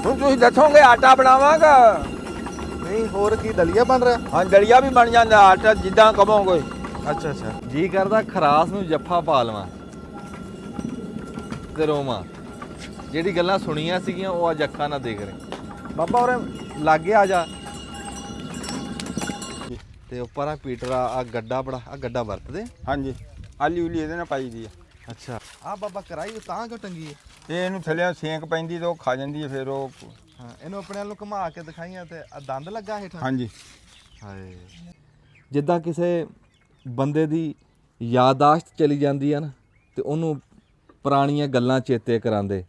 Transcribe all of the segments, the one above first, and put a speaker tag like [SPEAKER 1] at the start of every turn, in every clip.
[SPEAKER 1] ਹੁਣ ਤੁਸੀਂ ਦੱਸੋਗੇ ਆਟਾ ਬਣਾਵਾਂਗਾ।
[SPEAKER 2] ਨਹੀਂ ਹੋਰ ਕੀ ਦਲੀਆ ਬਣ ਰਿਹਾ?
[SPEAKER 1] ਹਾਂ ਦਲੀਆ ਵੀ ਬਣ ਜਾਂਦਾ, ਆਟਾ ਜਿੱਦਾਂ ਕਹੋਗੇ।
[SPEAKER 2] ਅੱਛਾ ਅੱਛਾ। ਜੀ ਕਰਦਾ ਖਰਾਸ ਨੂੰ ਜੱਫਾ ਪਾ ਲਵਾਂ ਤੇ ਰੋਵਾਂ। ਜਿਹੜੀ ਗੱਲਾਂ ਸੁਣੀਆਂ ਸੀਗੀਆਂ ਉਹ ਅੱਜ ਅੱਖਾਂ ਨਾਲ ਦੇਖ ਰਹੇ। ਬਾਬਾ ਉਰੇ ਲਾਗੇ ਆ ਜਾ। ਤੇ ਉੱਪਰ ਆ ਪੀਟਰ ਆ ਗੱਡਾ ਬੜਾ, ਆ ਗੱਡਾ ਵਰਤਦੇ?
[SPEAKER 1] ਹਾਂਜੀ ਆਲੀ ਉਲੀ ਇਹਦੇ ਨਾਲ ਪਾਈ ਦੀ ਆ।
[SPEAKER 2] ਅੱਛਾ ਆ ਬਾਬਾ ਕਰਾਈ ਤਾਂ ਕਿਉਂ ਟੰਗੀ ਹੈ?
[SPEAKER 1] ਇਹ ਇਹਨੂੰ ਥੱਲੇ ਸੇਕ ਪੈਂਦੀ ਤੇ ਉਹ ਖਾ ਜਾਂਦੀ ਹੈ, ਫਿਰ ਉਹ।
[SPEAKER 2] ਹਾਂ ਇਹਨੂੰ ਆਪਣੇ ਵੱਲ ਨੂੰ ਘੁਮਾ ਕੇ ਦਿਖਾਈਆਂ ਤੇ ਆ ਦੰਦ ਲੱਗਾ ਹੇਠਾਂ।
[SPEAKER 1] ਹਾਂਜੀ।
[SPEAKER 2] ਹਾਏ ਜਿੱਦਾਂ ਕਿਸੇ ਬੰਦੇ ਦੀ ਯਾਦਾਸ਼ਤ ਚਲੀ ਜਾਂਦੀ ਆ ਨਾ, ਤੇ ਉਹਨੂੰ ਪੁਰਾਣੀਆਂ ਗੱਲਾਂ ਚੇਤੇ ਕਰਾਉਂਦੇ,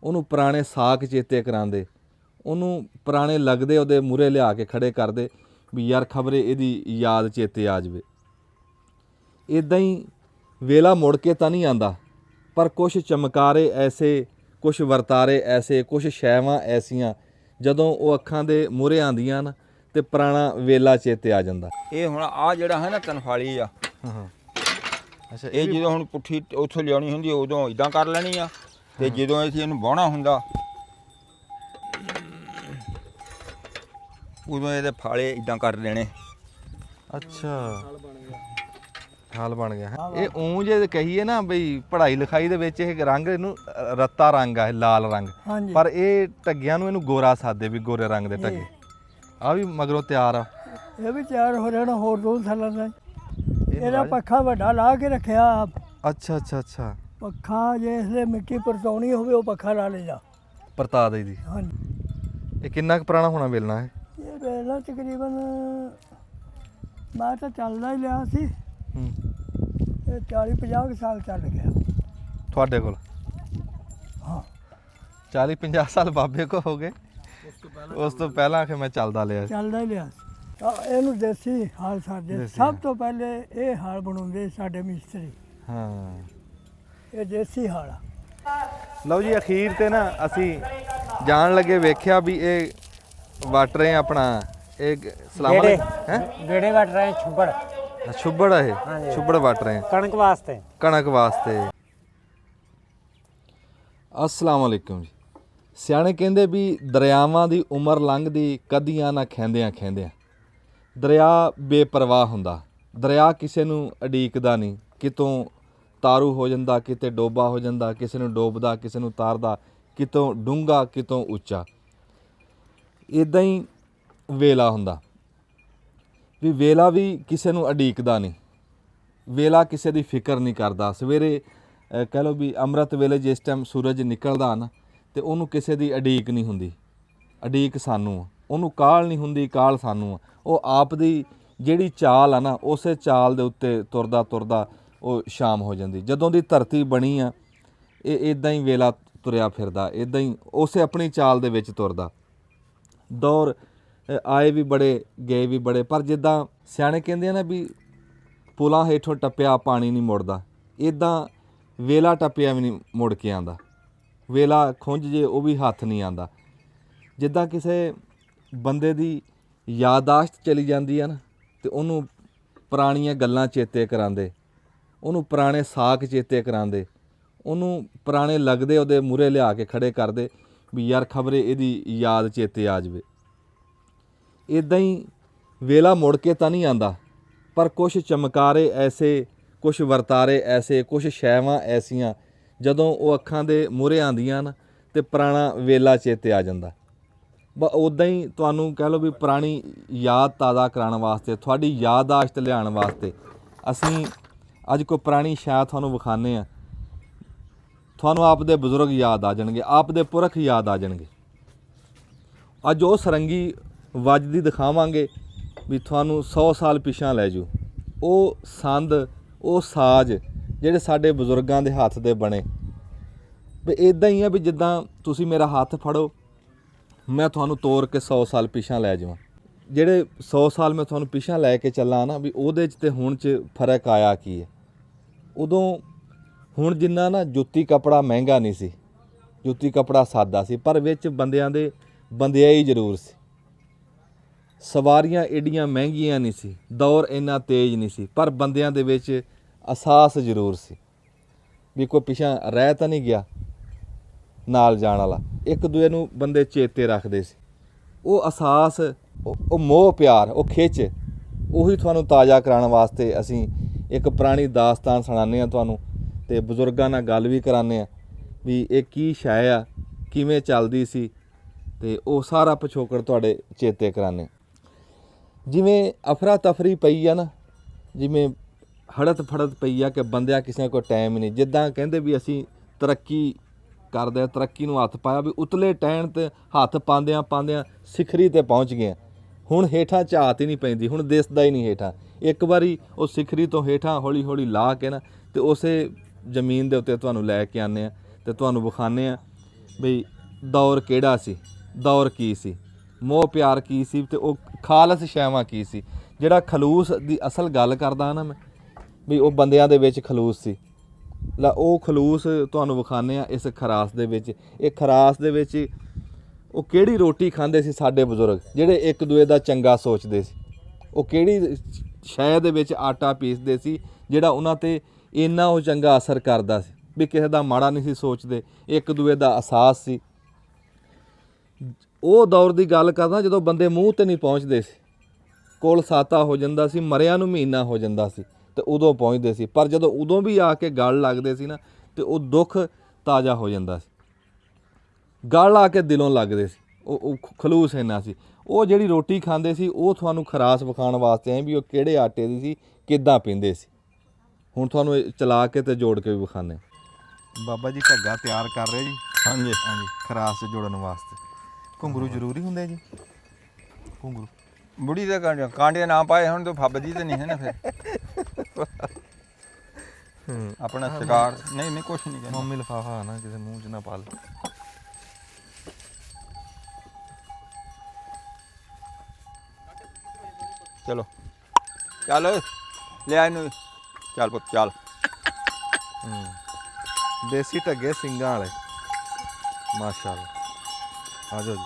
[SPEAKER 2] ਉਹਨੂੰ ਪੁਰਾਣੇ ਸਾਕ ਚੇਤੇ ਕਰਾਉਂਦੇ, ਉਹਨੂੰ ਪੁਰਾਣੇ ਲੱਗਦੇ ਉਹਦੇ ਮੂਹਰੇ ਲਿਆ ਕੇ ਖੜੇ ਕਰਦੇ ਵੀ ਯਾਰ ਖਬਰੇ ਇਹਦੀ ਯਾਦ ਚੇਤੇ ਆ ਜਾਵੇ। ਇੱਦਾਂ ਹੀ ਵੇਲਾ ਮੁੜ ਕੇ ਤਾਂ ਨਹੀਂ ਆਂਦਾ, ਪਰ ਕੁਛ ਚਮਕਾਰੇ ਐਸੇ, ਕੁਛ ਵਰਤਾਰੇ ਐਸੇ, ਕੁਛ ਸ਼ੈਵਾਂ ਐਸੀਆਂ ਜਦੋਂ ਉਹ ਅੱਖਾਂ ਦੇ ਮੂਹਰੇ ਆਉਂਦੀਆਂ ਨਾ ਤੇ ਪੁਰਾਣਾ ਵੇਲਾ ਚੇਤੇ ਆ ਜਾਂਦਾ।
[SPEAKER 1] ਇਹ ਹੁਣ ਆ ਜਿਹੜਾ ਹੈ ਨਾ ਤਨਫਾਲੀ ਆ,
[SPEAKER 2] ਹਾਂ ਅੱਛਾ।
[SPEAKER 1] ਇਹ ਜਦੋਂ ਹੁਣ ਪੁੱਠੀ ਉੱਥੋਂ ਲਿਆਉਣੀ ਹੁੰਦੀ ਉਦੋਂ ਇਦਾਂ ਕਰ ਲੈਣੀ ਆ, ਤੇ ਜਦੋਂ ਅਸੀਂ ਇਹਨੂੰ ਵਾਹੁਣਾ ਹੁੰਦਾ ਉਦੋਂ ਇਹਦੇ ਫਾਲੇ ਇਦਾਂ ਕਰ ਲੈਣੇ।
[SPEAKER 2] ਅੱਛਾ ਹਾਲ ਬਣ ਗਿਆ। ਇਹ ਊਂ ਜੇ ਕਹੀਏ ਨਾ ਬਈ ਪੜ੍ਹਾਈ ਲਿਖਾਈ ਦੇ ਵਿੱਚ ਇਹ ਰੰਗ ਇਹਨੂੰ ਰੱਤਾ ਰੰਗ ਆ, ਇਹ ਲਾਲ ਰੰਗ, ਪਰ ਇਹ ਟੱਗਿਆਂ ਨੂੰ ਇਹਨੂੰ ਗੋਰਾ ਸਾਦੇ ਵੀ ਗੋਰੇ ਰੰਗ ਦੇ ਟੱਗੇ। ਆ ਵੀ ਮਗਰੋਂ ਤਿਆਰ ਆ।
[SPEAKER 3] ਇਹ ਵੀ ਤਿਆਰ ਹੋ ਜਾਣਾ ਹੋਰ 2 ਸਾਲਾਂ ਦਾ। ਇਹਦਾ ਪੱਖਾ ਵੱਡਾ ਲਾ ਕੇ ਰੱਖਿਆ।
[SPEAKER 2] ਅੱਛਾ ਅੱਛਾ ਅੱਛਾ।
[SPEAKER 3] ਪੱਖਾ ਜੇ ਇਸਲੇ ਮਿੱਟੀ ਪਰਤਾਉਣੀ ਹੋਵੇ ਉਹ ਪੱਖਾ ਲਾ ਲਈਦਾ।
[SPEAKER 2] ਪਰਤਾ ਦੇ ਦੀ।
[SPEAKER 3] ਹਾਂਜੀ।
[SPEAKER 2] ਇਹ ਕਿੰਨਾ ਕੁ ਪੁਰਾਣਾ ਹੋਣਾ ਵੇਲਣਾ ਹੈ?
[SPEAKER 3] ਇਹ ਵੇਲਾ ਤਕਰੀਬਨ ਮੈਂ ਤਾਂ ਚੱਲਦਾ ਹੀ ਲਿਆ ਸੀ। ਇਹ 40-50 ਸਾਲ ਚੱਲ ਗਿਆ
[SPEAKER 2] ਤੁਹਾਡੇ ਕੋਲ?
[SPEAKER 3] ਹਾਂ
[SPEAKER 2] 40-50 ਸਾਲ ਬਾਬੇ ਕੋ ਹੋ ਗਏ। ਉਸ ਤੋਂ ਪਹਿਲਾਂ ਕਿ ਮੈਂ ਚੱਲਦਾ ਲਿਆ ਸੀ।
[SPEAKER 3] ਚੱਲਦਾ ਹੀ ਲਿਆ ਸੀ। ਇਹਨੂੰ ਦੇਸੀ ਹਾਲ ਸਾਡੇ ਸਭ ਤੋਂ ਪਹਿਲੇ ਇਹ ਹਾਲ ਬਣਾਉਂਦੇ ਸਾਡੇ ਮਿਸਤਰੀ।
[SPEAKER 2] ਹਾਂ
[SPEAKER 3] ਇਹ ਦੇਸੀ ਹਾਲ ਆ।
[SPEAKER 2] ਲਓ ਜੀ ਅਖੀਰ ਤੇ ਨਾ ਅਸੀਂ ਜਾਣ ਲੱਗੇ ਵੇਖਿਆ ਵੀ ਇਹ ਵੱਟ ਰਹੇ ਆਪਣਾ ਇਹ ਸਲਾਮ ਹੈ
[SPEAKER 4] ਗੇੜੇ ਵੱਟ ਰਹੇ ਛੁੱਬੜ।
[SPEAKER 2] ਛੁੱਬੜ ਹੈ, ਛੁੱਬੜ ਵੱਟ ਰਹੇ
[SPEAKER 4] ਕਣਕ ਵਾਸਤੇ।
[SPEAKER 2] ਕਣਕ ਵਾਸਤੇ। ਅਸਲਾਮ ਵਾਲੇਕੁਮ ਜੀ। ਸਿਆਣੇ ਕਹਿੰਦੇ ਵੀ ਦਰਿਆਵਾਂ ਦੀ ਉਮਰ ਲੰਘਦੀ ਕਦੀਆਂ ਨਾ ਖੈਂਦਿਆਂ ਖੈਂਦਿਆਂ। ਦਰਿਆ ਬੇਪਰਵਾਹ ਹੁੰਦਾ, ਦਰਿਆ ਕਿਸੇ ਨੂੰ ਉਡੀਕਦਾ ਨਹੀਂ, ਕਿਤੋਂ ਤਾਰੂ ਹੋ ਜਾਂਦਾ, ਕਿਤੇ ਡੋਬਾ ਹੋ ਜਾਂਦਾ, ਕਿਸੇ ਨੂੰ ਡੋਬਦਾ, ਕਿਸੇ ਨੂੰ ਤਾਰਦਾ, ਕਿਤੋਂ ਡੂੰਘਾ ਕਿਤੋਂ ਉੱਚਾ। ਇੱਦਾਂ ਹੀ ਵੇਲਾ ਹੁੰਦਾ ਵੀ ਵੇਲਾ ਵੀ ਕਿਸੇ ਨੂੰ ਉਡੀਕਦਾ ਨਹੀਂ, ਵੇਲਾ ਕਿਸੇ ਦੀ ਫਿਕਰ ਨਹੀਂ ਕਰਦਾ। ਸਵੇਰੇ ਕਹਿ ਲਓ ਵੀ ਅੰਮ੍ਰਿਤ ਵੇਲੇ ਜਿਸ ਟਾਈਮ ਸੂਰਜ ਨਿਕਲਦਾ ਨਾ ਤੇ ਉਹਨੂੰ ਕਿਸੇ ਦੀ ਉਡੀਕ ਨਹੀਂ ਹੁੰਦੀ, ਉਡੀਕ ਸਾਨੂੰ ਆ। ਉਹਨੂੰ ਕਾਹਲ ਨਹੀਂ ਹੁੰਦੀ, ਕਾਹਲ ਸਾਨੂੰ ਆ। ਉਹ ਆਪ ਦੀ ਜਿਹੜੀ ਚਾਲ ਆ ਨਾ ਉਸੇ ਚਾਲ ਦੇ ਉੱਤੇ ਤੁਰਦਾ ਤੁਰਦਾ ਉਹ ਸ਼ਾਮ ਹੋ ਜਾਂਦੀ। ਜਦੋਂ ਦੀ ਧਰਤੀ ਬਣੀ ਆ ਇਹ ਇਦਾਂ ਹੀ ਵੇਲਾ ਤੁਰਿਆ ਫਿਰਦਾ, ਇਦਾਂ ਹੀ ਉਸੇ ਆਪਣੀ ਚਾਲ ਦੇ ਵਿੱਚ ਤੁਰਦਾ। ਦੌਰ ਆਏ ਵੀ ਬੜੇ ਗਏ ਵੀ ਬੜੇ, ਪਰ ਜਿੱਦਾਂ ਸਿਆਣੇ ਕਹਿੰਦੇ ਆ ਨਾ ਵੀ ਪੁਲਾਂ ਹੇਠੋਂ ਟੱਪਿਆ ਪਾਣੀ ਨਹੀਂ ਮੁੜਦਾ, ਇਦਾਂ ਵੇਲਾ ਟੱਪਿਆ ਵੀ ਨਹੀਂ ਮੁੜ ਕੇ ਆਉਂਦਾ। ਵੇਲਾ ਖੁੰਝ ਜੇ ਉਹ ਵੀ ਹੱਥ ਨਹੀਂ ਆਉਂਦਾ। ਜਿੱਦਾਂ ਕਿਸੇ ਬੰਦੇ ਦੀ ਯਾਦਾਸ਼ਤ ਚਲੀ ਜਾਂਦੀ ਆ ਨਾ ਤੇ ਉਹਨੂੰ ਪੁਰਾਣੀਆਂ ਗੱਲਾਂ ਚੇਤੇ ਕਰਾਉਂਦੇ, ਉਹਨੂੰ ਪੁਰਾਣੇ ਸਾਕ ਚੇਤੇ ਕਰਾਉਂਦੇ, ਉਹਨੂੰ ਪੁਰਾਣੇ ਲੱਗਦੇ ਉਹਦੇ ਮੂਹਰੇ ਲਿਆ ਕੇ ਖੜੇ ਕਰਦੇ ਵੀ ਯਾਰ ਖਬਰੇ ਇਹਦੀ ਯਾਦ ਚੇਤੇ ਆ ਜਾਵੇ। ਇੱਦਾਂ ਹੀ ਵੇਲਾ ਮੁੜ ਕੇ ਤਾਂ ਨਹੀਂ ਆਂਦਾ, ਪਰ ਕੁਛ ਚਮਕਾਰੇ ਐਸੇ, ਕੁਛ ਵਰਤਾਰੇ ਐਸੇ, ਕੁਛ ਸ਼ੈਵਾਂ ਐਸੀਆਂ ਜਦੋਂ ਉਹ ਅੱਖਾਂ ਦੇ ਮੂਹਰੇ ਆਉਂਦੀਆਂ ਨਾ ਤੇ ਪੁਰਾਣਾ ਵੇਲਾ ਚੇਤੇ ਆ ਜਾਂਦਾ। ਉੱਦਾਂ ਹੀ ਤੁਹਾਨੂੰ ਕਹਿ ਲਓ ਵੀ ਪੁਰਾਣੀ ਯਾਦ ਤਾਜ਼ਾ ਕਰਾਉਣ ਵਾਸਤੇ, ਤੁਹਾਡੀ ਯਾਦਾਸ਼ਤ ਲਿਆਉਣ ਵਾਸਤੇ ਅਸੀਂ ਅੱਜ ਕੋਈ ਪੁਰਾਣੀ ਸ਼ੈ ਤੁਹਾਨੂੰ ਵਿਖਾਉਂਦੇ ਹਾਂ। ਤੁਹਾਨੂੰ ਆਪ ਦੇ ਬਜ਼ੁਰਗ ਯਾਦ ਆ ਜਾਣਗੇ, ਆਪ ਦੇ ਪੁਰਖ ਯਾਦ ਆ ਜਾਣਗੇ। ਅੱਜ ਉਹ ਸਰੰਗੀ ਵੱਜਦੀ ਦਿਖਾਵਾਂਗੇ ਵੀ ਤੁਹਾਨੂੰ 100 ਸਾਲ ਪਿਛਾਂ ਲੈ ਜਾਊ। ਉਹ ਸੰਦ, ਉਹ ਸਾਜ਼ ਜਿਹੜੇ ਸਾਡੇ ਬਜ਼ੁਰਗਾਂ ਦੇ ਹੱਥ ਦੇ ਬਣੇ। ਵੀ ਇੱਦਾਂ ਹੀ ਆ ਵੀ ਜਿੱਦਾਂ ਤੁਸੀਂ ਮੇਰਾ ਹੱਥ ਫੜੋ, ਮੈਂ ਤੁਹਾਨੂੰ ਤੋਰ ਕੇ 100 ਸਾਲ ਪਿਛਾਂ ਲੈ ਜਾਵਾਂ। ਜਿਹੜੇ 100 ਸਾਲ ਮੈਂ ਤੁਹਾਨੂੰ ਪਿਛਾਂ ਲੈ ਕੇ ਚੱਲਾਂ ਨਾ, ਵੀ ਉਹਦੇ 'ਚ ਤੇ ਹੁਣ 'ਚ ਫਰਕ ਆਇਆ ਕੀ ਹੈ। ਉਦੋਂ ਹੁਣ ਜਿੰਨਾ ਨਾ ਜੁੱਤੀ ਕੱਪੜਾ ਮਹਿੰਗਾ ਨਹੀਂ ਸੀ, ਜੁੱਤੀ ਕੱਪੜਾ ਸਾਦਾ ਸੀ, ਪਰ ਵਿੱਚ ਬੰਦਿਆਂ ਦੇ ਬੰਦਿਆਈ ਜ਼ਰੂਰ ਸੀ। ਸਵਾਰੀਆਂ ਏਡੀਆਂ ਮਹਿੰਗੀਆਂ ਨਹੀਂ ਸੀ, ਦੌਰ ਇੰਨਾ ਤੇਜ਼ ਨਹੀਂ ਸੀ, ਪਰ ਬੰਦਿਆਂ ਦੇ ਵਿੱਚ ਅਹਿਸਾਸ ਜ਼ਰੂਰ ਸੀ ਵੀ ਕੋਈ ਪਿਛਾਂ ਰਹਿ ਤਾਂ ਨਹੀਂ ਗਿਆ, ਨਾਲ ਜਾਣ ਵਾਲਾ, ਇੱਕ ਦੂਏ ਨੂੰ ਬੰਦੇ ਚੇਤੇ ਰੱਖਦੇ ਸੀ। ਉਹ ਅਹਿਸਾਸ, ਉਹ ਮੋਹ ਪਿਆਰ, ਉਹ ਖਿੱਚ, ਉਹੀ ਤੁਹਾਨੂੰ ਤਾਜ਼ਾ ਕਰਾਉਣ ਵਾਸਤੇ ਅਸੀਂ ਇੱਕ ਪੁਰਾਣੀ ਦਾਸਤਾਨ ਸੁਣਾਉਂਦੇ ਹਾਂ ਤੁਹਾਨੂੰ, ਤੇ ਬਜ਼ੁਰਗਾਂ ਨਾਲ ਗੱਲ ਵੀ ਕਰਾਉਂਦੇ ਹਾਂ ਵੀ ਇਹ ਕੀ ਸ਼ੈ ਆ, ਕਿਵੇਂ ਚੱਲਦੀ ਸੀ, ਤੇ ਉਹ ਸਾਰਾ ਪਿਛੋਕੜ ਤੁਹਾਡੇ ਚੇਤੇ ਕਰਾਉਂਦੇ। ਜਿਵੇਂ ਅਫਰਾ ਤਫਰੀ ਪਈ ਆ ਨਾ, ਜਿਵੇਂ ਹੜਤ ਫੜਤ ਪਈ ਆ ਕਿ ਬੰਦਿਆਂ ਕਿਸੇ ਕੋਲ ਟਾਈਮ ਨਹੀਂ, ਜਿੱਦਾਂ ਕਹਿੰਦੇ ਵੀ ਅਸੀਂ ਤਰੱਕੀ ਕਰਦੇ, ਤਰੱਕੀ ਨੂੰ ਹੱਥ ਪਾਇਆ ਵੀ ਉਤਲੇ ਟਹਿਣ ਤੇ ਹੱਥ ਪਾਉਂਦਿਆਂ ਪਾਉਂਦਿਆਂ ਸਿਖਰੀ ਤੇ ਪਹੁੰਚ ਗਏ। ਹੁਣ ਹੇਠਾਂ ਝਾਤ ਹੀ ਨਹੀਂ ਪੈਂਦੀ, ਹੁਣ ਦਿਸਦਾ ਹੀ ਨਹੀਂ ਹੇਠਾਂ। ਇੱਕ ਵਾਰੀ ਉਹ ਸਿਖਰੀ ਤੋਂ ਹੇਠਾਂ ਹੌਲੀ ਹੌਲੀ ਲਾ ਕੇ ਨਾ ਤੇ ਉਸੇ ਜ਼ਮੀਨ ਦੇ ਉੱਤੇ ਤੁਹਾਨੂੰ ਲੈ ਕੇ ਆਉਂਦੇ ਆ ਤੇ ਤੁਹਾਨੂੰ ਵਿਖਾਉਂਦੇ ਆ ਬਈ ਦੌਰ ਕਿਹੜਾ ਸੀ, ਦੌਰ ਕੀ ਸੀ, ਮੋਹ ਪਿਆਰ ਕੀ ਸੀ, ਤੇ ਉਹ ਖਾਲਸ ਸ਼ੈਵਾਂ ਕੀ ਸੀ। ਜਿਹੜਾ ਖਲੂਸ ਦੀ ਅਸਲ ਗੱਲ ਕਰਦਾ ਨਾ ਮੈਂ, ਵੀ ਉਹ ਬੰਦਿਆਂ ਦੇ ਵਿੱਚ ਖਲੂਸ ਸੀ। ਲਾ ਉਹ ਖਲੂਸ ਤੁਹਾਨੂੰ ਵਿਖਾਉਂਦੇ ਆ ਇਸ ਖਰਾਸ ਦੇ ਵਿੱਚ। ਇਹ ਖਰਾਸ ਦੇ ਵਿੱਚ ਉਹ ਕਿਹੜੀ ਰੋਟੀ ਖਾਂਦੇ ਸੀ ਸਾਡੇ ਬਜ਼ੁਰਗ, ਜਿਹੜੇ ਇੱਕ ਦੂਏ ਦਾ ਚੰਗਾ ਸੋਚਦੇ ਸੀ। ਉਹ ਕਿਹੜੀ ਸ਼ੈ ਦੇ ਵਿੱਚ ਆਟਾ ਪੀਸਦੇ ਸੀ ਜਿਹੜਾ ਉਹਨਾਂ ਤੇ ਇੰਨਾ ਉਹ ਚੰਗਾ ਅਸਰ ਕਰਦਾ ਸੀ ਵੀ ਕਿਸੇ ਦਾ ਮਾੜਾ ਨਹੀਂ ਸੀ ਸੋਚਦੇ, ਇੱਕ ਦੂਏ ਦਾ ਅਹਿਸਾਸ ਸੀ। ਉਹ ਦੌਰ ਦੀ ਗੱਲ ਕਰਦਾ ਜਦੋਂ ਬੰਦੇ ਮੂੰਹ ਤੇ ਨਹੀਂ ਪਹੁੰਚਦੇ ਸੀ, ਕੋਲ ਸਾਤਾ ਹੋ ਜਾਂਦਾ ਸੀ, ਮਰਿਆਂ ਨੂੰ ਮਹੀਨਾ ਹੋ ਜਾਂਦਾ ਸੀ ਤੇ ਉਦੋਂ ਪਹੁੰਚਦੇ ਸੀ। ਪਰ ਜਦੋਂ ਉਦੋਂ ਵੀ ਆ ਕੇ ਗਲ ਲੱਗਦੇ ਸੀ ਨਾ ਤੇ ਉਹ ਦੁੱਖ ਤਾਜ਼ਾ ਹੋ ਜਾਂਦਾ ਸੀ, ਗਲ ਆ ਕੇ ਦਿਲੋਂ ਲੱਗਦੇ ਸੀ। ਉਹ ਖਲੂਸ ਇੰਨਾ ਸੀ। ਉਹ ਜਿਹੜੀ ਰੋਟੀ ਖਾਂਦੇ ਸੀ ਉਹ ਤੁਹਾਨੂੰ ਖਰਾਸ ਵਿਖਾਉਣ ਵਾਸਤੇ ਆਏ ਵੀ ਉਹ ਕਿਹੜੇ ਆਟੇ ਦੀ ਸੀ, ਕਿੱਦਾਂ ਪੀਂਦੇ ਸੀ। ਹੁਣ ਤੁਹਾਨੂੰ ਇਹ ਚਲਾ ਕੇ ਤੇ ਜੋੜ ਕੇ ਵੀ ਵਿਖਾਉਂਦੇ। ਬਾਬਾ ਜੀ ਢੱਗਾ ਤਿਆਰ ਕਰ ਰਹੇ ਜੀ।
[SPEAKER 1] ਹਾਂਜੀ
[SPEAKER 2] ਹਾਂਜੀ, ਖਰਾਸ 'ਚ ਜੋੜਨ ਵਾਸਤੇ ਘੁੰਗਰੂ ਜ਼ਰੂਰੀ ਹੁੰਦੇ ਜੀ? ਘੁੰਗਰੂ
[SPEAKER 1] ਬੁੜੀ ਦੇ ਕਾਂਡੇ ਨਾ ਪਾਏ ਹੁਣ ਤਾਂ ਫੱਬਦੀ ਤੇ ਨਹੀਂ ਹੈ ਨਾ ਫਿਰ। ਆਪਣਾ ਸ਼ਿਕਾਰ ਨਹੀਂ ਨਹੀਂ ਕੁਛ ਨਹੀਂ ਕਹਿੰਦਾ।
[SPEAKER 2] ਮੰਮੀ ਲਿਫਾਫਾ ਨਾ ਕਿਸੇ ਮੂੰਹ 'ਚ ਨਾ ਪਾ ਲੈ।
[SPEAKER 1] ਚਲੋ ਚੱਲ ਲਿਆ ਇਹਨੂੰ, ਚੱਲ ਪੁੱਤ ਚੱਲ।
[SPEAKER 2] ਦੇਸੀ ਢੱਗੇ ਸਿੰਘਾਂ ਵਾਲੇ, ਮਾਸ਼ਾਅੱਲਾ। ਆ ਜਾਓ ਜੀ।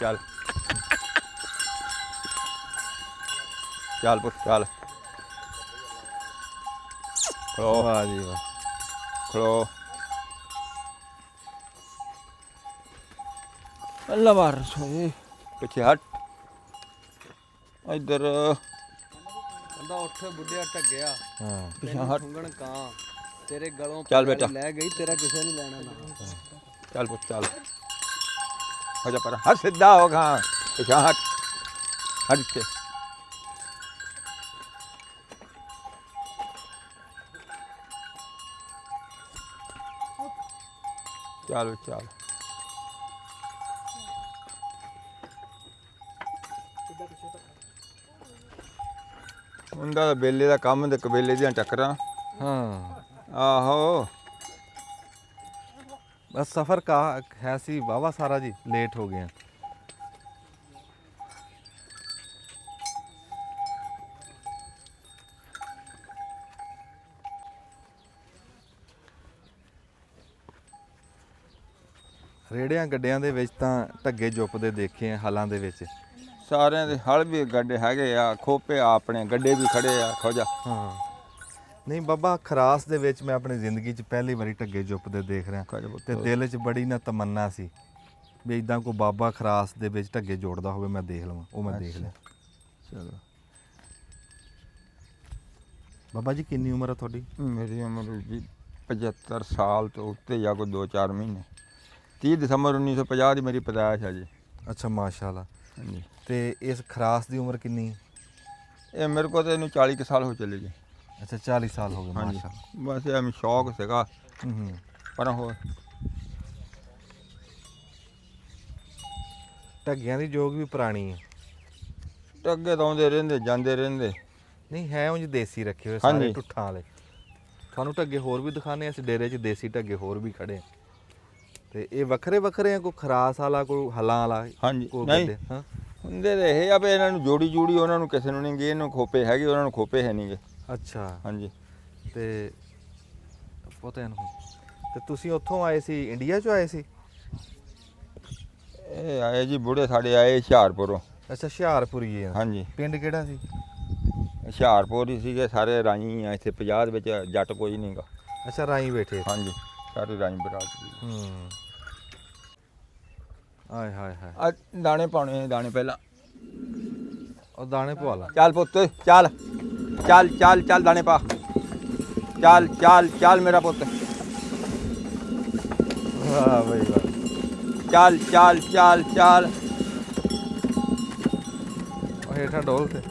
[SPEAKER 1] ਚੱਲ ਚੱਲ ਪੁੱਤ ਚੱਲ। ਖਲੋ
[SPEAKER 2] ਵਾਹ ਜੀ ਵਾਹ।
[SPEAKER 1] ਖਲੋ। ਅੱਲਾ ਮਾਰ ਸੋਏ ਪਿੱਛੇ ਹਟ। ਇੱਧਰ
[SPEAKER 5] ਕਹਿੰਦਾ ਉੱਠ ਬੁੱਢਿਆ ਢੱਗਿਆ,
[SPEAKER 2] ਹਾਂ
[SPEAKER 1] ਪਿੱਛੇ ਹਟ।
[SPEAKER 5] ਸੁੰਗਣ ਕਾਂ ਤੇਰੇ ਗਲੋਂ
[SPEAKER 1] ਚੱਲ ਬੇਟਾ।
[SPEAKER 5] ਲੈ ਗਈ, ਤੇਰਾ ਕਿਸੇ ਨੇ ਲੈਣਾ ਨਾ।
[SPEAKER 1] ਚੱਲ ਪੁੱਤ ਚੱਲ। ਹੋ ਜਾ ਪਰ ਹਟ, ਸਿੱਧਾ ਹੋ ਗਾ। ਪਿੱਛੇ ਹਟ, ਹਟ ਇੱਥੇ। ਚੱਲ ਚੱਲ। ਹੁੰਦਾ ਬੇਲੇ ਦਾ ਕੰਮ ਤੇ ਕਬੇਲੇ ਦੀਆਂ ਟੱਕਰਾਂ।
[SPEAKER 2] ਹਾਂ
[SPEAKER 1] ਆਹੋ
[SPEAKER 2] ਬਸ ਸਫ਼ਰ ਕਾ ਹੈ ਸੀ ਵਾਹਵਾ ਸਾਰਾ ਜੀ, ਲੇਟ ਹੋ ਗਏ। ਰੇੜਿਆਂ ਗੱਡਿਆਂ ਦੇ ਵਿੱਚ ਤਾਂ ਢੱਗੇ ਜੁੱਪਦੇ ਦੇਖੇ ਆ, ਹਲਾਂ ਦੇ ਵਿੱਚ।
[SPEAKER 1] ਸਾਰਿਆਂ ਦੇ ਹਲ ਵੀ ਗੱਡੇ ਹੈਗੇ ਆ, ਖੋਪੇ ਆ, ਆਪਣੇ ਗੱਡੇ ਵੀ ਖੜੇ ਆ। ਖੋਜਾ
[SPEAKER 2] ਹਾਂ ਨਹੀਂ ਬਾਬਾ, ਖਰਾਸ ਦੇ ਵਿੱਚ ਮੈਂ ਆਪਣੀ ਜ਼ਿੰਦਗੀ 'ਚ ਪਹਿਲੀ ਵਾਰੀ ਢੱਗੇ ਜੁੱਪਦੇ ਦੇਖ ਰਿਹਾ ਤੇ ਦਿਲ 'ਚ ਬੜੀ ਨਾ ਤਮੰਨਾ ਸੀ ਵੀ ਇਦਾਂ ਕੋਈ ਬਾਬਾ ਖਰਾਸ ਦੇ ਵਿੱਚ ਢੱਗੇ ਜੋੜਦਾ ਹੋਵੇ, ਮੈਂ ਦੇਖ ਲਵਾਂ। ਉਹ ਮੈਂ ਦੇਖ ਲਿਆ।
[SPEAKER 1] ਚਲੋ।
[SPEAKER 2] ਬਾਬਾ ਜੀ ਕਿੰਨੀ ਉਮਰ ਹੈ ਤੁਹਾਡੀ?
[SPEAKER 1] ਮੇਰੀ ਉਮਰ ਜੀ 75 ਸਾਲ ਤੋਂ ਉੱਤੇ ਜਾਂ ਕੋਈ 2-4 ਮਹੀਨੇ। 30 ਦਸੰਬਰ 1950 ਦੀ ਮੇਰੀ ਪੈਦਾਇਸ਼ ਹੈ ਜੀ।
[SPEAKER 2] ਅੱਛਾ ਮਾਸ਼ਾਅੱਲਾ।
[SPEAKER 1] ਹਾਂਜੀ।
[SPEAKER 2] ਤੇ ਇਸ ਖਰਾਸ ਦੀ ਉਮਰ ਕਿੰਨੀ?
[SPEAKER 1] ਇਹ ਮੇਰੇ ਕੋਲ ਤਾਂ ਇਹਨੂੰ 40 ਕੁ ਸਾਲ ਹੋ ਚਲੇ ਗਏ।
[SPEAKER 2] ਅੱਛਾ 40 ਸਾਲ ਹੋ ਗਏ।
[SPEAKER 1] ਹਾਂਜੀ
[SPEAKER 2] ਮਾਸ਼ਾਅੱਲਾ।
[SPEAKER 1] ਬਸ ਇਹ ਸ਼ੌਕ ਸੀਗਾ।
[SPEAKER 2] ਹੂੰ।
[SPEAKER 1] ਪਰ ਹੋਰ
[SPEAKER 2] ਢੱਗਿਆਂ ਦੀ ਜੋਗ ਵੀ ਪੁਰਾਣੀ ਹੈ।
[SPEAKER 1] ਅੱਗੇ ਤਾਂ ਆਉਂਦੇ ਰਹਿੰਦੇ ਜਾਂਦੇ ਰਹਿੰਦੇ।
[SPEAKER 2] ਨਹੀਂ ਹੈ ਉਂਝ ਦੇਸੀ ਰੱਖੇ ਹੋਏ ਸਾਰੇ
[SPEAKER 1] ਹਾਂਜੀ।
[SPEAKER 2] ਟੁੱਠਾਂ ਵਾਲੇ। ਤੁਹਾਨੂੰ ਢੱਗੇ ਹੋਰ ਵੀ ਦਿਖਾਣੇ, ਅਸੀਂ ਡੇਰੇ 'ਚ ਦੇਸੀ ਢੱਗੇ ਹੋਰ ਵੀ ਖੜੇ ਆ। ਤੇ ਇਹ ਵੱਖਰੇ ਵੱਖਰੇ ਆ, ਕੋਈ ਖਰਾਸ ਵਾਲਾ, ਕੋਈ ਹਲਾਂ ਵਾਲਾ,
[SPEAKER 1] ਹਾਂਜੀ
[SPEAKER 2] ਕੋਈ
[SPEAKER 1] ਨਹੀਂ
[SPEAKER 2] ਗੱਡੇ। ਹਾਂ
[SPEAKER 1] ਹੁੰਦੇ ਤਾਂ ਇਹ ਆ ਵੀ ਇਹਨਾਂ ਨੂੰ ਜੋੜੀ ਜੂੜੀ ਉਹਨਾਂ ਨੂੰ ਕਿਸੇ ਨੂੰ ਨਹੀਂ ਗਏ, ਇਹਨੂੰ ਖੋਪੇ ਹੈਗੇ, ਉਹਨਾਂ ਨੂੰ ਖੋਪੇ ਹੈ ਨਹੀਂ ਗੇ।
[SPEAKER 2] ਅੱਛਾ।
[SPEAKER 1] ਹਾਂਜੀ।
[SPEAKER 2] ਤੇ ਪਤਾ ਇਹਨੂੰ। ਤੇ ਤੁਸੀਂ ਉੱਥੋਂ ਆਏ ਸੀ, ਇੰਡੀਆ 'ਚੋਂ ਆਏ ਸੀ?
[SPEAKER 1] ਇਹ ਆਏ ਜੀ ਬੁੜੇ ਸਾਡੇ ਆਏ ਹੁਸ਼ਿਆਰਪੁਰੋਂ।
[SPEAKER 2] ਅੱਛਾ ਹੁਸ਼ਿਆਰਪੁਰੀ ਆ।
[SPEAKER 1] ਹਾਂਜੀ।
[SPEAKER 2] ਪਿੰਡ ਕਿਹੜਾ ਸੀ?
[SPEAKER 1] ਹੁਸ਼ਿਆਰਪੁਰ ਹੀ ਸੀਗੇ ਸਾਰੇ, ਰਾਈ ਆ ਇੱਥੇ 50 ਦੇ ਵਿੱਚ, ਜੱਟ ਕੋਈ ਨਹੀਂ ਗਾ।
[SPEAKER 2] ਅੱਛਾ ਰਾਈ ਬੈਠੇ
[SPEAKER 1] ਹਾਂਜੀ ਸਾਰੇ ਰਾਈ ਬਰਾਦਰੀ।
[SPEAKER 2] ਹੂੰ ਆਏ ਹਾਏ ਹਾਏ
[SPEAKER 1] ਆ ਦਾਣੇ ਪਾਉਣੇ ਦਾਣੇ ਪਹਿਲਾਂ।
[SPEAKER 2] ਉਹ ਦਾਣੇ ਪਵਾ ਲਾ
[SPEAKER 1] ਚੱਲ ਪੁੱਤ ਚੱਲ ਚੱਲ ਚੱਲ ਚੱਲ ਦਾਣੇ ਪਾ। ਚੱਲ ਚੱਲ ਚੱਲ ਮੇਰਾ ਪੁੱਤ
[SPEAKER 2] ਵਾਹ ਬਈ ਵਾਹ
[SPEAKER 1] ਚੱਲ ਚੱਲ ਚੱਲ ਚੱਲ।
[SPEAKER 2] ਉਹ ਹੇਠਾਂ ਡੋਲ ਤੇ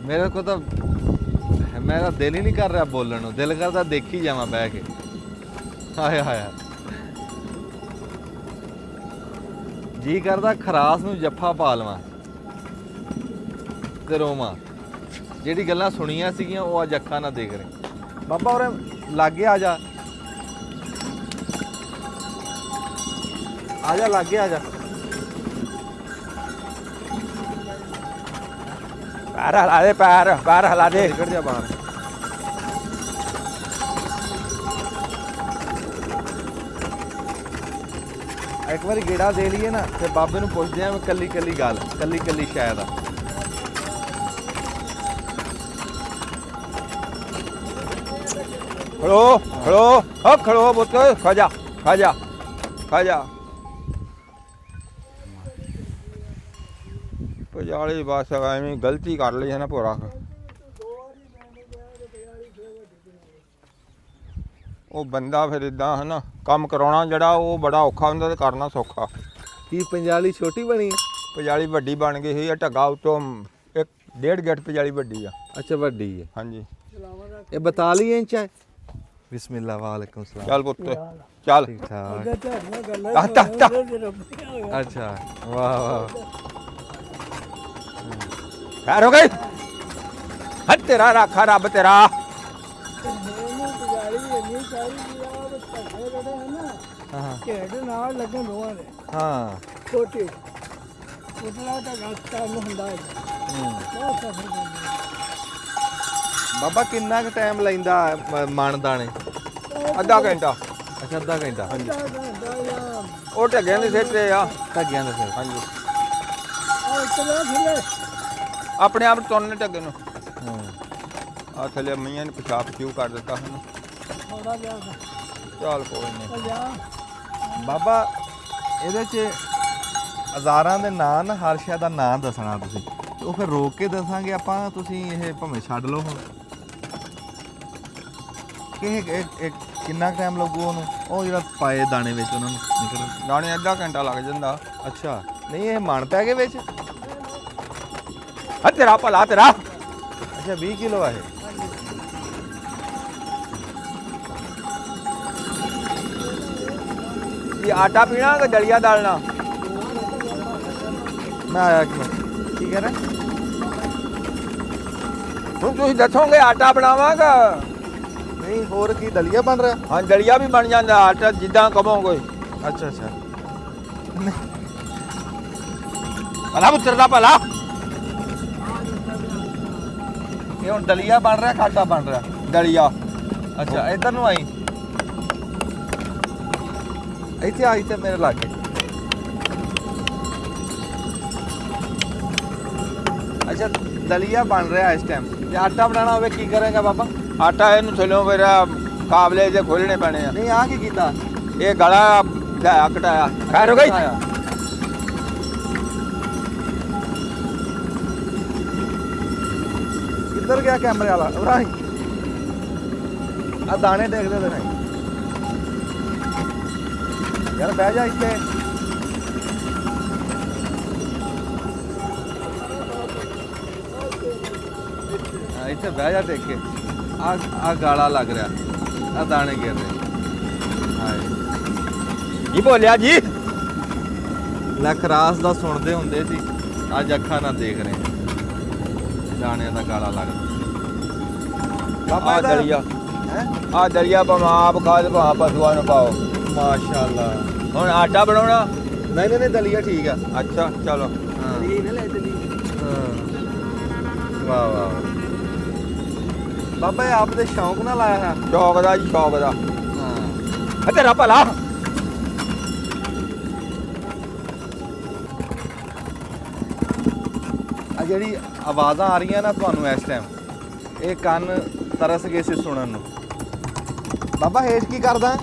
[SPEAKER 2] ਮੇਰੇ ਕੋ ਤਾਂ ਮੇਰਾ ਦਿਲ ਹੀ ਨਹੀਂ ਕਰ ਰਿਹਾ ਬੋਲਣ ਨੂੰ, ਦਿਲ ਕਰਦਾ ਦੇਖੀ ਜਾਵਾਂ ਬਹਿ ਕੇ। ਹਾਏ ਹਾਏ ਜੀ ਕਰਦਾ ਖਰਾਸ ਨੂੰ ਜੱਫਾ ਪਾ ਲਵਾਂ ਤੇ ਰੋਵਾਂ। ਜਿਹੜੀ ਗੱਲਾਂ ਸੁਣੀਆਂ ਸੀਗੀਆਂ ਉਹ ਅੱਜ ਅੱਖਾਂ ਨਾਲ ਦੇਖ ਰਹੇ। ਬਾਬਾ ਉਰੇ ਲਾਗੇ ਆ ਜਾ, ਆ ਜਾ ਲਾਗੇ ਆ ਜਾ।
[SPEAKER 1] ਪੈਰ ਹਿਲਾ ਦੇ ਪੈਰ ਪੈਰ ਹਿਲਾ ਦੇ।
[SPEAKER 2] ਨਿਕਲ ਜਾ ਬਾਹਰ। ਇੱਕ ਵਾਰੀ ਗੇੜਾ ਦੇ ਲਈਏ ਨਾ ਤੇ ਬਾਬੇ ਨੂੰ ਪੁੱਛਦੇ ਆ ਕੱਲੀ ਕੱਲੀ ਗੱਲ, ਕੱਲੀ ਕੱਲੀ ਸ਼ਾਇਦ ਆ।
[SPEAKER 1] ਖੜੋ ਖੜੋ ਹੋ ਖੜੋ ਪੁੱਤ ਖਾ ਜਾ ਖਾ ਜਾ ਖਾ ਜਾ। ਪਜਾਲੀ ਬਸ ਐਵੇਂ ਗਲਤੀ ਕਰ ਲਈ ਹੈ ਨਾ ਭੋਰਾ। ਉਹ ਬੰਦਾ ਫਿਰ ਇਦਾਂ ਹੈ ਨਾ ਕੰਮ ਕਰਾਉਣਾ ਜਿਹੜਾ ਉਹ ਬੜਾ ਔਖਾ ਹੁੰਦਾ ਤੇ ਕਰਨਾ ਸੌਖਾ।
[SPEAKER 2] ਕੀ ਪੰਜਾਲੀ ਛੋਟੀ ਬਣੀ ਹੈ?
[SPEAKER 1] ਪਜਾਲੀ ਵੱਡੀ ਬਣ ਗਈ ਸੀ। ਇਹ ਢੱਗਾ ਉੱਤੋਂ 1.5 ਗਿੱਟ ਪਜਾਲੀ ਵੱਡੀ ਆ।
[SPEAKER 2] ਅੱਛਾ ਵੱਡੀ ਹੈ।
[SPEAKER 1] ਹਾਂਜੀ
[SPEAKER 2] ਇਹ 42 ਇੰਚ ਹੈ। ਬਿਸਮਿਲ੍ਲਾ ਵਾਲੇਕੁਮ ਸਲਾਮ।
[SPEAKER 1] ਚੱਲ ਪੁੱਤ ਚੱਲ।
[SPEAKER 2] ਠੀਕ ਠਾਕ।
[SPEAKER 3] ਅੱਗੇ ਤੁਹਾਡੀਆਂ ਗੱਲਾਂ
[SPEAKER 1] ਤਾਂ, ਤਾਂ, ਤਾਂ।
[SPEAKER 2] ਅੱਛਾ ਵਾਹ ਵਾਹ।
[SPEAKER 1] ਖੈਰ ਹੋ ਗਈ। ਹੱਥ ਤੇਰਾ ਰਾਖਾ ਰੱਬ ਤੇਰਾ।
[SPEAKER 3] ਇਹਨੂੰ ਪੁਜਾਰੀ ਇੰਨੀ ਚਾਹੀਦੀ ਆ ਉਹ ਧੱਕੇ ਜਿਹੜੇ ਹਨ ਨਾ
[SPEAKER 2] ਹਾਂ
[SPEAKER 3] ਢੇਡ ਨਾਲ ਲੱਗਣ ਦੋਵਾਂ ਦੇ
[SPEAKER 2] ਹਾਂ
[SPEAKER 3] ਛੋਟੀ ਉਤਲਾ ਤਾਂ ਗਸ ਕੰਮ ਹੁੰਦਾ ਹੈ।
[SPEAKER 2] ਹੂੰ।
[SPEAKER 3] ਬਹੁਤ ਸਫਰ ਕਰਦੇ
[SPEAKER 2] ਬਾਬਾ ਕਿੰਨਾ ਕੁ ਟਾਈਮ ਲੈਂਦਾ ਮਣ ਦਾਣੇ?
[SPEAKER 1] ਅੱਧਾ ਘੰਟਾ।
[SPEAKER 2] ਅੱਛਾ ਅੱਧਾ ਘੰਟਾ।
[SPEAKER 3] ਅੱਧਾ ਘੰਟਾ ਜਾਂ
[SPEAKER 1] ਉਹ ਢੱਗਿਆਂ ਦੇ ਸਿਰ ਤੇ ਆ।
[SPEAKER 2] ਧੱਗਿਆਂ ਦਾ ਫਿਰ।
[SPEAKER 1] ਹਾਂਜੀ
[SPEAKER 3] ਆ ਚਲਾ ਥਲੇ
[SPEAKER 1] ਆਪਣੇ ਆਪ ਤੁਰਨੇ ਢੱਗੇ ਨੂੰ।
[SPEAKER 2] ਹਾਂ
[SPEAKER 1] ਆ ਥੱਲੇ ਮਈਆਂ ਨੇ ਪਿਸ਼ਾਬ ਕਿਉਂ ਕਰ ਦਿੱਤਾ ਹਨ।
[SPEAKER 3] ਥੋੜਾ ਜਿਹਾ
[SPEAKER 1] ਚੱਲ ਕੋਈ ਨਹੀਂ।
[SPEAKER 3] ਜਾ
[SPEAKER 2] ਬਾਬਾ ਇਹਦੇ 'ਚ ਹਜ਼ਾਰਾਂ ਦੇ ਨਾਂ ਨਾ ਹਰ ਸ਼ੈ ਦਾ ਨਾਂ ਦੱਸਣਾ ਤੁਸੀਂ। ਉਹ ਫਿਰ ਰੋਕ ਕੇ ਦੱਸਾਂਗੇ ਆਪਾਂ, ਤੁਸੀਂ ਇਹ ਭਾਵੇਂ ਛੱਡ ਲਓ ਹੁਣ ਕਿ ਇਹ ਕਿੰਨਾ ਟਾਈਮ ਲੱਗੂ ਉਹਨੂੰ? ਉਹ ਜਿਹੜਾ ਪਾਏ ਦਾਣੇ ਵਿੱਚ ਉਹਨਾਂ ਨੂੰ ਨਿਕਲਣ।
[SPEAKER 1] ਦਾਣੇ ਅੱਧਾ ਘੰਟਾ ਲੱਗ ਜਾਂਦਾ।
[SPEAKER 2] ਅੱਛਾ ਨਹੀਂ ਇਹ ਮਣ ਪੈ ਗਏ ਵਿੱਚ?
[SPEAKER 1] ਆ ਤੇਰਾ ਭਲਾ ਤੇਰਾ।
[SPEAKER 2] ਅੱਛਾ 20 ਕਿਲੋ ਆ ਇਹ।
[SPEAKER 1] ਇਹ ਆਟਾ ਪੀਣਾ ਕਿ ਦਲੀਆ ਦਾਲਣਾ?
[SPEAKER 2] ਮੈਂ ਆਇਆ ਕਿ ਕੀ ਕਹਿ ਰਿਹਾ?
[SPEAKER 1] ਹੁਣ ਤੁਸੀਂ ਦੱਸੋਗੇ ਆਟਾ ਬਣਾਵਾਂਗਾ।
[SPEAKER 2] ਨਹੀਂ ਹੋਰ ਕੀ ਦਲੀਆ ਬਣ ਰਿਹਾ?
[SPEAKER 1] ਹਾਂ ਦਲੀਆ ਵੀ ਬਣ ਜਾਂਦਾ ਆਟਾ ਜਿੱਦਾਂ ਕਹੋਗੇ।
[SPEAKER 2] ਅੱਛਾ ਅੱਛਾ
[SPEAKER 1] ਭਲਾ ਪੁੱਤਰ ਦਾ ਭਲਾ।
[SPEAKER 2] ਇਹ ਹੁਣ ਦਲੀਆ ਬਣ ਰਿਹਾ ਖਾਟਾ ਬਣ ਰਿਹਾ?
[SPEAKER 1] ਦਲੀਆ।
[SPEAKER 2] ਅੱਛਾ ਇੱਧਰ ਨੂੰ ਆਈ, ਇੱਥੇ ਆ ਇੱਥੇ ਮੇਰੇ ਲਾਗੇ। ਅੱਛਾ ਦਲੀਆ ਬਣ ਰਿਹਾ ਇਸ ਟਾਈਮ ਤੇ ਆਟਾ ਬਣਾਉਣਾ ਹੋਵੇ ਕੀ ਕਰੇਗਾ ਬਾਬਾ?
[SPEAKER 1] ਆਟਾ ਇਹਨੂੰ ਥੱਲੋਂ ਫਿਰ ਕਾਬਲੇ ਜੇ ਖੋਲਣੇ ਪੈਣੇ ਆ।
[SPEAKER 2] ਨਹੀਂ ਆ ਕੀ ਕੀਤਾ?
[SPEAKER 1] ਇਹ ਗਲਾ ਘਾਇਆ ਕਟਾਇਆ। ਖੈਰ ਹੋ ਗਈ।
[SPEAKER 2] ਕਿੱਧਰ ਗਿਆ ਕੈਮਰੇ ਵਾਲਾ? ਉਰਾਂ ਹੀ ਆ ਦਾਣੇ ਦੇਖਦੇ ਤੇ ਨਹੀਂ ਯਾਰ, ਬਹਿ ਜਾ ਇੱਥੇ। ਇੱਥੇ ਬਹਿ ਜਾ ਦੇਖ ਕੇ। ਆ ਗਾਲਾ ਲੱਗ ਰਿਹਾ, ਆ ਦਾਣੇ ਗਿਰ ਰਹੇ। ਹਾਏ
[SPEAKER 1] ਕੀ ਬੋਲਿਆ ਜੀ?
[SPEAKER 2] ਲੱਖ ਰਾਸ ਦਾ ਸੁਣਦੇ ਹੁੰਦੇ ਸੀ, ਅੱਜ ਅੱਖਾਂ ਨਾਲ ਦੇਖ ਰਹੇ ਹਾਂ। ਦਾਣਿਆਂ ਦਾ ਗਾਲਾ ਲੱਗਦਾ।
[SPEAKER 1] ਆ ਦਲੀਆ।
[SPEAKER 2] ਹੈ
[SPEAKER 1] ਆ ਦਲੀਆ ਭਾਵੇਂ ਆਪ ਖਾ ਤੇ ਭਾਵੇਂ ਪਸ਼ੂਆਂ ਨੂੰ ਪਾਓ।
[SPEAKER 2] ਮਾਸ਼ਾਅੱਲਾ।
[SPEAKER 1] ਹੁਣ ਆਟਾ ਬਣਾਉਣਾ।
[SPEAKER 2] ਨਹੀਂ ਨਹੀਂ ਨਹੀਂ ਦਲੀਆ ਠੀਕ ਆ।
[SPEAKER 1] ਅੱਛਾ ਚਲੋ।
[SPEAKER 2] ਹਾਂ
[SPEAKER 5] ਇਹ ਨਾ ਲੈ ਚਲੀ
[SPEAKER 2] ਵਾਹ ਵਾਹ ਬਾਬਾ ਇਹ ਆਪ ਦੇ ਸ਼ੌਂਕ ਨਾਲ ਆਇਆ ਹੈ।
[SPEAKER 1] ਸ਼ੌਕ ਦਾ ਜੀ, ਸ਼ੌਕ ਦਾ।
[SPEAKER 2] ਹਾਂ
[SPEAKER 1] ਤੇਰਾ ਭਲਾ।
[SPEAKER 2] ਆ ਜਿਹੜੀ ਆਵਾਜ਼ਾਂ ਆ ਰਹੀਆਂ ਨਾ ਤੁਹਾਨੂੰ ਇਸ ਟਾਈਮ, ਇਹ ਕੰਨ ਤਰਸ ਗਏ ਸੀ ਸੁਣਨ ਨੂੰ। ਬਾਬਾ ਹੇਠ ਕੀ ਕਰਦਾ ਹੈ?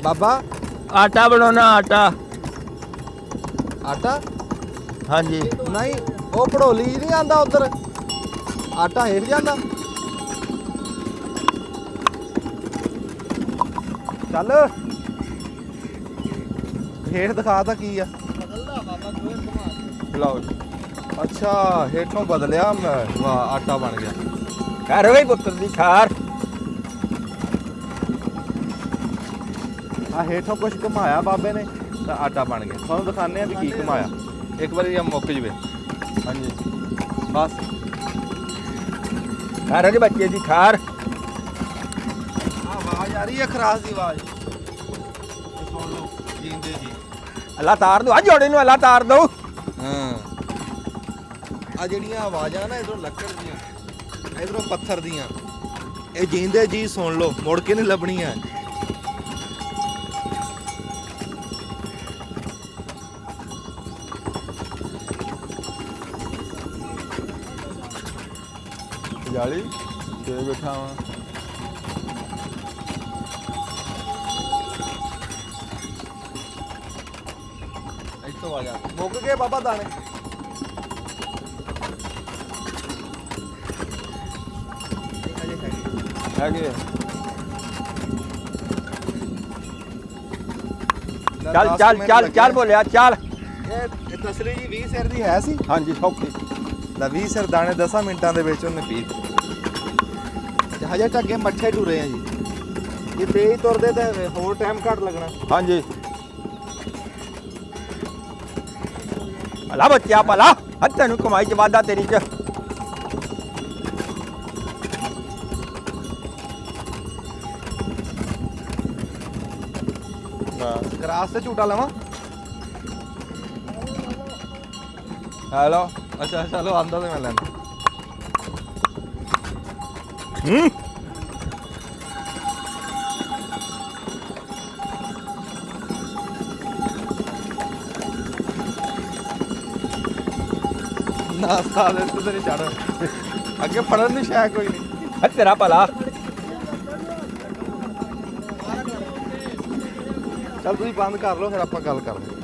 [SPEAKER 2] ਬਾਬਾ
[SPEAKER 1] ਆਟਾ ਬਣਾਉਣਾ, ਆਟਾ।
[SPEAKER 2] ਆਟਾ
[SPEAKER 1] ਹਾਂਜੀ।
[SPEAKER 2] ਨਹੀਂ ਉਹ ਭੜੋਲੀ ਨਹੀਂ ਆਂਦਾ ਉਧਰ, ਆਟਾ ਹੇਠ ਜਾਂਦਾ। ਚੱਲ ਹੇਠ ਦਿਖਾ ਤਾਂ ਕੀ ਆ।
[SPEAKER 1] ਲਓ ਜੀ।
[SPEAKER 2] ਅੱਛਾ ਹੇਠੋਂ ਬਦਲਿਆ ਮੈਂ। ਵਾਹ ਆਟਾ ਬਣ ਗਿਆ।
[SPEAKER 1] ਖੈਰ ਹੋ ਗਈ ਪੁੱਤਰ ਦੀ ਖਾਰ।
[SPEAKER 2] ਆ ਹੇਠੋਂ ਕੁਝ ਘੁਮਾਇਆ ਬਾਬੇ ਨੇ ਤਾਂ ਆਟਾ ਬਣ ਗਿਆ। ਤੁਹਾਨੂੰ ਦਿਖਾਉਂਦੇ ਆ ਵੀ ਕੀ ਘੁਮਾਇਆ। ਇੱਕ ਵਾਰੀ ਇਹ ਮੁੱਕ ਜਵੇ।
[SPEAKER 1] ਹਾਂਜੀ।
[SPEAKER 2] ਬਸ
[SPEAKER 1] ਖੈਰ ਹੋ ਗਈ ਬੱਚੇ ਦੀ ਖਾਰ।
[SPEAKER 2] ਆ ਆਵਾਜ਼ ਆ ਰਹੀ ਹੈ ਖਰਾਸ ਦੀ ਆਵਾਜ਼। ਇਹ ਸੁਣ ਲਓ ਜੀਂਦੇ ਜੀ।
[SPEAKER 1] ਅੱਲਾ ਤਾਰ ਦੋ, ਆ ਜੋੜੇ ਨੂੰ ਅੱਲਾ ਤਾਰ ਦੋ।
[SPEAKER 2] ਹਾਂ ਆ ਜਿਹੜੀਆਂ ਆਵਾਜ਼ਾਂ ਨਾ ਇਧਰੋਂ ਲੱਕੜ ਦੀਆਂ, ਇਧਰੋਂ ਪੱਥਰ ਦੀਆਂ, ਇਹ ਜੀਂਦੇ ਜੀ ਸੁਣ ਲਓ, ਮੁੜ ਕੇ ਨਹੀਂ ਲੱਭਣੀਆਂ।
[SPEAKER 1] ਜਾਲੀ ਤੇ ਬੈਠਾ ਵਾਂ।
[SPEAKER 2] ਇੱਥੋਂ ਆ ਜਾ। ਮੁੱਕ ਗਏ ਬਾਬਾ ਦਾਣੇ।
[SPEAKER 1] ਹੈਗੇ। ਚੱਲ ਚੱਲ ਚੱਲ ਚੱਲ ਬੋਲਿਆ ਚੱਲ।
[SPEAKER 2] ਇਹ ਤਸਲੀ ਜੀ 20 ਸਿਰ ਦੀ ਹੈ ਸੀ।
[SPEAKER 1] ਹਾਂਜੀ ਸੌਖੀ।
[SPEAKER 2] ਲੈ 20 ਸਿਰ ਦਾਣੇ 10 ਮਿੰਟਾਂ ਦੇ ਵਿੱਚ ਉਹਨੇ ਪੀ ਤੇ ਹਜੇ ਢੱਗੇ ਮੱਠੇ ਟੁਰੇ ਆ ਜੀ। ਜੇ ਤੇਜ਼ ਤੁਰਦੇ ਤਾਂ ਹੋਰ ਟਾਈਮ ਘੱਟ ਲੱਗਣਾ।
[SPEAKER 1] ਹਾਂਜੀ। ਅੱਲਾ ਬੱਚਿਆ ਭਲਾ, ਹੱਥ ਨੂੰ ਕਮਾਈ ਚ ਵਾਦਾ ਤੇਰੀ ਚ।
[SPEAKER 2] ਕਰਾਸ ਤੇ ਝੂਟਾ ਲਵਾਂ।
[SPEAKER 1] ਹੈਲੋ।
[SPEAKER 2] ਅੱਛਾ ਚਲੋ ਆਂਦਾ ਤੇ ਮੈਂ ਲੈਂਦਾ। ਨਾ ਸਾਲੇ ਤੂੰ ਤੇ ਨਹੀਂ ਚੜ ਅੱਗੇ ਫੜਨ ਨੂੰ ਸ਼ਾਇਦ ਕੋਈ ਨਹੀਂ।
[SPEAKER 1] ਹੱਥ ਤੇਰਾ ਭਲਾ।
[SPEAKER 2] ਚੱਲ ਤੁਸੀਂ ਬੰਦ ਕਰ ਲਓ ਫਿਰ ਆਪਾਂ ਗੱਲ ਕਰਦੇ।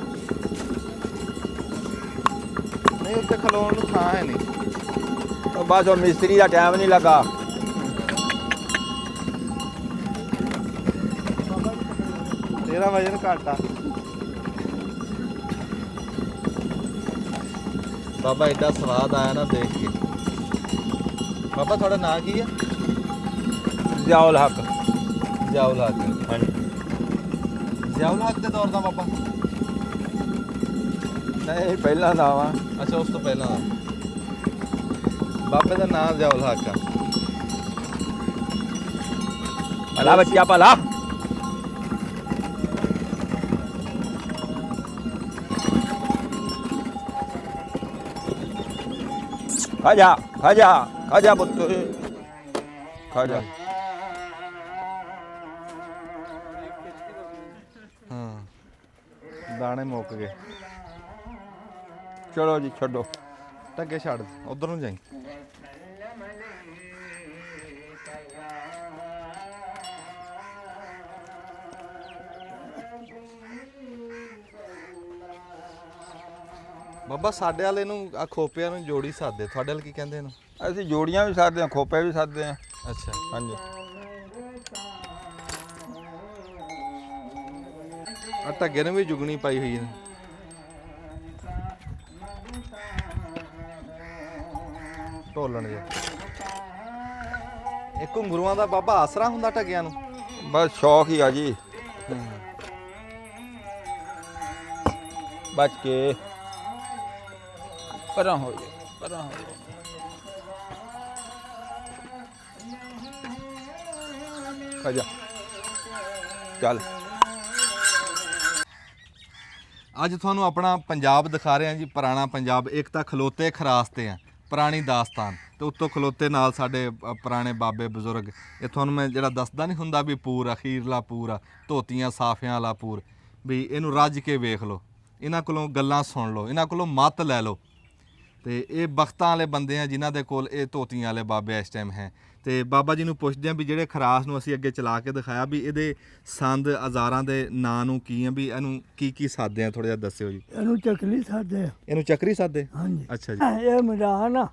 [SPEAKER 2] ਨਹੀਂ ਉੱਥੇ ਖਲੋਣ ਨੂੰ ਥਾਂ ਹੈ ਨਹੀਂ।
[SPEAKER 1] ਉਹ ਬਸ ਉਹ ਮਿਸਤਰੀ ਦਾ ਟਾਈਮ ਨਹੀਂ ਲੱਗਾ।
[SPEAKER 2] ਤੇਰਾ ਵਜਨ ਘੱਟ ਆ। ਬਾਬਾ ਏਡਾ ਸਵਾਦ ਆਇਆ ਨਾ ਦੇਖ ਕੇ। ਬਾਬਾ ਤੁਹਾਡਾ ਨਾਂ ਕੀ ਆ?
[SPEAKER 1] ਜ਼ਿਆਉਲ ਹੱਕ।
[SPEAKER 2] ਜ਼ਿਆਉਲ ਹੱਕ।
[SPEAKER 1] ਹਾਂਜੀ।
[SPEAKER 2] ਜ਼ਿਆਉਲ ਹੱਕ ਦੇ ਦੌਰ ਦਾ ਬਾਬਾ?
[SPEAKER 1] ਨਹੀਂ ਪਹਿਲਾਂ ਦਾ ਵਾ।
[SPEAKER 2] ਅੱਛਾ ਉਸ ਤੋਂ ਪਹਿਲਾਂ ਦਾ। ਬਾਬੇ ਦਾ ਨਾਂ ਜ਼ਿਆਉਲ ਹੱਕ ਆ।
[SPEAKER 1] ਭਲਾ ਬੱਚਿਆ ਭਲਾ। ਖਾਜਾ ਖਾਜਾ ਖਾਜਾ ਪੁੱਤ ਖਾਜਾ।
[SPEAKER 2] ਹਾਂ ਦਾਣੇ ਮੁੱਕ ਗਏ।
[SPEAKER 1] ਚਲੋ ਜੀ ਛੱਡੋ।
[SPEAKER 2] ਟੱਗੇ ਛੱਡ ਉਧਰ ਨੂੰ ਜਾਈ। ਬਾਬਾ ਸਾਡੇ ਵਾਲੇ ਨੂੰ ਆ ਖੋਪਿਆਂ ਨੂੰ ਜੋੜੀ ਸਾਦੇ, ਤੁਹਾਡੇ ਵਾਲੇ ਕੀ ਕਹਿੰਦੇ ਇਹਨੂੰ?
[SPEAKER 1] ਅਸੀਂ ਜੋੜੀਆਂ ਵੀ ਸਾਧਦੇ ਹਾਂ, ਖੋਪੇ ਵੀ ਸਾਧਦੇ ਹਾਂ।
[SPEAKER 2] ਅੱਛਾ
[SPEAKER 1] ਹਾਂਜੀ।
[SPEAKER 2] ਆ ਢੱਗੇ ਨੇ ਵੀ ਜੁਗਣੀ ਪਾਈ ਹੋਈ ਹੈ। ਢੋਲਣ ਜੇ ਇਹ ਘੁੰਗਰੂਆਂ ਦਾ ਬਾਬਾ ਆਸਰਾ ਹੁੰਦਾ ਢੱਗਿਆਂ ਨੂੰ?
[SPEAKER 1] ਬਸ ਸ਼ੌਕ ਹੀ ਆ ਜੀ। ਬਚ ਕੇ ਪਰਾਂ ਹੋ ਜਾ, ਪਰਾਂ ਹੋ ਜਾ। ਆਜਾ ਚੱਲ।
[SPEAKER 2] ਅੱਜ ਤੁਹਾਨੂੰ ਆਪਣਾ ਪੰਜਾਬ ਦਿਖਾ ਰਹੇ ਹਾਂ ਜੀ, ਪੁਰਾਣਾ ਪੰਜਾਬ। ਇੱਕ ਤਾਂ ਖਲੋਤੇ ਖਰਾਸਤੇ ਆ, ਪੁਰਾਣੀ ਦਾਸਤਾਨ, ਤੇ ਉੱਤੋਂ ਖਲੋਤੇ ਨਾਲ ਸਾਡੇ ਪੁਰਾਣੇ ਬਾਬੇ ਬਜ਼ੁਰਗ। ਇਹ ਤੁਹਾਨੂੰ ਮੈਂ ਜਿਹੜਾ ਦੱਸਦਾ ਨਹੀਂ ਹੁੰਦਾ ਵੀ ਪੂਰ ਅਖੀਰਲਾ ਪੂਰ ਆ, ਧੋਤੀਆਂ ਸਾਫਿਆਂ ਵਾਲਾ ਪੂਰ, ਵੀ ਇਹਨੂੰ ਰੱਜ ਕੇ ਵੇਖ ਲਓ, ਇਹਨਾਂ ਕੋਲੋਂ ਗੱਲਾਂ ਸੁਣ ਲਓ, ਇਹਨਾਂ ਕੋਲੋਂ ਮੱਤ ਲੈ ਲਓ। ਤੇ ਇਹ ਬਖਤਾਂ ਵਾਲੇ ਬੰਦੇ ਆ ਜਿਨ੍ਹਾਂ ਦੇ ਕੋਲ ਇਹ ਧੋਤੀਆਂ ਵਾਲੇ ਬਾਬੇ ਇਸ ਟਾਈਮ ਹੈ। ਤੇ ਬਾਬਾ ਜੀ ਨੂੰ ਪੁੱਛਦੇ ਆ ਵੀ ਜਿਹੜੇ ਖਰਾਸ ਨੂੰ ਅਸੀਂ ਅੱਗੇ ਚਲਾ ਕੇ ਦਿਖਾਇਆ, ਵੀ ਇਹਦੇ ਸੰਦ ਔਜ਼ਾਰਾਂ ਦੇ ਨਾਂ ਨੂੰ ਕੀ ਆ, ਵੀ ਇਹਨੂੰ ਕੀ ਕੀ ਸਾਦੇ ਆ, ਥੋੜਾ ਜਿਹਾ ਦੱਸਿਓ ਜੀ।
[SPEAKER 3] ਇਹਨੂੰ ਚੱਕਲੀ ਸਾਦੇ ਆ।
[SPEAKER 2] ਇਹਨੂੰ ਚੱਕਰੀ ਸਾਦੇ?
[SPEAKER 3] ਹਾਂਜੀ।
[SPEAKER 2] ਅੱਛਾ ਜੀ।
[SPEAKER 3] ਇਹ ਮੈਦਾਨ ਆ,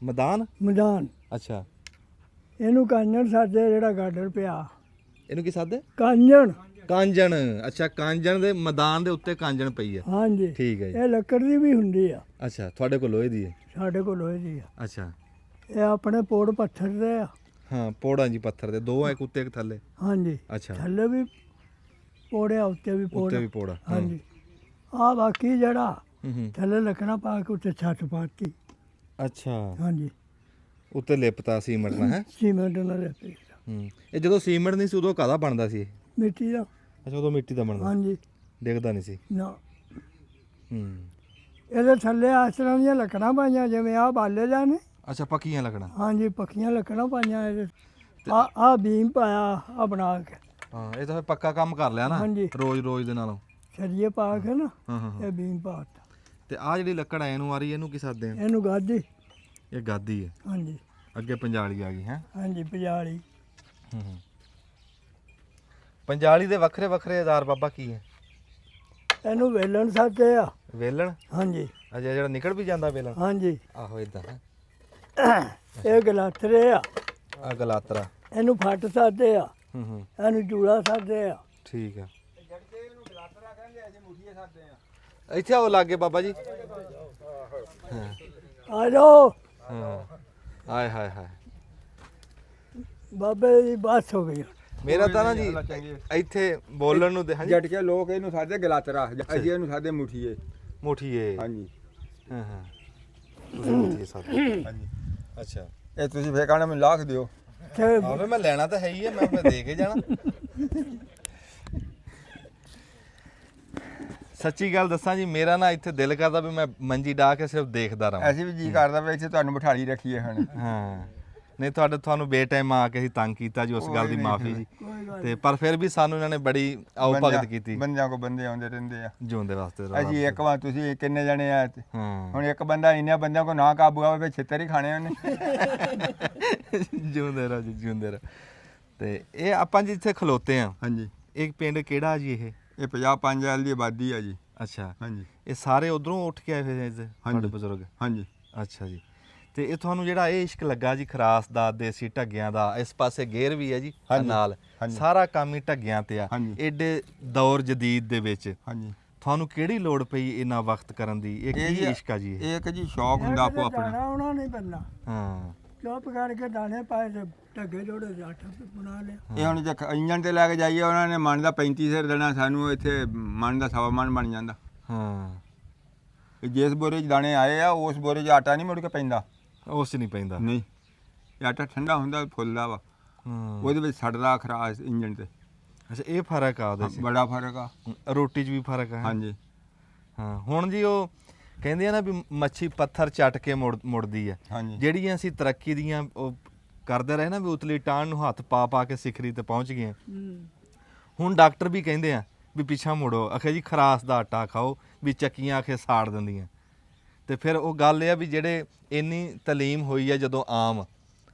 [SPEAKER 2] ਮੈਦਾਨ?
[SPEAKER 3] ਮੈਦਾਨ।
[SPEAKER 2] ਅੱਛਾ।
[SPEAKER 3] ਇਹਨੂੰ ਕਾਂਜਣ ਸਾਦੇ, ਜਿਹੜਾ ਗਾਡਰ ਪਿਆ।
[SPEAKER 2] ਇਹਨੂੰ ਕੀ ਸਾਦੇ?
[SPEAKER 3] ਕਾਂਜਣ।
[SPEAKER 2] ਕਾਂਜਣ। ਅੱਛਾ, ਕਾਂਜਣ ਦੇ ਮੈਦਾਨ ਦੇ ਉੱਤੇ ਕਾਂਜਣ ਪਈ ਹੈ।
[SPEAKER 3] ਹਾਂਜੀ
[SPEAKER 2] ਠੀਕ ਹੈ ਜੀ।
[SPEAKER 3] ਇਹ ਲੱਕੜ ਦੀ ਵੀ ਹੁੰਦੀ ਆ।
[SPEAKER 2] ਅੱਛਾ, ਤੁਹਾਡੇ ਕੋਲ ਲੋਹੇ ਦੀ ਹੈ?
[SPEAKER 3] ਸਾਡੇ ਕੋਲ ਲੋਹੇ ਦੀ ਆ।
[SPEAKER 2] ਅੱਛਾ।
[SPEAKER 3] ਇਹ ਆਪਣੇ ਪੋੜ ਪੱਥਰ ਦੇ ਆ।
[SPEAKER 2] ਹਾਂ, ਪੌੜਾਂ ਜੀ ਪੱਥਰ ਦੇ, ਦੋ ਆ, ਇੱਕ ਉੱਤੇ ਇੱਕ ਥੱਲੇ।
[SPEAKER 3] ਹਾਂਜੀ।
[SPEAKER 2] ਅੱਛਾ।
[SPEAKER 3] ਥੱਲੇ ਵੀ ਪੋੜਿਆ, ਉੱਤੇ ਵੀ ਪੋੜ।
[SPEAKER 2] ਉੱਤੇ ਵੀ ਪੌੜਾ।
[SPEAKER 3] ਹਾਂਜੀ। ਆ ਬਾਕੀ ਜਿਹੜਾ
[SPEAKER 2] ਹੂੰ।
[SPEAKER 3] ਥੱਲੇ ਲੱਕੜਾਂ ਪਾ ਕੇ ਉੱਤੇ ਛੱਤ ਪਾਤੀ।
[SPEAKER 2] ਅੱਛਾ,
[SPEAKER 3] ਹਾਂਜੀ।
[SPEAKER 2] ਉੱਤੇ ਲਿਪਤਾ ਸੀਮੈਂਟ ਨਾਲ ਹੈ?
[SPEAKER 3] ਸੀਮੈਂਟ ਨਾਲ ਲਿਪੇ।
[SPEAKER 2] ਹੂੰ। ਇਹ ਜਦੋਂ ਸੀਮੈਂਟ ਨਹੀਂ ਸੀ ਉਦੋਂ ਕਾਹਦਾ ਬਣਦਾ ਸੀ ਇਹ?
[SPEAKER 3] ਮਿੱਟੀ ਦਾ।
[SPEAKER 2] ਅੱਛਾ, ਉਦੋਂ ਮਿੱਟੀ ਦਾ ਬਣਦਾ?
[SPEAKER 3] ਹਾਂਜੀ।
[SPEAKER 2] ਡਿੱਗਦਾ ਨਹੀਂ ਸੀ?
[SPEAKER 3] ਨਾ।
[SPEAKER 2] ਹੂੰ।
[SPEAKER 3] ਇਹਦੇ ਥੱਲੇ ਇਸ ਤਰ੍ਹਾਂ ਦੀਆਂ ਲੱਕੜਾਂ ਪਾਈਆਂ ਜਿਵੇਂ ਆ ਬਾਲੇ ਜਾਣੇ।
[SPEAKER 2] ਅੱਛਾ, ਪੱਕੀਆਂ ਲੱਕੜਾਂ?
[SPEAKER 3] ਹਾਂਜੀ, ਪੱਕੀਆਂ ਲੱਕੜਾਂ ਪਾਈਆਂ ਇਹਦੇ। ਆ ਬੀਮ ਪਾਇਆ ਆ ਬਣਾ ਕੇ।
[SPEAKER 2] ਹਾਂ, ਇਹ ਤਾਂ ਫਿਰ ਪੱਕਾ ਕੰਮ ਕਰ ਲਿਆ ਨਾ
[SPEAKER 3] ਹਾਂਜੀ।
[SPEAKER 2] ਰੋਜ਼ ਦੇ ਨਾਲੋਂ।
[SPEAKER 3] ਸਰੀਏ ਪਾ ਕੇ ਨਾ
[SPEAKER 2] ਹਾਂ।
[SPEAKER 3] ਇਹ ਬੀਮ ਪਾਤਾ।
[SPEAKER 2] ਤੇ ਆ ਜਿਹੜੀ ਲੱਕੜ ਐ ਇਹਨੂੰ ਆ ਰਹੀ, ਇਹਨੂੰ ਕੀ ਸਾਦੇ ਆ?
[SPEAKER 3] ਇਹਨੂੰ ਗਾਦੀ।
[SPEAKER 2] ਇਹ ਗਾਦੀ ਹੈ।
[SPEAKER 3] ਹਾਂਜੀ।
[SPEAKER 2] ਅੱਗੇ ਪੰਜਾਲੀ ਆ ਗਈ ਹੈ?
[SPEAKER 3] ਹਾਂਜੀ, ਪਜਾਲੀ।
[SPEAKER 2] ਹੂੰ। ਪੰਜਾਲੀ ਦੇ ਵੱਖਰੇ ਵੱਖਰੇ ਆਧਾਰ ਬਾਬਾ ਕੀ ਹੈ?
[SPEAKER 3] ਇਹਨੂੰ ਵੇਲਣ ਸਾਦੇ ਆ।
[SPEAKER 2] ਵੇਲਣ?
[SPEAKER 3] ਹਾਂਜੀ।
[SPEAKER 2] ਅਜਾ ਜਿਹੜਾ ਨਿਕਲ ਵੀ ਜਾਂਦਾ ਵੇਲਣ?
[SPEAKER 3] ਹਾਂਜੀ।
[SPEAKER 2] ਆਹੋ ਇਦਾਂ ਹੈ।
[SPEAKER 3] ਇਹ ਗਲਾਤਰੇ ਆ।
[SPEAKER 2] ਆ ਗਲਾਤਰਾ।
[SPEAKER 3] ਇਹਨੂੰ ਫੱਟ ਸਾਦੇ ਆ।
[SPEAKER 2] ਹੂੰ।
[SPEAKER 3] ਇਹਨੂੰ ਚੂੜਾ ਸਾਦੇ ਆ।
[SPEAKER 2] ਠੀਕ ਆ। ਇੱਥੇ ਆਓ ਲਾਗੇ ਬਾਬਾ ਜੀ।
[SPEAKER 3] ਆ ਜਾਓ।
[SPEAKER 2] ਹਾਂ। ਆਏ ਹਾਏ ਹਾਏ।
[SPEAKER 3] ਬਾਬੇ ਦੀ ਬਸ ਹੋ ਗਈ।
[SPEAKER 2] ਮੇਰਾ ਤਾਂ ਨਾ ਜੀ ਇੱਥੇ ਬੋਲਣ ਨੂੰ ਹਾਂਜੀ
[SPEAKER 1] ਜੱਟ ਕੇ ਲੋਕ ਇਹਨੂੰ ਸਾਦੇ ਗਲਾਤਰਾ, ਅਸੀਂ ਇਹਨੂੰ ਸਾਦੇ ਮੁਠੀਏ।
[SPEAKER 2] ਮੁਠੀਏ?
[SPEAKER 1] ਹਾਂਜੀ।
[SPEAKER 2] ਹਾਂ। ਤੁਸੀਂ ਮੁਠੀਏ ਸਾਦੇ?
[SPEAKER 1] ਹਾਂਜੀ।
[SPEAKER 2] ਅੱਛਾ।
[SPEAKER 1] ਇਹ ਤੁਸੀਂ ਫੇਰ ਕਹਿਣਾ ਮੈਨੂੰ ਲਾਖ ਦਿਓ।
[SPEAKER 2] ਆਵੇ ਮੈਂ ਲੈਣਾ ਤਾਂ ਹੈ ਹੀ ਹੈ, ਮੈਂ ਫਿਰ ਦੇ ਕੇ ਜਾਣਾ। ਸੱਚੀ ਗੱਲ ਦੱਸਾਂ ਜੀ, ਮੇਰਾ ਨਾ ਇੱਥੇ ਦਿਲ ਕਰਦਾ ਵੀ ਮੈਂ ਮੰਜੀ ਡਾ ਕੇ ਸਿਰਫ ਦੇਖਦਾ ਰਹਾਂ।
[SPEAKER 1] ਅਸੀਂ ਵੀ ਜੀ ਕਰਦਾ ਵੀ ਇੱਥੇ ਤੁਹਾਨੂੰ ਬਿਠਾਲੀ ਰੱਖੀਏ ਹੁਣ।
[SPEAKER 2] ਹਾਂ। ਨਹੀਂ, ਤੁਹਾਨੂੰ ਬੇਟਾਈਮ ਆ ਕੇ ਅਸੀਂ ਤੰਗ ਕੀਤਾ ਜੀ, ਉਸ ਗੱਲ ਦੀ ਮਾਫੀ ਜੀ। ਤੇ ਪਰ ਫਿਰ ਵੀ ਸਾਨੂੰ ਇਹਨਾਂ ਨੇ ਬੜੀ ਆਓ ਭਗਤ ਕੀਤੀ।
[SPEAKER 1] ਬੰਦਿਆਂ ਕੋ ਬੰਦੇ ਆਉਂਦੇ ਰਹਿੰਦੇ ਆ
[SPEAKER 2] ਜਿਉਂਦੇ ਵਾਸਤੇ।
[SPEAKER 1] ਅਸੀਂ ਇੱਕ ਵਾਰ ਤੁਸੀਂ ਕਿੰਨੇ ਜਣੇ ਆ?
[SPEAKER 2] ਹਾਂ।
[SPEAKER 1] ਹੁਣ ਇੱਕ ਬੰਦਾ ਇੰਨੇ ਬੰਦਿਆਂ ਕੋ ਨਾ ਕਾਬੂ ਆਵੇ ਫਿਰ ਛਿੱਤਰ ਹੀ ਖਾਣੇ ਉਹਨੇ।
[SPEAKER 2] ਜਿਉਂਦੇ ਰਹੋ ਜੀ, ਜਿਉਂਦੇ ਰਹੋ। ਤੇ ਇਹ ਆਪਾਂ ਜਿੱਥੇ ਖਲੋਤੇ ਆ,
[SPEAKER 1] ਹਾਂਜੀ।
[SPEAKER 2] ਇਹ ਪਿੰਡ ਕਿਹੜਾ ਜੀ ਇਹ?
[SPEAKER 1] ਇਹ 55 ਦੀ ਆਬਾਦੀ ਆ ਜੀ।
[SPEAKER 2] ਅੱਛਾ।
[SPEAKER 1] ਹਾਂਜੀ।
[SPEAKER 2] ਇਹ ਸਾਰੇ ਉਧਰੋਂ ਉੱਠ ਕੇ ਆਏ ਹੋਏ ਨੇ ਤੁਹਾਡੇ ਬਜ਼ੁਰਗ?
[SPEAKER 1] ਹਾਂਜੀ।
[SPEAKER 2] ਅੱਛਾ ਜੀ। ਤੇ ਇਹ ਤੁਹਾਨੂੰ ਜਿਹੜਾ ਇਹ ਇਸ਼ਕ ਲੱਗਾ ਜੀ ਖਰਾਸ ਦਾ, ਦੇਸੀ ਢੱਗਿਆਂ ਦਾ, ਇਸ ਪਾਸੇ ਗੇਰ ਵੀ ਹੈ ਜੀ ਨਾਲ, ਸਾਰਾ ਕੰਮ ਹੀ ਢੱਗਿਆਂ ਤੇ ਆ। ਏਡੇ ਦੌਰ ਜਦੀਦ ਦੇ ਵਿੱਚ
[SPEAKER 1] ਹਾਂਜੀ
[SPEAKER 2] ਤੁਹਾਨੂੰ ਕਿਹੜੀ ਲੋੜ ਪਈ ਇੰਨਾ ਵਕਤ ਕਰਨ ਦੀ? ਇਹ ਕੀ ਇਸ਼ਕ ਆ ਜੀ?
[SPEAKER 1] ਇਹ ਇੱਕ ਜੀ ਸ਼ੌਕ ਹੁੰਦਾ ਆਪੋ ਆਪਣਾ।
[SPEAKER 3] ਦਾਣਾ ਉਹਨਾਂ ਨਹੀਂ ਬੰਨਾ।
[SPEAKER 2] ਹਾਂ।
[SPEAKER 3] ਚੁੱਪ ਕਰਕੇ ਦਾਣੇ ਪਾਏ ਤੇ ਢੱਗੇ ਜੋੜੇ ਜੱਟ ਬਣਾ ਲਿਆ।
[SPEAKER 1] ਇਹ ਹੁਣ ਜੇ ਇੰਜਣ ਤੇ ਲੈ ਕੇ ਜਾਈਏ ਉਹਨਾਂ ਨੇ ਮਣ ਦਾ 35 ਸਿਰ ਦੇਣਾ, ਸਾਨੂੰ ਇੱਥੇ ਮਣ ਦਾ 1.25 ਮਣ ਬਣ ਜਾਂਦਾ।
[SPEAKER 2] ਹਾਂ।
[SPEAKER 1] ਜਿਸ ਬੋਰੇ 'ਚ ਦਾਣੇ ਆਏ ਆ ਉਸ ਬੋਰੇ 'ਚ ਆਟਾ ਨਹੀਂ ਮੁੜ ਕੇ ਪੈਂਦਾ।
[SPEAKER 2] ਉਸ 'ਚ ਨਹੀਂ ਪੈਂਦਾ?
[SPEAKER 1] ਨਹੀਂ, ਇਹ ਆਟਾ ਠੰਡਾ ਹੁੰਦਾ, ਫੁੱਲਦਾ ਵਾ। ਉਹਦੇ ਵਿੱਚ ਸੜਦਾ ਖਰਾਸ ਇੰਜਣ ਤੇ।
[SPEAKER 2] ਅੱਛਾ, ਇਹ ਫਰਕ ਆ ਉਹਦੇ 'ਚ?
[SPEAKER 1] ਬੜਾ ਫਰਕ ਆ।
[SPEAKER 2] ਰੋਟੀ 'ਚ ਵੀ ਫਰਕ ਆ?
[SPEAKER 1] ਹਾਂਜੀ।
[SPEAKER 2] ਹਾਂ। ਹੁਣ ਜੀ ਉਹ ਕਹਿੰਦੇ ਆ ਨਾ ਵੀ ਮੱਛੀ ਪੱਥਰ ਚੱਟ ਕੇ ਮੁੜਦੀ ਹੈ।
[SPEAKER 1] ਹਾਂਜੀ।
[SPEAKER 2] ਜਿਹੜੀਆਂ ਅਸੀਂ ਤਰੱਕੀ ਦੀਆਂ ਉਹ ਕਰਦੇ ਰਹੇ ਨਾ ਵੀ ਉਤਲੀ ਟਾਹਣ ਨੂੰ ਹੱਥ ਪਾ ਪਾ ਕੇ ਸਿਖਰੀ ਤੇ ਪਹੁੰਚ ਗਏ। ਹੁਣ ਡਾਕਟਰ ਵੀ ਕਹਿੰਦੇ ਆ ਵੀ ਪਿੱਛਾ ਮੁੜੋ, ਆਖੇ ਜੀ ਖਰਾਸ ਦਾ ਆਟਾ ਖਾਓ, ਵੀ ਚੱਕੀਆਂ ਆਖੇ ਸਾੜ ਦਿੰਦੀਆਂ। ਤੇ ਫਿਰ ਉਹ ਗੱਲ ਇਹ ਆ ਵੀ ਜਿਹੜੇ ਇੰਨੀ ਤਾਲੀਮ ਹੋਈ ਆ ਜਦੋਂ ਆਮ,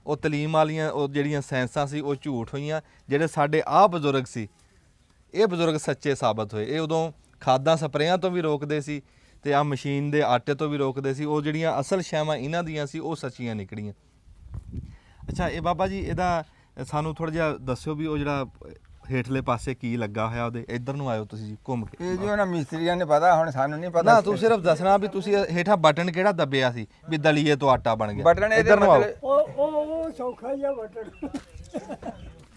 [SPEAKER 2] ਉਹ ਤਾਲੀਮ ਵਾਲੀਆਂ ਉਹ ਜਿਹੜੀਆਂ ਸਾਇੰਸਾਂ ਸੀ ਉਹ ਝੂਠ ਹੋਈਆਂ। ਜਿਹੜੇ ਸਾਡੇ ਆਹ ਬਜ਼ੁਰਗ ਸੀ, ਇਹ ਬਜ਼ੁਰਗ ਸੱਚੇ ਸਾਬਤ ਹੋਏ। ਇਹ ਉਦੋਂ ਖਾਦਾਂ ਸਪਰੇਆਂ ਤੋਂ ਵੀ ਰੋਕਦੇ ਸੀ ਤੇ ਆ ਮਸ਼ੀਨ ਦੇ ਆਟੇ ਤੋਂ ਵੀ ਰੋਕਦੇ ਸੀ। ਉਹ ਜਿਹੜੀਆਂ ਅਸਲ ਸ਼ੈਵਾਂ ਇਹਨਾਂ ਦੀਆਂ ਸੀ ਉਹ ਸੱਚੀਆਂ ਨਿਕਲੀਆਂ। ਅੱਛਾ, ਇਹ ਬਾਬਾ ਜੀ ਇਹਦਾ ਸਾਨੂੰ ਥੋੜ੍ਹਾ ਜਿਹਾ ਦੱਸਿਓ ਵੀ ਉਹ ਜਿਹੜਾ ਹੇਠਲੇ ਪਾਸੇ ਕੀ ਲੱਗਾ ਹੋਇਆ ਉਹਦੇ? ਇੱਧਰ ਨੂੰ ਆਇਓ ਤੁਸੀਂ ਜੀ ਘੁੰਮ ਕੇ।
[SPEAKER 1] ਇਹ ਜੀ ਉਹਨਾਂ ਮਿਸਤਰੀਆਂ ਨੇ ਪਤਾ, ਹੁਣ ਸਾਨੂੰ ਨਹੀਂ ਪਤਾ।
[SPEAKER 2] ਨਾ, ਤੂੰ ਸਿਰਫ ਦੱਸਣਾ ਵੀ ਤੁਸੀਂ ਹੇਠਾਂ ਬਟਨ ਕਿਹੜਾ ਦੱਬਿਆ ਸੀ ਵੀ ਦਲੀਏ ਤੋਂ ਆਟਾ ਬਣ ਗਿਆ?
[SPEAKER 1] ਬਟਨ
[SPEAKER 2] ਇੱਧਰ ਨੂੰ ਆਓ।
[SPEAKER 3] ਉਹ ਸੌਖਾ ਜਿਹਾ ਬਟਨ।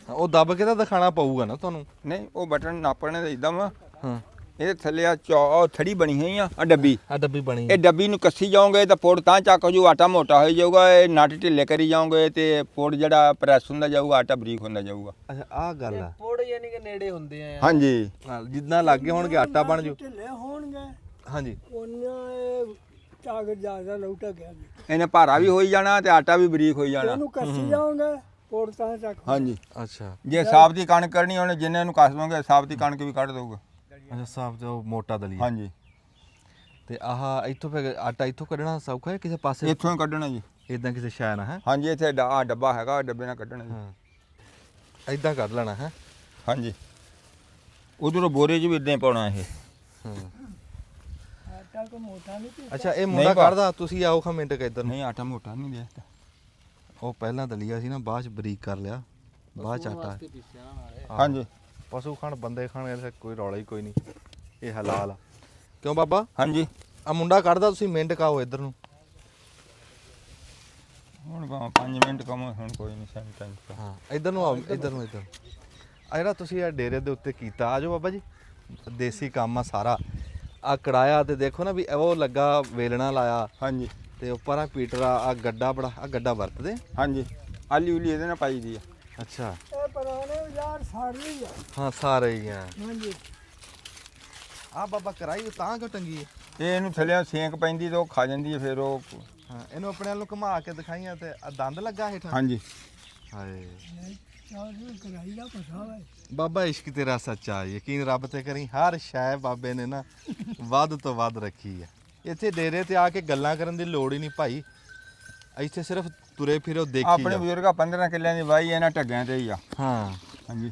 [SPEAKER 2] ਉਹ ਦੱਬ ਕੇ ਤਾਂ ਦਿਖਾਣਾ ਪਊਗਾ ਨਾ ਤੁਹਾਨੂੰ।
[SPEAKER 1] ਨਹੀਂ, ਉਹ ਬਟਨ ਨਾਪਣੇ ਦਾ ਇਦਾਂ ਵਾ।
[SPEAKER 2] ਹਾਂ।
[SPEAKER 1] ਇਹਦੇ ਥੱਲੇ ਆ ਚੌ ਥੜੀ ਬਣੀ ਹੋਈ ਆ ਡੱਬੀ।
[SPEAKER 2] ਆ ਡੱਬੀ ਬਣੀ
[SPEAKER 1] ਇਹ ਡੱਬੀ ਨੂੰ ਕੱਸੀ ਜਾਓਗੇ ਤਾਂ ਪੁੜ ਤਾਂ ਚੱਕ ਹੋ ਜੂ, ਆਟਾ ਮੋਟਾ ਹੋ ਜਾਊਗਾ। ਇਹ ਨਟ ਢਿੱਲੇ ਕਰੀ ਜਾਓਗੇ ਤੇ ਪੁੜ ਜਿਹੜਾ ਪ੍ਰੈਸ ਹੁੰਦਾ ਜਾਊਗਾ, ਆਟਾ ਬਰੀਕ ਹੁੰਦਾ ਜਾਊਗਾ।
[SPEAKER 2] ਅੱਛਾ ਆਹ ਗੱਲ ਆ।
[SPEAKER 5] ਪੋੜ ਯਾਨੀ ਕਿ ਨੇੜੇ ਹੁੰਦੇ ਆ
[SPEAKER 1] ਹਾਂਜੀ
[SPEAKER 2] ਜਿੱਦਾਂ ਲੱਗੇ ਹੋਣਗੇ ਆਟਾ ਬਣ ਜੂ।
[SPEAKER 3] ਢਿੱਲੇ ਹੋਣਗੇ
[SPEAKER 2] ਹਾਂਜੀ
[SPEAKER 3] ਉਹਨਾਂ ਇਹ ਤਾਕਤ ਜ਼ਿਆਦਾ ਲਊਟਾ ਗਿਆ ਜੀ।
[SPEAKER 1] ਇਹਨੇ ਭਾਰਾ ਵੀ ਹੋਈ ਜਾਣਾ ਤੇ ਆਟਾ ਵੀ ਬਰੀਕ ਹੋਈ ਜਾਣਾ।
[SPEAKER 3] ਇਹਨੂੰ ਕੱਸੀ ਜਾਓਗੇ ਪੋੜ ਤਾਂ ਚੱਕ
[SPEAKER 1] ਹਾਂਜੀ
[SPEAKER 2] ਅੱਛਾ
[SPEAKER 1] ਜੇ ਸਾਬਤੀ ਕਣਕ ਕਰਨੀ ਉਹਨੇ ਜਿੰਨੇ ਨੂੰ ਕੱਸ ਦੋਗੇ ਸਾਬਤੀ ਕਣਕ ਵੀ ਕੱਢ ਦਊਗਾ।
[SPEAKER 2] ਅੱਛਾ ਸਾਫ ਤੇ ਉਹ ਮੋਟਾ ਦਲੀਆ।
[SPEAKER 1] ਹਾਂਜੀ
[SPEAKER 2] ਤੇ ਆਹ ਇੱਥੋਂ ਫਿਰ ਆਟਾ ਇੱਥੋਂ ਕੱਢਣਾ ਸੌਖਾ ਹੈ ਕਿਸੇ ਪਾਸੇ
[SPEAKER 1] ਇੱਥੋਂ ਹੀ ਕੱਢਣਾ ਜੀ।
[SPEAKER 2] ਇਦਾਂ ਕਿਸੇ ਸ਼ੈ ਨਾ ਹੈ।
[SPEAKER 1] ਹਾਂਜੀ ਇੱਥੇ ਆ ਡੱਬਾ ਹੈਗਾ, ਡੱਬੇ ਨਾਲ ਕੱਢਣਾ ਜੀ।
[SPEAKER 2] ਹਾਂ ਇਦਾਂ ਕੱਢ ਲੈਣਾ ਹੈ।
[SPEAKER 1] ਹਾਂਜੀ ਉਧਰੋਂ ਬੋਰੇ 'ਚ ਵੀ ਇਦਾਂ ਪਾਉਣਾ ਇਹ।
[SPEAKER 2] ਹਾਂ
[SPEAKER 3] ਆਟਾ ਕੋ ਮੋਟਾ ਨਹੀਂ ਸੀ।
[SPEAKER 2] ਅੱਛਾ ਇਹ ਮੁੰਡਾ
[SPEAKER 1] ਨਹੀਂ ਪਾ-
[SPEAKER 2] ਕੱਢਦਾ, ਤੁਸੀਂ ਆਓ ਖਾ ਮਿੰਟ ਕ ਇੱਧਰ ਨੂੰ।
[SPEAKER 1] ਨਹੀਂ ਆਟਾ ਮੋਟਾ ਨਹੀਂ ਦੇਖਦਾ।
[SPEAKER 2] ਉਹ ਪਹਿਲਾਂ ਦਲੀਆ ਸੀ ਨਾ, ਬਾਅਦ ਚ ਬਰੀਕ ਕਰ ਲਿਆ, ਬਾਅਦ ਚ ਆਟਾ।
[SPEAKER 1] ਹਾਂਜੀ
[SPEAKER 2] ਪਸ਼ੂ ਖਾਣ ਬੰਦੇ ਖਾਣ ਇਹਦੇ ਕੋਈ ਰੌਲਾ ਹੀ ਕੋਈ ਨਹੀਂ, ਇਹ ਹਲਾਲ ਆ। ਕਿਉਂ ਬਾਬਾ?
[SPEAKER 1] ਹਾਂਜੀ
[SPEAKER 2] ਆ ਮੁੰਡਾ ਕੱਢਦਾ, ਤੁਸੀਂ ਮਿੰਟ ਕਾਓ ਇੱਧਰ ਨੂੰ।
[SPEAKER 1] ਹੁਣ 5 ਮਿੰਟ ਕਮ ਹੁਣ ਕੋਈ ਨਹੀਂ ਸੈਂਟੈਂਸ।
[SPEAKER 2] ਹਾਂ ਇੱਧਰ ਨੂੰ ਆਓ, ਇੱਧਰ ਨੂੰ ਇੱਧਰ। ਆ ਜਿਹੜਾ ਤੁਸੀਂ ਇਹ ਡੇਰੇ ਦੇ ਉੱਤੇ ਕੀਤਾ, ਆ ਜਾਓ ਬਾਬਾ ਜੀ। ਦੇਸੀ ਕੰਮ ਆ ਸਾਰਾ। ਆ ਕੜਾਇਆ ਤੇ ਦੇਖੋ ਨਾ ਵੀ ਉਹ ਲੱਗਾ, ਵੇਲਣਾ ਲਾਇਆ
[SPEAKER 1] ਹਾਂਜੀ
[SPEAKER 2] ਤੇ ਉੱਪਰ ਆ ਪੀਟਰ ਆ ਗੱਡਾ, ਬੜਾ ਆ ਗੱਡਾ ਵਰਤਦੇ।
[SPEAKER 1] ਹਾਂਜੀ ਆਲੀ ਉਲੀ ਇਹਦੇ ਨਾਲ ਪਾਈ ਦੀ ਆ।
[SPEAKER 2] ਅੱਛਾ
[SPEAKER 3] ਇਹ ਪੁਰਾਣੇ ਯਾਰ ਸਾਰੀ ਆ।
[SPEAKER 2] ਹਾਂ ਸਾਰੇ ਹੀ ਆ।
[SPEAKER 3] ਹਾਂਜੀ
[SPEAKER 2] ਆ ਬਾਬਾ ਕਰਾਈ ਤਾਂ ਕਿਉਂ ਟੰਗੀ ਹੈ?
[SPEAKER 1] ਇਹ ਇਹਨੂੰ ਥੱਲੇ ਸੇਕ ਪੈਂਦੀ ਤੇ ਉਹ ਖਾ ਜਾਂਦੀ ਹੈ ਫਿਰ ਉਹ।
[SPEAKER 2] ਹਾਂ ਇਹਨੂੰ ਆਪਣੇ ਵੱਲ ਨੂੰ ਘੁਮਾ ਕੇ ਦਿਖਾਈਆਂ ਤੇ ਆ ਦੰਦ ਲੱਗਾ ਹੇਠਾਂ।
[SPEAKER 1] ਹਾਂਜੀ
[SPEAKER 2] ਹਾਏ
[SPEAKER 3] ਚਾਹ ਕਰਾਈ ਦਾ ਪਸਾ ਵਾ।
[SPEAKER 2] ਬਾਬਾ ਇਸ਼ਕ ਤੇਰਾ ਸੱਚਾ, ਯਕੀਨ ਰੱਬ ਤੇ ਕਰੀ। ਹਰ ਸ਼ੈ ਬਾਬੇ ਨੇ ਨਾ ਵੱਧ ਤੋਂ ਵੱਧ ਰੱਖੀ ਆ। ਇੱਥੇ ਡੇਰੇ ਤੇ ਆ ਕੇ ਗੱਲਾਂ ਕਰਨ ਦੀ ਲੋੜ ਹੀ ਨਹੀਂ ਭਾਈ, ਇੱਥੇ ਸਿਰਫ ਤੁਰੇ ਫਿਰੋ ਦੇਖੀ
[SPEAKER 1] ਆਪਣੇ
[SPEAKER 2] ਜਾਓ।
[SPEAKER 1] ਬਜ਼ੁਰਗਾਂ 15 ਕਿੱਲਿਆਂ ਦੀ ਵਾਹੀ ਇਹਨਾਂ ਢੱਗਿਆਂ ਤੇ ਹੀ ਆ।
[SPEAKER 2] ਹਾਂ
[SPEAKER 1] ਹਾਂਜੀ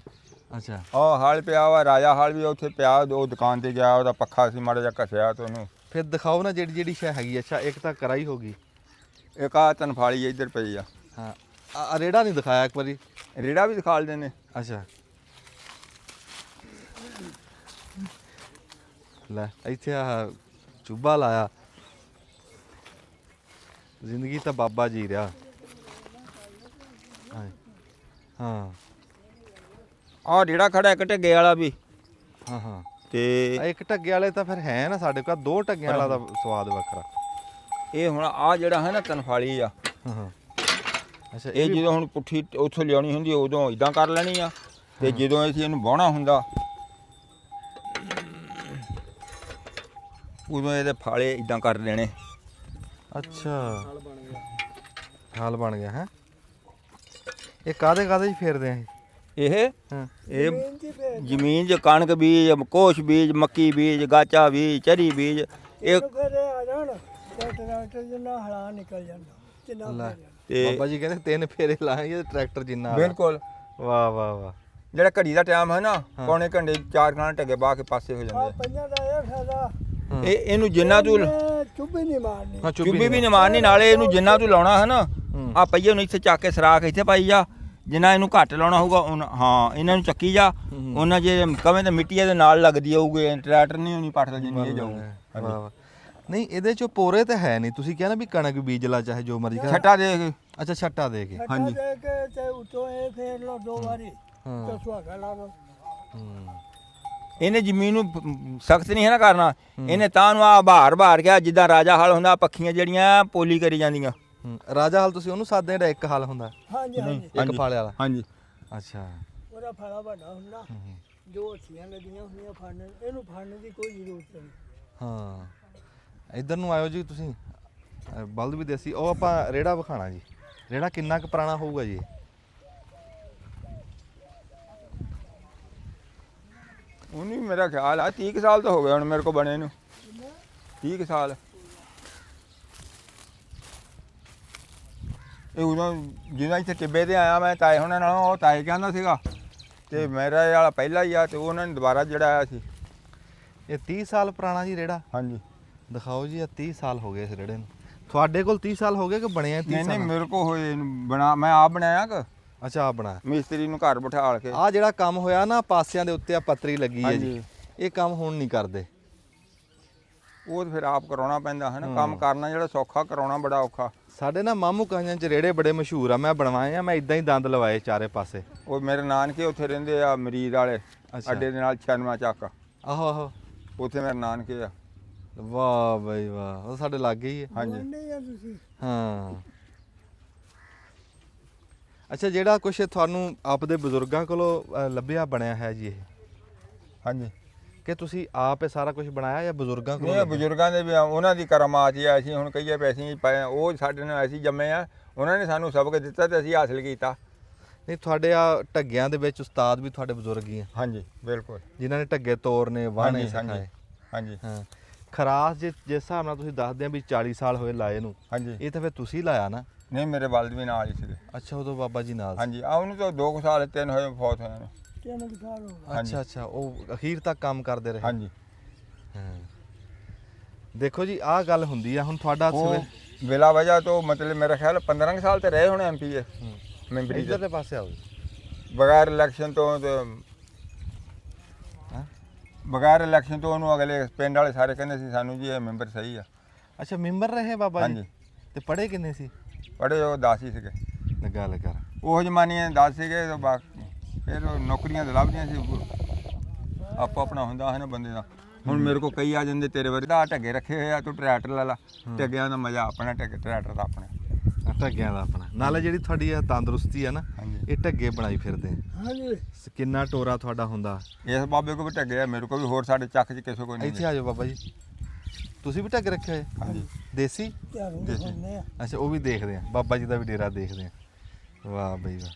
[SPEAKER 2] ਅੱਛਾ
[SPEAKER 1] ਉਹ ਹਾਲ ਪਿਆ ਵਾ, ਰਾਜਾ ਹਾਲ ਵੀ ਉੱਥੇ ਪਿਆ। ਉਹ ਦੁਕਾਨ ਤੇ ਗਿਆ, ਉਹਦਾ ਪੱਖਾ ਸੀ ਮਾੜਾ ਜਿਹਾ ਘਸਿਆ ਤੇ ਉਹਨੂੰ।
[SPEAKER 2] ਫਿਰ ਦਿਖਾਓ ਨਾ ਜਿਹੜੀ ਜਿਹੜੀ ਸ਼ੈ ਹੈਗੀ। ਅੱਛਾ ਇੱਕ ਤਾਂ ਕਰਾਈ ਹੋ ਗਈ।
[SPEAKER 1] ਇੱਕ ਆ ਤਨਫਾਲੀ ਇੱਧਰ ਪਈ ਆ।
[SPEAKER 2] ਹਾਂ ਆ ਰੇੜਾ ਨਹੀਂ ਦਿਖਾਇਆ ਇੱਕ ਵਾਰੀ।
[SPEAKER 1] ਰੇੜਾ ਵੀ ਦਿਖਾ ਲਦੇ ਨੇ।
[SPEAKER 2] ਅੱਛਾ ਲੈ ਇੱਥੇ ਆ ਚੁੱਭਾ ਲਾਇਆ। ਜ਼ਿੰਦਗੀ ਤਾਂ ਬਾਬਾ ਜੀ ਰਿਹਾ। ਹਾਂ ਹਾਂ
[SPEAKER 1] ਆਹ ਰੇੜਾ ਖੜਾ ਇੱਕ ਢੱਗੇ ਵਾਲਾ ਵੀ
[SPEAKER 2] ਹਾਂ ਹਾਂ।
[SPEAKER 1] ਤੇ
[SPEAKER 2] ਆ ਇੱਕ ਢੱਗੇ ਵਾਲੇ ਤਾਂ ਫਿਰ ਹੈ ਨਾ ਸਾਡੇ ਕੋਲ, ਦੋ ਢੱਗਿਆਂ ਵਾਲਾ ਦਾ ਸਵਾਦ ਵੱਖਰਾ।
[SPEAKER 1] ਇਹ ਹੁਣ ਆ ਜਿਹੜਾ ਹੈ ਨਾ ਤਨਫਾਲੀ ਆ,
[SPEAKER 2] ਹਾਂ ਹਾਂ ਅੱਛਾ
[SPEAKER 1] ਇਹ
[SPEAKER 2] ਵੀ-
[SPEAKER 1] ਜਦੋਂ ਹੁਣ ਪੁੱਠੀ ਉੱਥੋਂ ਲਿਆਉਣੀ ਹੁੰਦੀ ਉਦੋਂ ਇਦਾਂ ਕਰ ਲੈਣੀ ਆ। ਤੇ ਜਦੋਂ ਅਸੀਂ ਇਹਨੂੰ ਵਾਹੁਣਾ ਹੁੰਦਾ ਉਦੋਂ ਇਹਦੇ ਫਾਲੇ ਇਦਾਂ ਕਰ ਦੇਣੇ।
[SPEAKER 2] ਅੱਛਾ ਹਾਲ ਬਣ ਗਿਆ ਹੈ। ਇਹ ਕਾਦੇ ਕਾਦੇ ਚ ਫੇਰਦੇ ਆ ਇਹ?
[SPEAKER 1] ਇਹ
[SPEAKER 2] ਹਾਂ
[SPEAKER 1] ਇਹ
[SPEAKER 3] ਬੇਨਤੀ ਫੇਰ
[SPEAKER 1] ਜ਼ਮੀਨ 'ਚ ਕਣਕ ਬੀਜ, ਕੋਸ਼ ਬੀਜ, ਮੱਕੀ ਬੀਜ, ਗਾਚਾ ਬੀਜ, ਚਰੀ ਬੀਜ। ਇਹ
[SPEAKER 3] ਫਿਰ ਇਹ ਆ ਜਾਣ ਤੇ ਟਰੈਕਟਰ ਜਿੰਨਾ ਹਲਾ ਨਿਕਲ ਜਾਂਦਾ ਜਿੰਨਾ
[SPEAKER 2] ਲੈ
[SPEAKER 3] ਫੇਰ ਜਾਂਦਾ।
[SPEAKER 1] ਤੇ
[SPEAKER 2] ਬਾਬਾ ਜੀ ਕਹਿੰਦੇ 3 ਫੇਰੇ ਲਾਏ ਟਰੈਕਟਰ ਜਿੰਨਾ ਵਾਲਾ।
[SPEAKER 1] ਬਿਲਕੁਲ
[SPEAKER 2] ਵਾਹ ਵਾਹ ਵਾਹ।
[SPEAKER 1] ਜਿਹੜਾ ਘੜੀ ਦਾ ਟਾਈਮ ਹੈ ਨਾ, ਪੌਣੇ ਘੰਟੇ 4 ਘੰਟੇ ਢੱਗੇ ਬਾਹ ਕੇ ਪਾਸੇ ਹੋ
[SPEAKER 3] ਆ
[SPEAKER 1] ਜਾਂਦੇ
[SPEAKER 3] ਪੰਜਾਂ ਦਾ ਇਹ ਫਾਇਦਾ
[SPEAKER 1] ਇਹ ਇਹਨੂੰ ਜਿੰਨਾ ਤੂੰ
[SPEAKER 3] ਚੁੱਭੀ ਨਹੀਂ ਮਾਰਨੀ।
[SPEAKER 2] ਹਾਂ
[SPEAKER 1] ਚੁੱਭੀ ਵੀ ਨਹੀਂ ਮਾਰਨੀ, ਨਾਲੇ ਇਹਨੂੰ ਜਿੰਨਾ ਤੂੰ ਲਾਉਣਾ ਹੈ ਨਾ, ਆ ਪਈਏ ਨੂੰ ਇੱਥੇ ਚੱਕ ਕੇ ਸਰਾਖ ਇੱਥੇ ਪਾਈ ਜਾ। ਜਿੰਨਾ ਇਹਨੂੰ ਘੱਟ ਲਾਉਣਾ ਹੋਊਗਾ ਹਾਂ ਇਹਨਾਂ ਨੂੰ ਚੱਕੀ ਜਾ। ਉਹਨਾਂ ਜੇ ਕਵੇਂ ਤਾਂ ਮਿੱਟੀ ਇਹਦੇ ਨਾਲ ਲੱਗਦੀ ਹੋਊਗੀ, ਟਰੈਕਟਰ ਨਹੀਂ ਹੋਣੀ ਪੱਟਦਾ ਜਿੰਨੀ ਇਹ ਜਾਊਗੀ।
[SPEAKER 2] ਵਾਹ ਵਾਹ। ਨਹੀਂ ਇਹਦੇ ਚੋਂ ਪੋਰੇ ਤਾਂ ਹੈ ਨਹੀਂ। ਤੁਸੀਂ ਕਹਿੰਦਾ ਵੀ ਕਣਕ ਬੀਜ ਲਾ ਚਾਹੇ ਜੋ ਮਰਜ਼ੀ ਕਰ।
[SPEAKER 1] ਛੱਟਾ ਦੇ ਕੇ
[SPEAKER 2] ਅੱਛਾ ਛੱਟਾ ਦੇ ਕੇ।
[SPEAKER 3] ਛੱਟਾ
[SPEAKER 1] ਹਾਂਜੀ।
[SPEAKER 3] ਦੇ ਕੇ ਤੇ ਉਤੋਂ ਇਹ ਫੇਰ ਲਓ 2 ਵਾਰੀ
[SPEAKER 2] ਹਾਂ।
[SPEAKER 3] ਤੇ ਸੁਹਾਗਾ ਲਾ ਲਓ।
[SPEAKER 1] ਇਹਨੇ ਜ਼ਮੀਨ ਨੂੰ ਸਖਤ ਨਹੀਂ ਹੈ ਨਾ ਕਰਨਾ। ਇਹਨੇ ਤਾਂ ਨੂੰ ਆ ਭਾਰ ਗਿਆ ਜਿੱਦਾਂ ਰਾਜਾ ਹਾਲ ਹੁੰਦਾ, ਪੱਖੀਆਂ ਜਿਹੜੀਆਂ ਪੋਲੀ ਕਰੀ ਜਾਂਦੀਆਂ।
[SPEAKER 2] ਰਾਜਾ ਹਾਲ ਤੁਸੀਂ ਉਹਨੂੰ ਸਾਦੇ ਜਿਹੜਾ ਇੱਕ ਹਾਲ ਹੁੰਦਾ,
[SPEAKER 3] ਹਾਂਜੀ ਹਾਂਜੀ
[SPEAKER 2] ਇੱਕ ਫਾਲੇ ਵਾਲਾ।
[SPEAKER 1] ਹਾਂਜੀ
[SPEAKER 2] ਅੱਛਾ
[SPEAKER 3] ਉਹਦਾ ਫਾਲਾ ਵੱਡਾ ਹੁੰਦਾ, ਜੋ ਹੱਥੀਆਂ ਲੱਗੀਆਂ ਹੁੰਦੀਆਂ ਫੜਨ, ਇਹਨੂੰ ਫੜਨ ਦੀ ਕੋਈ ਜ਼ਰੂਰਤ ਨਹੀਂ।
[SPEAKER 2] ਹਾਂ ਇੱਧਰ ਨੂੰ ਆਇਓ ਜੀ ਤੁਸੀਂ। ਬਲਦ ਵੀ ਦੇਸੀ। ਉਹ ਆਪਾਂ ਰੇੜਾ ਵਿਖਾਣਾ ਜੀ। ਰੇੜਾ ਕਿੰਨਾ ਕੁ ਪੁਰਾਣਾ ਹੋਊਗਾ ਜੀ?
[SPEAKER 1] ਉਹਨੂੰ ਵੀ ਮੇਰਾ ਖਿਆਲ ਆ 30 ਸਾਲ ਤਾਂ ਹੋ ਗਏ ਹੁਣ ਮੇਰੇ ਕੋਲ ਬਣੇ ਨੂੰ। 30 ਸਾਲ। ਇਹ ਉਦੋਂ ਜਦੋਂ ਇੱਥੇ ਟਿੱਬੇ ਤੇ ਆਇਆ ਮੈਂ ਤਾਏ ਹੁਣਾਂ ਨਾਲੋਂ, ਉਹ ਤਾਏ ਕਹਿੰਦਾ ਸੀਗਾ ਤੇ ਮੇਰਾ ਇਹ ਵਾਲਾ ਪਹਿਲਾ ਹੀ ਆ ਤੇ ਉਹਨਾਂ ਨੇ ਦੁਬਾਰਾ ਜਿਹੜਾ ਆਇਆ ਸੀ।
[SPEAKER 2] ਇਹ 30 ਸਾਲ ਪੁਰਾਣਾ ਜੀ ਰੇੜਾ?
[SPEAKER 1] ਹਾਂਜੀ
[SPEAKER 2] ਦਿਖਾਓ ਜੀ। ਇਹ 30 ਸਾਲ ਹੋ ਗਏ ਇਸ ਰੇੜੇ ਨੂੰ। ਤੁਹਾਡੇ ਕੋਲ 30 ਸਾਲ ਹੋ ਗਏ ਕਿ ਬਣਿਆ 30
[SPEAKER 1] ਨਹੀਂ
[SPEAKER 2] ਸਾਲ?
[SPEAKER 1] ਨਹੀਂ ਮੇਰੇ ਕੋਲ ਹੋਏ ਨੂੰ ਬਣਾ, ਮੈਂ ਆਪ ਬਣਾਇਆ ਕਿ
[SPEAKER 2] ਅੱਛਾ ਆਪ ਬਣਾ।
[SPEAKER 1] ਮਿਸਤਰੀ ਨੂੰ ਘਰ ਬਿਠਾਲ ਕੇ।
[SPEAKER 2] ਆ ਜਿਹੜਾ ਕੰਮ ਹੋਇਆ ਨਾ ਪਾਸਿਆਂ ਦੇ ਉੱਤੇ ਆ ਪੱਤਰੀ ਲੱਗੀ ਹੈ ਜੀ,
[SPEAKER 1] ਹਾਂਜੀ।
[SPEAKER 2] ਇਹ ਕੰਮ ਹੁਣ ਨਹੀਂ ਕਰਦੇ।
[SPEAKER 1] ਉਹ ਤਾਂ ਫਿਰ ਆਪ ਕਰਾਉਣਾ ਪੈਂਦਾ ਹੈ ਨਾ। ਕੰਮ ਕਰਨਾ ਜਿਹੜਾ ਸੌਖਾ, ਕਰਾਉਣਾ ਬੜਾ ਔਖਾ।
[SPEAKER 2] ਸਾਡੇ ਨਾ ਮਾਮੂ ਕਾਂਜਾਂ ਚ ਰੇੜੇ ਬੜੇ ਮਸ਼ਹੂਰ ਆ, ਮੈਂ ਬਣਵਾਏ ਆ। ਮੈਂ ਇਦਾਂ ਹੀ ਦੰਦ ਲਵਾਏ ਚਾਰੇ ਪਾਸੇ।
[SPEAKER 1] ਉਹ ਮੇਰੇ ਨਾਨਕੇ ਉੱਥੇ ਰਹਿੰਦੇ ਆ ਮਰੀਦ ਵਾਲੇ ਅੱਡੇ ਦੇ ਨਾਲ 96 ਚੱਕ।
[SPEAKER 2] ਆਹੋ ਆਹੋ
[SPEAKER 1] ਉੱਥੇ ਮੇਰੇ ਨਾਨਕੇ ਆ।
[SPEAKER 2] ਵਾਹ ਬਈ ਵਾਹ, ਉਹ ਸਾਡੇ ਲਾਗੇ ਹੀ ਹੈ।
[SPEAKER 1] ਹਾਂਜੀ
[SPEAKER 3] ਨਹੀਂ ਆ ਤੁਸੀਂ
[SPEAKER 2] ਹਾਂ। ਅੱਛਾ, ਜਿਹੜਾ ਕੁਛ ਤੁਹਾਨੂੰ ਆਪਦੇ ਬਜ਼ੁਰਗਾਂ ਕੋਲੋਂ ਲੱਭਿਆ ਬਣਿਆ ਹੈ ਜੀ, ਇਹ
[SPEAKER 1] ਹਾਂਜੀ।
[SPEAKER 2] ਕਿ ਤੁਸੀਂ ਆਪ ਇਹ ਸਾਰਾ ਕੁਝ ਬਣਾਇਆ ਜਾਂ ਬਜ਼ੁਰਗਾਂ ਕੋਲੋਂ
[SPEAKER 1] ਨਹੀਂ
[SPEAKER 2] ਲੱਭਿਆ?
[SPEAKER 1] ਬਜ਼ੁਰਗਾਂ ਦੇ ਵੀ ਉਹਨਾਂ ਦੀ ਕਰਮਾਤ ਹੀ ਆ। ਅਸੀਂ ਹੁਣ ਕਹੀਏ ਵੀ ਅਸੀਂ ਪਏ, ਉਹ ਸਾਡੇ ਨਾਲ ਅਸੀਂ ਜੰਮੇ ਆ, ਉਹਨਾਂ ਨੇ ਸਾਨੂੰ ਸਬਕ ਦਿੱਤਾ ਤੇ ਅਸੀਂ ਹਾਸਲ ਕੀਤਾ।
[SPEAKER 2] ਨਹੀਂ, ਤੁਹਾਡੇ ਆ ਢੱਗਿਆਂ ਦੇ ਵਿੱਚ ਉਸਤਾਦ ਵੀ ਤੁਹਾਡੇ ਬਜ਼ੁਰਗ ਹੀ ਆ,
[SPEAKER 1] ਹਾਂਜੀ ਬਿਲਕੁਲ।
[SPEAKER 2] ਜਿਨ੍ਹਾਂ ਨੇ ਢੱਗੇ ਤੋਰਨੇ ਵਾਹਣੇ
[SPEAKER 1] ਹਾਂਜੀ
[SPEAKER 2] ਸਿਖਾਏ।
[SPEAKER 1] ਹਾਂਜੀ
[SPEAKER 2] ਹਾਂ। ਖਰਾਸ ਜਿਸ ਹਿਸਾਬ ਨਾਲ ਤੁਸੀਂ ਦੱਸਦੇ ਆ ਵੀ 40 ਸਾਲ ਹੋਏ ਲਾਏ ਨੂੰ,
[SPEAKER 1] ਹਾਂਜੀ।
[SPEAKER 2] ਇਹ ਤਾਂ ਫਿਰ ਤੁਸੀਂ ਲਾਇਆ ਨਾ?
[SPEAKER 1] ਨਹੀਂ ਮੇਰੇ ਬਲਦ ਵੀ ਨਾਲ ਹੀ ਸੀਗੇ।
[SPEAKER 2] ਅੱਛਾ, ਉਦੋਂ ਬਾਬਾ ਜੀ ਨਾਲ ਸੀ।
[SPEAKER 1] ਹਾਂਜੀ ਆ ਉਹਨੂੰ ਤਾਂ 2 ਸਾਲ 3 ਹੋਏ ਫੌਤ ਹੋਏ ਨੇ।
[SPEAKER 3] 3 ਸਾਲ ਹੋ ਗਏ।
[SPEAKER 1] ਹਾਂਜੀ।
[SPEAKER 2] ਅੱਛਾ, ਉਹ ਅਖੀਰ ਤੱਕ ਕੰਮ ਕਰਦੇ ਰਹੇ।
[SPEAKER 1] ਹਾਂਜੀ
[SPEAKER 2] ਹਾਂ। ਦੇਖੋ ਜੀ, ਆਹ ਗੱਲ ਹੁੰਦੀ ਆ। ਹੁਣ ਤੁਹਾਡਾ
[SPEAKER 1] ਉਹ ਬਿਲਾ ਵਜ੍ਹਾ ਤੋਂ ਮਤਲਬ ਮੇਰਾ ਖਿਆਲ 15 ਸਾਲ ਤੇ ਰਹੇ ਹੋਣੇ ਐਮਪੀਏ ਮੈਂਬਰੀ ਦੇ
[SPEAKER 2] ਇੱਧਰਲੇ ਪਾਸੇ ਆਓ।
[SPEAKER 1] ਬਗੈਰ ਇਲੈਕਸ਼ਨ ਤੋਂ ਤੇ
[SPEAKER 2] ਹਾਂ।
[SPEAKER 1] ਬਗੈਰ ਇਲੈਕਸ਼ਨ ਤੋਂ ਉਹਨੂੰ ਅਗਲੇ ਪਿੰਡ ਵਾਲੇ ਸਾਰੇ ਕਹਿੰਦੇ ਸੀ ਸਾਨੂੰ ਜੀ ਇਹ ਮੈਂਬਰ ਸਹੀ ਆ।
[SPEAKER 2] ਅੱਛਾ, ਮੈਂਬਰ ਰਹੇ ਬਾਬਾ ਜੀ?
[SPEAKER 1] ਹਾਂਜੀ।
[SPEAKER 2] ਤੇ ਪੜ੍ਹੇ ਕਿੰਨੇ ਸੀ?
[SPEAKER 1] ਪੜ੍ਹੇ ਉਹ 10 ਹੀ ਸੀਗੇ।
[SPEAKER 2] ਗੱਲ ਕਰ।
[SPEAKER 1] ਉਹ ਜ਼ਮਾਨੇ 10 ਸੀਗੇ ਤੇ ਬਾਕੀ ਫਿਰ ਉਹ ਨੌਕਰੀਆਂ ਤਾਂ ਲੱਭਦੀਆਂ ਸੀ, ਆਪੋ ਆਪਣਾ ਹੁੰਦਾ ਹੈ ਨਾ ਬੰਦੇ ਦਾ। ਹੁਣ ਮੇਰੇ ਕੋਲ ਕਈ ਆ ਜਾਂਦੇ ਤੇਰੇ ਵਰਗੇ ਦਾ ਢੱਗੇ ਰੱਖੇ ਹੋਏ ਆ, ਤੂੰ ਟਰੈਕਟਰ ਲੈ ਲਾ। ਢੱਗਿਆਂ ਦਾ ਮਜ਼ਾ ਆਪਣਾ, ਟਰੈਕਟਰ ਦਾ ਆਪਣਾ।
[SPEAKER 2] ਢੱਗਿਆਂ ਦਾ ਆਪਣਾ। ਨਾਲੇ ਜਿਹੜੀ ਤੁਹਾਡੀ ਆ ਤੰਦਰੁਸਤੀ ਆ ਨਾ,
[SPEAKER 1] ਹਾਂਜੀ।
[SPEAKER 2] ਇਹ ਢੱਗੇ ਬਣਾਈ ਫਿਰਦੇ ਆ।
[SPEAKER 3] ਹਾਂਜੀ
[SPEAKER 2] ਕਿੰਨਾ ਟੋਰਾ ਤੁਹਾਡਾ ਹੁੰਦਾ।
[SPEAKER 1] ਇਸ ਬਾਬੇ ਕੋਲ ਵੀ ਢੱਗੇ ਆ, ਮੇਰੇ ਕੋਲ ਵੀ, ਹੋਰ ਸਾਡੇ ਚੱਕ 'ਚ ਕਿਸੇ ਕੋਲ ਨਹੀਂ।
[SPEAKER 2] ਇੱਥੇ ਆ ਜਾਓ ਬਾਬਾ ਜੀ, ਤੁਸੀਂ ਵੀ ਢੱਗ ਰੱਖੇ ਹੋਏ?
[SPEAKER 1] ਹਾਂਜੀ
[SPEAKER 2] ਦੇਸੀ?
[SPEAKER 3] ਧਿਆਨ ਦਿਖਾਉਂਦੇ ਆ।
[SPEAKER 2] ਅੱਛਾ, ਉਹ ਵੀ ਦੇਖਦੇ ਆ, ਬਾਬਾ ਜੀ ਦਾ ਵੀ ਡੇਰਾ ਦੇਖਦੇ ਆ। ਵਾਹ ਬਈ ਵਾਹ,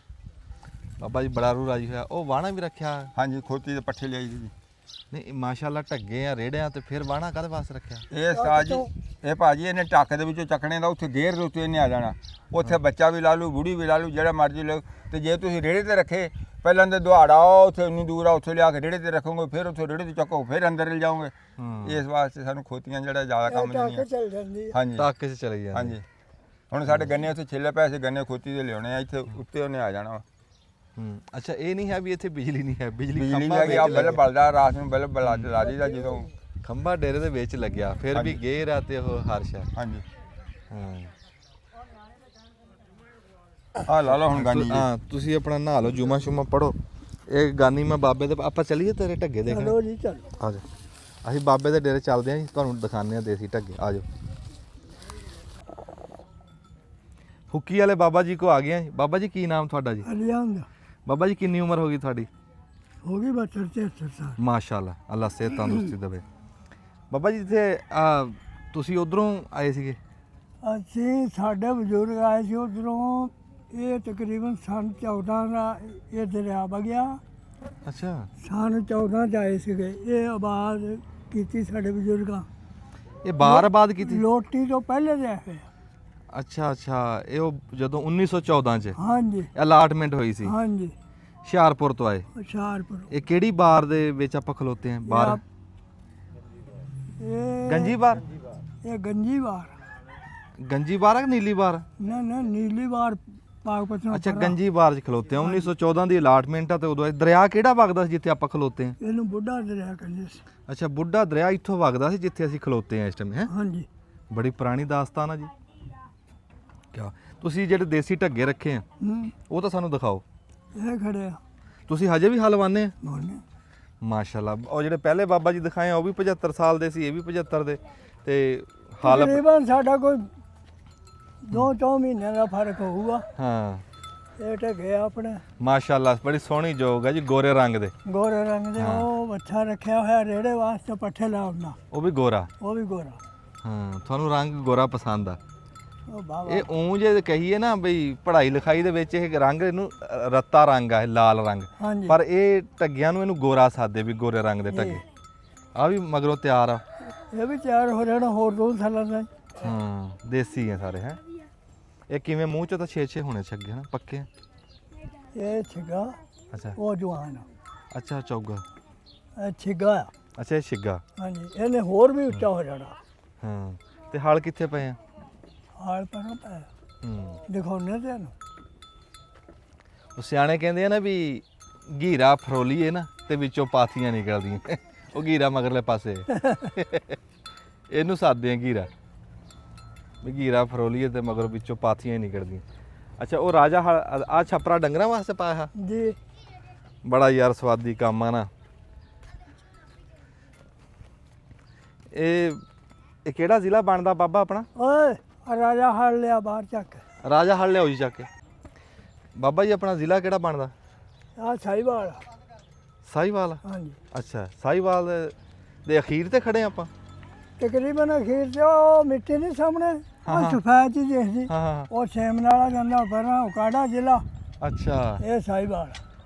[SPEAKER 2] ਬਾਬਾ ਜੀ ਬੜਾ ਰੂ ਰਾਜੀ ਹੋਇਆ। ਉਹ ਵਾਹਣਾ ਵੀ ਰੱਖਿਆ?
[SPEAKER 1] ਹਾਂਜੀ ਖੋਤੀ ਦੇ ਪੱਠੇ ਲਿਆਈ ਸੀ ਜੀ।
[SPEAKER 2] ਨਹੀਂ, ਮਾਸ਼ਾਅੱਲਾ ਢੱਗੇ ਆ, ਰੇੜਿਆਂ ਤੇ ਫਿਰ ਵਾਹਣਾ ਕਾਹਦੇ ਵਾਸਤੇ ਰੱਖਿਆ?
[SPEAKER 1] ਇਹ ਸਾਜ ਇਹ ਭਾਜੀ ਇਹਨੇ ਟੱਕ ਦੇ ਵਿੱਚੋਂ ਚੱਕਣੇ ਦਾ, ਉੱਥੇ ਗੇਰ ਦੇ ਉੱਤੇ ਇਹਨੇ ਆ ਜਾਣਾ। ਉੱਥੇ ਬੱਚਾ ਵੀ ਲਾ ਲੂ, ਬੁੜੀ ਵੀ ਲਾ ਲੂ, ਜਿਹੜਾ ਮਰਜ਼ੀ ਲਓ। ਤੇ ਜੇ ਤੁਸੀਂ ਰੇੜੇ ਤੇ ਰੱਖੇ, ਪਹਿਲਾਂ ਤੇ ਦੁਹਾੜਾ ਉੱਥੇ ਇੰਨੀ ਦੂਰ ਆ, ਉੱਥੇ ਲਿਆ ਕੇ ਰੇੜੇ ਤੇ ਰੱਖੋਗੇ, ਫਿਰ ਉੱਥੇ ਰੇੜੇ ਤੇ ਚੱਕੋ, ਫਿਰ ਅੰਦਰ ਲੈ ਜਾਓਗੇ। ਇਸ ਵਾਸਤੇ ਸਾਨੂੰ ਖੋਤੀਆਂ ਜਿਹੜਾ ਜ਼ਿਆਦਾ ਕੰਮ
[SPEAKER 3] ਟਾਕੇ
[SPEAKER 1] ਨਹੀਂ।
[SPEAKER 3] ਚੱਲ ਜਾਂਦੀ ਆ।
[SPEAKER 1] ਹਾਂਜੀ
[SPEAKER 2] ਟੱਕ 'ਚ ਚਲੇ ਜਾਂਦੇ।
[SPEAKER 1] ਹਾਂਜੀ। ਹੁਣ ਸਾਡੇ ਗੰਨੇ ਉੱਥੇ ਛਿੱਲੇ ਪਏ ਸੀ, ਗੰਨੇ ਖੋਤੀ ਦੇ ਲਿਆਉਣੇ ਆ, ਇੱਥੇ ਉੱਤੇ ਉਹਨੇ ਆ ਜਾਣਾ।
[SPEAKER 2] ਅੱਛਾ, ਇਹ ਨਹੀਂ ਹੈ ਵੀ ਇੱਥੇ ਬਿਜਲੀ ਨਹੀਂ ਹੈ? ਬਿਜਲੀ
[SPEAKER 1] ਬਿਜਲੀ
[SPEAKER 2] ਖੰਭਾ
[SPEAKER 1] ਲੈ ਕੇ ਆ
[SPEAKER 2] ਵਿੱਚ
[SPEAKER 1] ਬਲਬ ਬਲਦਾ, ਰਾਤ ਨੂੰ ਬਲਬ ਬਲਾ ਲਾ ਦੀਦਾ ਜਦੋਂ।
[SPEAKER 2] ਖੰਭਾ ਡੇਰੇ ਦੇ ਵਿੱਚ ਲੱਗਿਆ, ਫਿਰ ਵੀ
[SPEAKER 1] ਹਾਂਜੀ।
[SPEAKER 2] ਗੇਰ ਆ ਤੇ ਉਹ ਹਰਸ਼ ਆ।
[SPEAKER 1] ਹਾਂਜੀ
[SPEAKER 2] ਹਾਂ।
[SPEAKER 1] ਆ ਲਾ ਲਓ ਹੁਣ ਗਾਨੀ ਜੀ।
[SPEAKER 2] ਹਾਂ, ਤੁਸੀਂ ਆਪਣਾ ਨਹਾ ਲਓ, ਜੁਮਾ ਸ਼ੁਮਾ ਪੜੋ। ਇਹ ਗਾਨੀ ਮੈਂ ਬਾਬੇ ਦੇ, ਆਪਾਂ ਚੱਲੀਏ ਤੇਰੇ ਢੱਗੇ ਦੇਖਣ?
[SPEAKER 3] ਚਲੋ ਜੀ ਚਲੋ।
[SPEAKER 2] ਆ ਜਾਓ, ਅਸੀਂ ਬਾਬੇ ਦੇ ਡੇਰੇ ਚੱਲਦੇ ਆਂ ਜੀ, ਤੁਹਾਨੂੰ ਦਿਖਾਉਂਦੇ ਆ ਦੇਸੀ ਢੱਗੇ। ਆ ਜਾਓ। ਹੁੱਕੀ ਵਾਲੇ ਬਾਬਾ ਜੀ ਕੋ ਆ ਗਏ ਆ ਜੀ। ਬਾਬਾ ਜੀ, ਕੀ ਨਾਮ ਤੁਹਾਡਾ ਜੀ?
[SPEAKER 3] ਅਲਿਆਂਦ
[SPEAKER 2] ਬਾਬਾ ਜੀ, ਕਿੰਨੀ ਉਮਰ ਹੋ ਗਈ ਤੁਹਾਡੀ?
[SPEAKER 3] ਹੋ ਗਈ 72-73 ਸਾਲ।
[SPEAKER 2] ਮਾਸ਼ਾਅੱਲਾ, ਅੱਲਾ ਸਿਹਤ ਤੰਦਰੁਸਤੀ ਦੇਵੇ। ਬਾਬਾ ਜੀ, ਇੱਥੇ ਤੁਸੀਂ ਉਧਰੋਂ ਆਏ ਸੀਗੇ?
[SPEAKER 3] ਅਸੀਂ ਸਾਡੇ ਬਜ਼ੁਰਗ ਆਏ ਸੀ ਉਧਰੋਂ। ਇਹ ਤਕਰੀਬਨ ਸਨ 14 ਦਾ ਇਹ ਦਰਿਆ ਵਗਿਆ।
[SPEAKER 2] ਅੱਛਾ।
[SPEAKER 3] ਸਨ 14 ਚ ਆਏ ਸੀਗੇ। ਇਹ ਆਬਾਦ ਕੀਤੀ ਸਾਡੇ ਬਜ਼ੁਰਗਾਂ।
[SPEAKER 2] ਇਹ ਬਾਰ ਆਬਾਦ ਕੀਤੀ?
[SPEAKER 3] ਲੋਟੀ ਤੋਂ ਪਹਿਲੇ ਦੇ ਆਏ ਹੋਏ।
[SPEAKER 2] ਅੱਛਾ ਅੱਛਾ, ਇਹ ਉਹ ਜਦੋਂ 1914 ਚ
[SPEAKER 3] ਹਾਂਜੀ
[SPEAKER 2] ਅਲਾਟਮੈਂਟ ਹੋਈ ਸੀ,
[SPEAKER 3] ਹਾਂਜੀ।
[SPEAKER 2] ਹੁਸ਼ਿਆਰਪੁਰ ਤੋਂ ਆਏ।
[SPEAKER 3] ਹੁਸ਼ਿਆਰਪੁਰ।
[SPEAKER 2] ਇਹ ਕਿਹੜੀ ਬਾਰ ਦੇ ਵਿੱਚ ਆਪਾਂ ਖਲੋਤੇ ਆਂ? ਬਾਰ
[SPEAKER 3] ਇਹ
[SPEAKER 2] ਗੰਜੀ ਬਾਰ?
[SPEAKER 3] ਇਹ ਗੰਜੀ ਵਾਰ।
[SPEAKER 2] ਗੰਜੀ ਬਾਰ ਹੈ ਕਿ ਨੀਲੀ ਬਾਰ?
[SPEAKER 3] ਨਾ ਨਾ ਨੀਲੀ ਵਾਰ ਪਾਕਪਤਨ।
[SPEAKER 2] ਅੱਛਾ, ਗੰਜੀ ਬਾਰ 'ਚ ਖਲੋਤੇ ਆ। 1914 ਦੀ ਅਲਾਟਮੈਂਟ ਆ ਤੇ ਉਦੋਂ ਇਹ ਦਰਿਆ ਕਿਹੜਾ ਵਗਦਾ ਸੀ ਜਿੱਥੇ ਆਪਾਂ ਖਲੋਤੇ ਆਂ?
[SPEAKER 3] ਇਹਨੂੰ ਬੁੱਢਾ ਦਰਿਆ ਕਹਿੰਦੇ ਸੀ।
[SPEAKER 2] ਅੱਛਾ, ਬੁੱਢਾ ਦਰਿਆ ਇੱਥੋਂ ਵਗਦਾ ਸੀ ਜਿੱਥੇ ਅਸੀਂ ਖਲੋਤੇ ਆਂ ਇਸ ਟਾਈਮ, ਹੈ?
[SPEAKER 3] ਹਾਂਜੀ।
[SPEAKER 2] ਬੜੀ ਪੁਰਾਣੀ ਦਾਸਤਾਨ ਆ ਜੀ। ਕਿਆ ਤੁਸੀਂ ਜਿਹੜੇ ਦੇਸੀ ਢੱਗੇ ਰੱਖੇ ਆ, ਉਹ ਤਾਂ ਸਾਨੂੰ ਦਿਖਾਓ।
[SPEAKER 3] ਇਹ ਖੜੇ ਆ
[SPEAKER 2] ਤੁਸੀਂ ਹਜੇ ਵੀ ਹਲਵਾਨੇ ਆ?
[SPEAKER 3] ਬੋਲਨੇ।
[SPEAKER 2] ਮਾਸ਼ਾਅੱਲਾ। ਉਹ ਜਿਹੜੇ ਪਹਿਲੇ ਬਾਬਾ ਜੀ ਦਿਖਾਏ ਆ ਉਹ ਵੀ 75 ਸਾਲ ਦੇ ਸੀ, ਇਹ ਵੀ 75 ਦੇ। ਤੇ ਹਾਲ
[SPEAKER 3] ਤਕਰੀਬਨ ਸਾਡਾ ਕੋਈ 2-4 ਮਹੀਨਿਆਂ ਦਾ ਫਰਕ ਹੋਊਗਾ।
[SPEAKER 2] ਹਾਂ,
[SPEAKER 3] ਇਹ ਢੱਗੇ ਆਪਣੇ
[SPEAKER 2] ਮਾਸ਼ਾਅੱਲਾ, ਬੜੀ ਸੋਹਣੀ ਜੋਗ ਹੈ ਜੀ, ਗੋਰੇ ਰੰਗ ਦੇ।
[SPEAKER 3] ਗੋਰੇ ਰੰਗ ਦੇ। ਉਹ ਬੱਚਾ ਰੱਖਿਆ ਹੋਇਆ ਰੇੜੇ ਵਾਸਤੇ ਪੱਠੇ ਲਾਉਣਾ,
[SPEAKER 2] ਉਹ ਵੀ ਗੋਰਾ।
[SPEAKER 3] ਉਹ ਵੀ ਗੋਰਾ।
[SPEAKER 2] ਹਾਂ, ਤੁਹਾਨੂੰ ਰੰਗ ਗੋਰਾ ਪਸੰਦ ਆ।
[SPEAKER 3] ਉਹ ਬਾਬਾ
[SPEAKER 2] ਇਹ ਊਂ ਜੇ ਕਹੀਏ ਨਾ ਬਈ ਪੜ੍ਹਾਈ ਲਿਖਾਈ ਦੇ ਵਿੱਚ ਇਹ ਰੰਗ, ਇਹਨੂੰ ਰੱਤਾ ਰੰਗ ਆ, ਇਹ ਲਾਲ ਰੰਗ।
[SPEAKER 3] ਹਾਂਜੀ।
[SPEAKER 2] ਪਰ ਇਹ ਢੱਗਿਆਂ ਨੂੰ ਇਹਨੂੰ ਗੋਰਾ ਸਾਦੇ ਵੀ, ਗੋਰੇ ਰੰਗ ਦੇ ਢੱਗੇ। ਆ ਵੀ ਮਗਰੋਂ ਤਿਆਰ ਆ।
[SPEAKER 3] ਇਹ ਵੀ ਤਿਆਰ ਹੋ ਜਾਣਾ ਹੋਰ 2 ਸਾਲਾਂ ਦਾ।
[SPEAKER 2] ਹਾਂ, ਦੇਸੀ ਆ ਸਾਰੇ, ਹੈ? ਇਹ ਕਿਵੇਂ ਮੂੰਹ 'ਚ ਤਾਂ 6-6 ਹੋਣੇ ਛੱਗੇ ਨਾ, ਪੱਕੇ?
[SPEAKER 3] ਇਹ ਛਿੱਗਾ,
[SPEAKER 2] ਅੱਛਾ
[SPEAKER 3] ਉਹ ਜਵਾਨ ਆ।
[SPEAKER 2] ਅੱਛਾ, ਚੌਗਾ।
[SPEAKER 3] ਇਹ ਛਿੱਗਾ ਆ।
[SPEAKER 2] ਅੱਛਾ, ਇਹ ਛਿੱਗਾ।
[SPEAKER 3] ਹਾਂਜੀ, ਇਹਨੇ ਹੋਰ ਵੀ ਉੱਚਾ ਹੋ ਜਾਣਾ।
[SPEAKER 2] ਹਾਂ, ਤੇ ਹਲ ਕਿੱਥੇ ਪਏ ਆ?
[SPEAKER 3] ਹਾਲ ਪਰ ਪੈ ਦਿਖਾਉਣੇ ਤੇ ਇਹਨੂੰ।
[SPEAKER 2] ਉਹ ਸਿਆਣੇ ਕਹਿੰਦੇ ਆ ਨਾ ਵੀ ਘੀਰਾ ਫਰੋਲੀਏ ਨਾ ਤੇ ਵਿੱਚੋਂ ਪਾਥੀਆਂ ਨਿਕਲਦੀਆਂ। ਉਹ ਘੀਰਾ ਮਗਰਲੇ ਪਾਸੇ ਇਹਨੂੰ ਸਾਦੇ ਆ ਘੀਰਾ, ਵੀ ਘੀਰਾ ਫਰੋਲੀਏ ਤੇ ਮਗਰ ਵਿੱਚੋਂ ਪਾਥੀਆਂ ਹੀ ਨਿਕਲਦੀਆਂ। ਅੱਛਾ, ਉਹ ਰਾਜਾ ਆ ਛਪਰਾ ਡੰਗਰਾਂ ਵਾਸਤੇ ਪਾਇਆ?
[SPEAKER 3] ਜੀ।
[SPEAKER 2] ਬੜਾ ਯਾਰ ਸਵਾਦੀ ਕੰਮ ਆ ਨਾ। ਇਹ ਕਿਹੜਾ ਜ਼ਿਲ੍ਹਾ ਬਣਦਾ ਬਾਬਾ ਆਪਣਾ?
[SPEAKER 3] ਓਏ ਆਹ ਰਾਜਾ ਹਲ ਲਿਆ ਬਾਹਰ ਚੱਕ।
[SPEAKER 2] ਰਾਜਾ ਹਲ ਲਿਆਓ ਜੀ ਚੱਕ ਕੇ। ਬਾਬਾ ਜੀ ਆਪਣਾ ਜ਼ਿਲ੍ਹਾ ਕਿਹੜਾ ਬਣਦਾ?
[SPEAKER 3] ਆ ਸਾਈਵਾਲ।
[SPEAKER 2] ਸਾਹੀਵਾਲ।
[SPEAKER 3] ਹਾਂਜੀ
[SPEAKER 2] ਅੱਛਾ, ਸਾਹੀਵਾਲ ਦੇ ਅਖੀਰ ਤੇ ਖੜੇ ਆਪਾਂ।
[SPEAKER 3] ਤਕਰੀਬਨ ਅਖੀਰ ਤੇ ਉਹ ਮਿੱਟੀ ਨਹੀਂ ਸਾਹਮਣੇ ਉਹ ਸਫੈਦ ਜੀ ਦੇਖਦੀ
[SPEAKER 2] ਹਾਂ ਹਾਂ
[SPEAKER 3] ਉਹ ਸੇਮ ਨਾਲਾ ਜਾਂਦਾ ਪਰਾਂ ਉਕਾੜਾ ਜ਼ਿਲ੍ਹਾ
[SPEAKER 2] ਅੱਛਾ,
[SPEAKER 3] ਇਹ ਸਾਈਵਾਲ।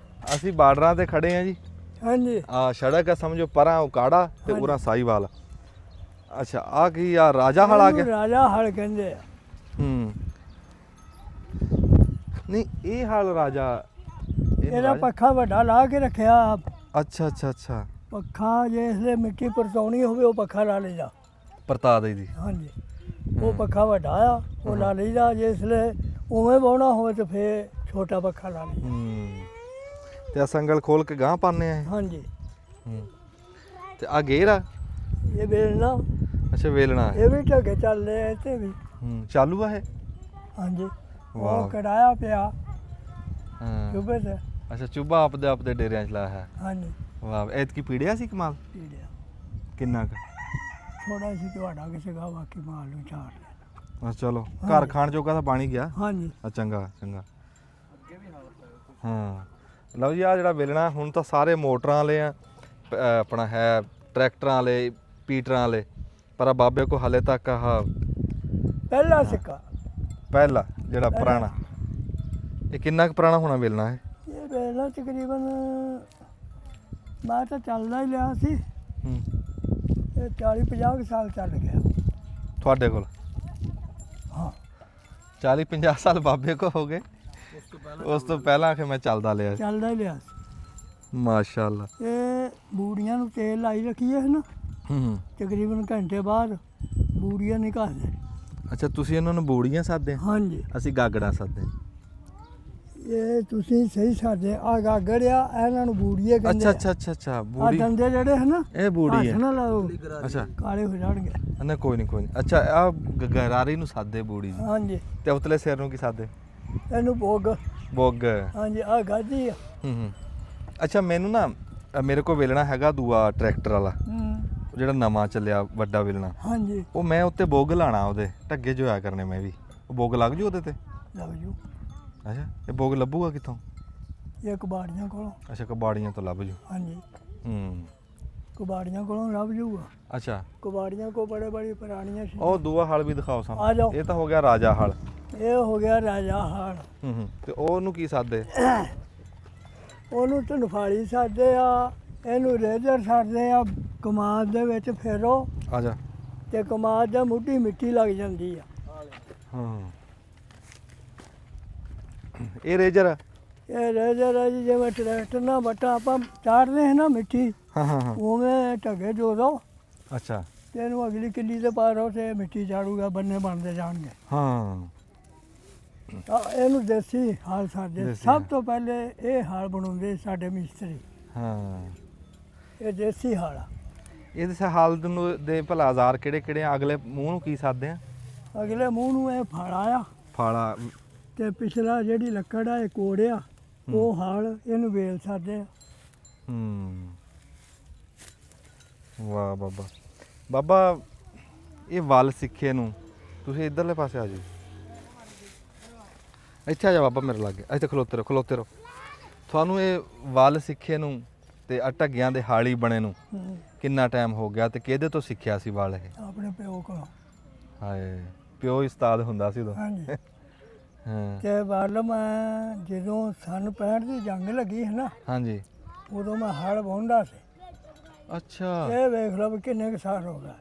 [SPEAKER 2] ਅਸੀਂ ਬਾਰਡਰਾਂ ਤੇ ਖੜੇ ਆ ਜੀ।
[SPEAKER 3] ਹਾਂਜੀ
[SPEAKER 2] ਆ ਸੜਕ ਆ ਸਮਝੋ, ਪਰਾਂ ਉਕਾੜਾ ਤੇ ਉਰਾਂ ਸਾਹੀਵਾਲ। ਅੱਛਾ, ਆ ਕੀ ਆ ਰਾਜਾ ਹਲ ਆ
[SPEAKER 3] ਇਹਨੂੰ
[SPEAKER 2] ਗਿਆ?
[SPEAKER 3] ਰਾਜਾ ਹਲ ਕਹਿੰਦੇ ਆ।
[SPEAKER 2] ਹੂੰ, ਨਹੀਂ ਇਹ ਹਲ ਰਾਜਾ ਇਹਨੂੰ
[SPEAKER 3] ਇਹਦਾ
[SPEAKER 2] ਰਾਜਾ-
[SPEAKER 3] ਪੱਖਾ ਵੱਡਾ ਲਾ ਕੇ ਰੱਖਿਆ।
[SPEAKER 2] ਅੱਛਾ ਅੱਛਾ ਅੱਛਾ,
[SPEAKER 3] ਪੱਖਾ ਜਿਸਲੇ ਮਿੱਟੀ ਪਰਤਾਉਣੀ ਹੋਵੇ ਉਹ ਪੱਖਾ ਲਾ ਲਈਦਾ।
[SPEAKER 2] ਪਰਤਾ ਦੇ ਦੀ।
[SPEAKER 3] ਹਾਂਜੀ ਉਹ ਪੱਖਾ ਵੱਡਾ ਆ ਉਹ ਲਾ ਲਈਦਾ। ਜਿਸਲੇ ਉਵੇਂ ਬਾਉਣਾ ਹੋਵੇ ਤਾਂ ਫੇਰ ਛੋਟਾ ਪੱਖਾ ਲਾ ਲਈਦਾ।
[SPEAKER 2] ਤੇ ਆ ਸੰਗਲ ਖੋਲ ਕੇ ਗਾਂ ਪਾਉਂਦੇ ਆ ਇਹ?
[SPEAKER 3] ਹਾਂਜੀ
[SPEAKER 2] ਹੂੰ, ਤੇ ਆ ਗੇਰ ਆ?
[SPEAKER 3] ਇਹ ਵੇਲਣਾ
[SPEAKER 2] ਅੱਛਾ, ਵੇਲਣਾ ਹੈ।
[SPEAKER 3] ਇਹ ਵੀ ਢੱਗੇ ਚੱਲਦੇ ਆ ਇੱਥੇ ਵੀ।
[SPEAKER 2] ਹੂੰ, ਚਾਲੂ ਆ ਇਹ?
[SPEAKER 3] ਹਾਂਜੀ
[SPEAKER 2] ਵਾਹ।
[SPEAKER 3] ਉਹ ਕਢਾਇਆ ਪਿਆ
[SPEAKER 2] ਹਾਂ,
[SPEAKER 3] ਚੁੱਭੇ ਤੇ।
[SPEAKER 2] ਅੱਛਾ, ਚੁੱਭਾ ਆਪਦੇ ਡੇਰਿਆਂ 'ਚ ਲਾਇਆ ਹੈ।
[SPEAKER 3] ਹਾਂਜੀ
[SPEAKER 2] ਵਾਹ, ਐਤਕੀ ਪੀੜਿਆ ਸੀ ਕਮਾਲ?
[SPEAKER 3] ਪੀੜਿਆ
[SPEAKER 2] ਕਿੰਨਾ ਕੁ?
[SPEAKER 3] ਥੋੜਾ ਸੀ ਤੁਹਾਡਾ ਕਿਸੇ ਗਾ ਬਾਕੀ ਮਾਲ ਨੂੰ ਝਾੜ ਲੈਣਾ।
[SPEAKER 2] ਆ ਚਲੋ, ਘਰ ਖਾਣ ਜੋਗਾ ਤਾਂ ਬਣ ਹੀ ਗਿਆ।
[SPEAKER 3] ਹਾਂਜੀ
[SPEAKER 2] ਆ ਚੰਗਾ ਚੰਗਾ। ਹਾਂ, ਲਓ ਜੀ, ਆ ਜਿਹੜਾ ਵੇਲਣਾ ਹੁਣ ਤਾਂ ਸਾਰੇ ਮੋਟਰਾਂ ਵਾਲੇ ਆ, ਆਪਣਾ ਹੈ ਟਰੈਕਟਰਾਂ ਵਾਲੇ, ਪੀਟਰਾਂ ਵਾਲੇ, ਪਰ ਆ ਬਾਬੇ ਕੋ ਹਾਲੇ ਤੱਕ ਆਹ
[SPEAKER 3] ਪਹਿਲਾ ਸਿੱਕਾ।
[SPEAKER 2] ਪਹਿਲਾ ਜਿਹੜਾ ਪੁਰਾਣਾ, ਇਹ ਕਿੰਨਾ ਕੁ ਪੁਰਾਣਾ ਹੋਣਾ ਵੇਲਣਾ ਹੈ?
[SPEAKER 3] ਇਹ ਵੇਲਣਾ ਤਕਰੀਬਨ ਮੈਂ ਤਾਂ ਚੱਲਦਾ ਹੀ ਲਿਆ ਸੀ।
[SPEAKER 2] ਹੂੰ,
[SPEAKER 3] ਇਹ 40-50 ਸਾਲ ਚੱਲ ਗਿਆ।
[SPEAKER 2] ਤੁਹਾਡੇ ਕੋਲ
[SPEAKER 3] ਹਾਂ
[SPEAKER 2] 40-50 ਸਾਲ ਬਾਬੇ ਕੋ ਹੋ ਗਏ? ਉਸ ਤੋਂ ਪਹਿਲਾਂ ਕਿ ਮੈਂ ਚੱਲਦਾ ਲਿਆ ਸੀ।
[SPEAKER 3] ਚੱਲਦਾ ਹੀ ਲਿਆ ਸੀ।
[SPEAKER 2] ਮਾਸ਼ਾਅੱਲਾ।
[SPEAKER 3] ਇਹ ਬੂੜੀਆਂ ਨੂੰ ਤੇਲ ਲਾਈ ਰੱਖੀਏ ਹੈ ਨਾ,
[SPEAKER 2] ਹੂੰ,
[SPEAKER 3] ਤਕਰੀਬਨ ਘੰਟੇ ਬਾਅਦ ਬੂੜੀਆਂ ਨਿਕਾਲਦੇ।
[SPEAKER 2] ਅੱਛਾ, ਤੁਸੀਂ ਇਹਨਾਂ ਨੂੰ ਬੂੜੀਆਂ ਸਾਦੇ?
[SPEAKER 3] ਹਾਂਜੀ
[SPEAKER 2] ਅਸੀਂ ਗਾਗੜਾਂ ਸਾਦੇ।
[SPEAKER 3] ਇਹ ਤੁਸੀਂ ਸਹੀ ਸਾਡੇ ਆ ਗਾਗੜਿਆ ਇਹਨਾਂ ਨੂੰ ਬੂੜੀਏ ਕਹਿੰਦੇ।
[SPEAKER 2] ਅੱਛਾ ਅੱਛਾ ਅੱਛਾ,
[SPEAKER 3] ਆ
[SPEAKER 2] ਬੂੜੀ
[SPEAKER 3] ਡੰਡੇ ਜਿਹੜੇ ਹੈ ਨਾ
[SPEAKER 2] ਇਹ ਬੂੜੀ ਹੈ।
[SPEAKER 3] ਹੱਥ ਨਾ ਲਾਓ
[SPEAKER 2] ਅੱਛਾ,
[SPEAKER 3] ਕਾਲੇ ਹੋ ਜਾਣਗੇ।
[SPEAKER 2] ਨਾ ਕੋਈ ਨਹੀਂ। ਅੱਛਾ, ਆ ਗਰਾਰੀ ਨੂੰ ਸਾਦੇ ਬੂੜੀ ਜੀ,
[SPEAKER 3] ਹਾਂਜੀ
[SPEAKER 2] ਤੇ ਉਤਲੇ ਸਿਰ ਨੂੰ ਕੀ ਸਾਦੇ?
[SPEAKER 3] ਇਹਨੂੰ ਭੋਗ।
[SPEAKER 2] ਬੁੱਗ।
[SPEAKER 3] ਹਾਂਜੀ ਆ ਗਾਜੀ ਆ।
[SPEAKER 2] ਹੂੰ। ਅੱਛਾ, ਮੈਨੂੰ ਨਾ ਮੇਰੇ ਕੋਲ ਵੇਲਣਾ ਹੈਗਾ ਦੂਆ ਟਰੈਕਟਰ ਵਾਲਾ, ਜਿਹੜਾ ਨਵਾਂ ਚੱਲਿਆ ਵੱਡਾ ਵੇਲਣਾ।
[SPEAKER 3] ਹਾਂਜੀ
[SPEAKER 2] ਉਹ ਮੈਂ ਉੱਤੇ ਬੁੱਗ ਲਾਣਾ, ਉਹਦੇ ਢੱਗੇ ਜੋ ਆ ਕਰਨੇ ਮੈਂ ਵੀ। ਉਹ ਬੁੱਗ ਲੱਗ ਜੂ ਉਹਦੇ ਤੇ?
[SPEAKER 3] ਲੱਗ ਜੂ।
[SPEAKER 2] ਅੱਛਾ, ਇਹ ਬੁੱਗ ਲੱਭੂਗਾ ਕਿੱਥੋਂ?
[SPEAKER 3] ਇਹ ਕਬਾੜੀਆਂ ਕੋਲੋਂ।
[SPEAKER 2] ਅੱਛਾ, ਕਬਾੜੀਆਂ ਤੋਂ ਲੱਭ ਜੂ।
[SPEAKER 3] ਹਾਂਜੀ
[SPEAKER 2] ਹੂੰ,
[SPEAKER 3] ਕਬਾੜੀਆਂ ਕੋਲੋਂ ਲੱਭ ਜੂਗਾ।
[SPEAKER 2] ਅੱਛਾ,
[SPEAKER 3] ਕਬਾੜੀਆਂ ਕੋ ਬੜੇ ਬੜੀ ਪੁਰਾਣੀਆਂ ਸੀ।
[SPEAKER 2] ਉਹ ਦੂਆ ਹਲ ਵੀ ਦਿਖਾਓ
[SPEAKER 3] ਆ
[SPEAKER 2] ਸਾਨੂੰ।
[SPEAKER 3] ਜਾਓ।
[SPEAKER 2] ਇਹ ਤਾਂ ਹੋ ਗਿਆ ਰਾਜਾ ਹਲ।
[SPEAKER 3] ਇਹ ਹੋ ਗਿਆ ਰਾਜਾ ਹਾਲ।
[SPEAKER 2] ਹੂੰ, ਤੇ ਉਹਨੂੰ ਕੀ ਸਾਦੇ?
[SPEAKER 3] ਉਹਨੂੰ ਧਨਫਾਲੀ ਸਾਦੇ ਆ, ਇਹਨੂੰ ਰੇਜਰ ਸਾਦੇ ਆ। ਕਮਾਦ ਦੇ ਵਿੱਚ ਫੇਰੋ
[SPEAKER 2] ਆ ਜਾ।
[SPEAKER 3] ਤੇ ਕਮਾਦ ਦੇ ਮੁੱਢੀ ਮਿੱਟੀ ਲੱਗ ਜਾਂਦੀ ਆ।
[SPEAKER 2] ਹਾਂ, ਇਹ ਰੇਜਰ ਆ?
[SPEAKER 3] ਇਹ ਰੇਜਰ ਆ ਜੀ, ਜਿਵੇਂ ਟਰੈਕਟਰ ਨਾਲ ਵੱਟਾ ਆਪਾਂ ਚਾੜਦੇ ਹਾਂ ਨਾ ਮਿੱਟੀ,
[SPEAKER 2] ਹਾਂ ਹਾਂ ਹਾਂ,
[SPEAKER 3] ਉਵੇਂ ਢੱਗੇ ਜੋ ਦੋ
[SPEAKER 2] ਅੱਛਾ।
[SPEAKER 3] ਤੇ ਇਹਨੂੰ ਅਗਲੀ ਕਿੱਲੀ ਤੇ ਪਾ ਰੋ ਤੇ ਮਿੱਟੀ ਝਾੜੂਗਾ, ਬੰਨੇ ਬਣਦੇ ਜਾਣਗੇ।
[SPEAKER 2] ਹਾਂ,
[SPEAKER 3] ਇਹਨੂੰ ਦੇਸੀ ਹਾਲ ਸਾਡੇ
[SPEAKER 2] ਦੇਸੀ
[SPEAKER 3] ਸਭ ਤੋਂ ਪਹਿਲੇ ਇਹ ਹਾਲ ਬਣਾਉਂਦੇ ਸਾਡੇ ਮਿਸਤਰੀ।
[SPEAKER 2] ਹਾਂ,
[SPEAKER 3] ਇਹ ਦੇਸੀ ਹਾਲ ਆ।
[SPEAKER 2] ਇਹਦੇ ਸੇ ਹਾਲਤ ਨੂੰ ਦੇ ਭਲਾ ਔਜ਼ਾਰ ਕਿਹੜੇ ਕਿਹੜੇ ਆ? ਅਗਲੇ ਮੂੰਹ ਨੂੰ ਕੀ ਸਾਦੇ ਆ?
[SPEAKER 3] ਅਗਲੇ ਮੂੰਹ ਨੂੰ ਇਹ ਫਾੜਾ ਆ
[SPEAKER 2] ਫਾਲਾ।
[SPEAKER 3] ਤੇ ਪਿਛਲਾ ਜਿਹੜੀ ਲੱਕੜ ਆ ਇਹ ਕੋੜਿਆ, ਉਹ ਹਾਲ ਇਹਨੂੰ ਵੇਲ ਸਾਦੇ ਆ।
[SPEAKER 2] ਹੂੰ, ਵਾਹ ਬਾਬਾ। ਬਾਬਾ, ਇਹ ਵੱਲ ਸਿੱਖੇ ਨੂੰ ਤੁਸੀਂ ਇਧਰਲੇ ਪਾਸੇ ਆ ਜਾਓ। ਇੱਥੇ ਆ ਜਾ ਬਾਬਾ, ਮੇਰੇ ਲਾਗੇ। ਇੱਥੇ ਖਲੋਤੇ ਰਹੋ। ਤੁਹਾਨੂੰ ਇਹ ਵੱਲ ਸਿੱਖੇ ਨੂੰ ਤੇ ਆ ਢੱਗਿਆਂ ਦੇ ਹਾਲੀ ਬਣੇ ਨੂੰ ਕਿੰਨਾ ਟਾਈਮ ਹੋ ਗਿਆ, ਤੇ ਕਿਹਦੇ ਤੋਂ ਸਿੱਖਿਆ ਸੀ ਵੱਲ ਇਹ?
[SPEAKER 3] ਆਪਣੇ ਪਿਓ ਕੋਲੋਂ।
[SPEAKER 2] ਹਾਏ, ਪਿਓ ਹੀ ਉਸਤਾਦ ਹੁੰਦਾ ਸੀ ਉਦੋਂ।
[SPEAKER 3] ਹਾਂਜੀ
[SPEAKER 2] ਹਾਂ,
[SPEAKER 3] ਤੇ ਵੱਲ ਮੈਂ ਜਦੋਂ ਸੰਨ 65 ਦੀ ਜੰਗ ਲੱਗੀ ਹੈ ਨਾ,
[SPEAKER 2] ਹਾਂਜੀ।
[SPEAKER 3] ਉਦੋਂ ਮੈਂ ਹਲ ਵਾਹੁੰਦਾ ਸੀ।
[SPEAKER 2] ਅੱਛਾ,
[SPEAKER 3] ਇਹ ਵੇਖ ਲਓ ਵੀ ਕਿੰਨੇ ਕੁ ਸਾਲ ਹੋ ਗਏ।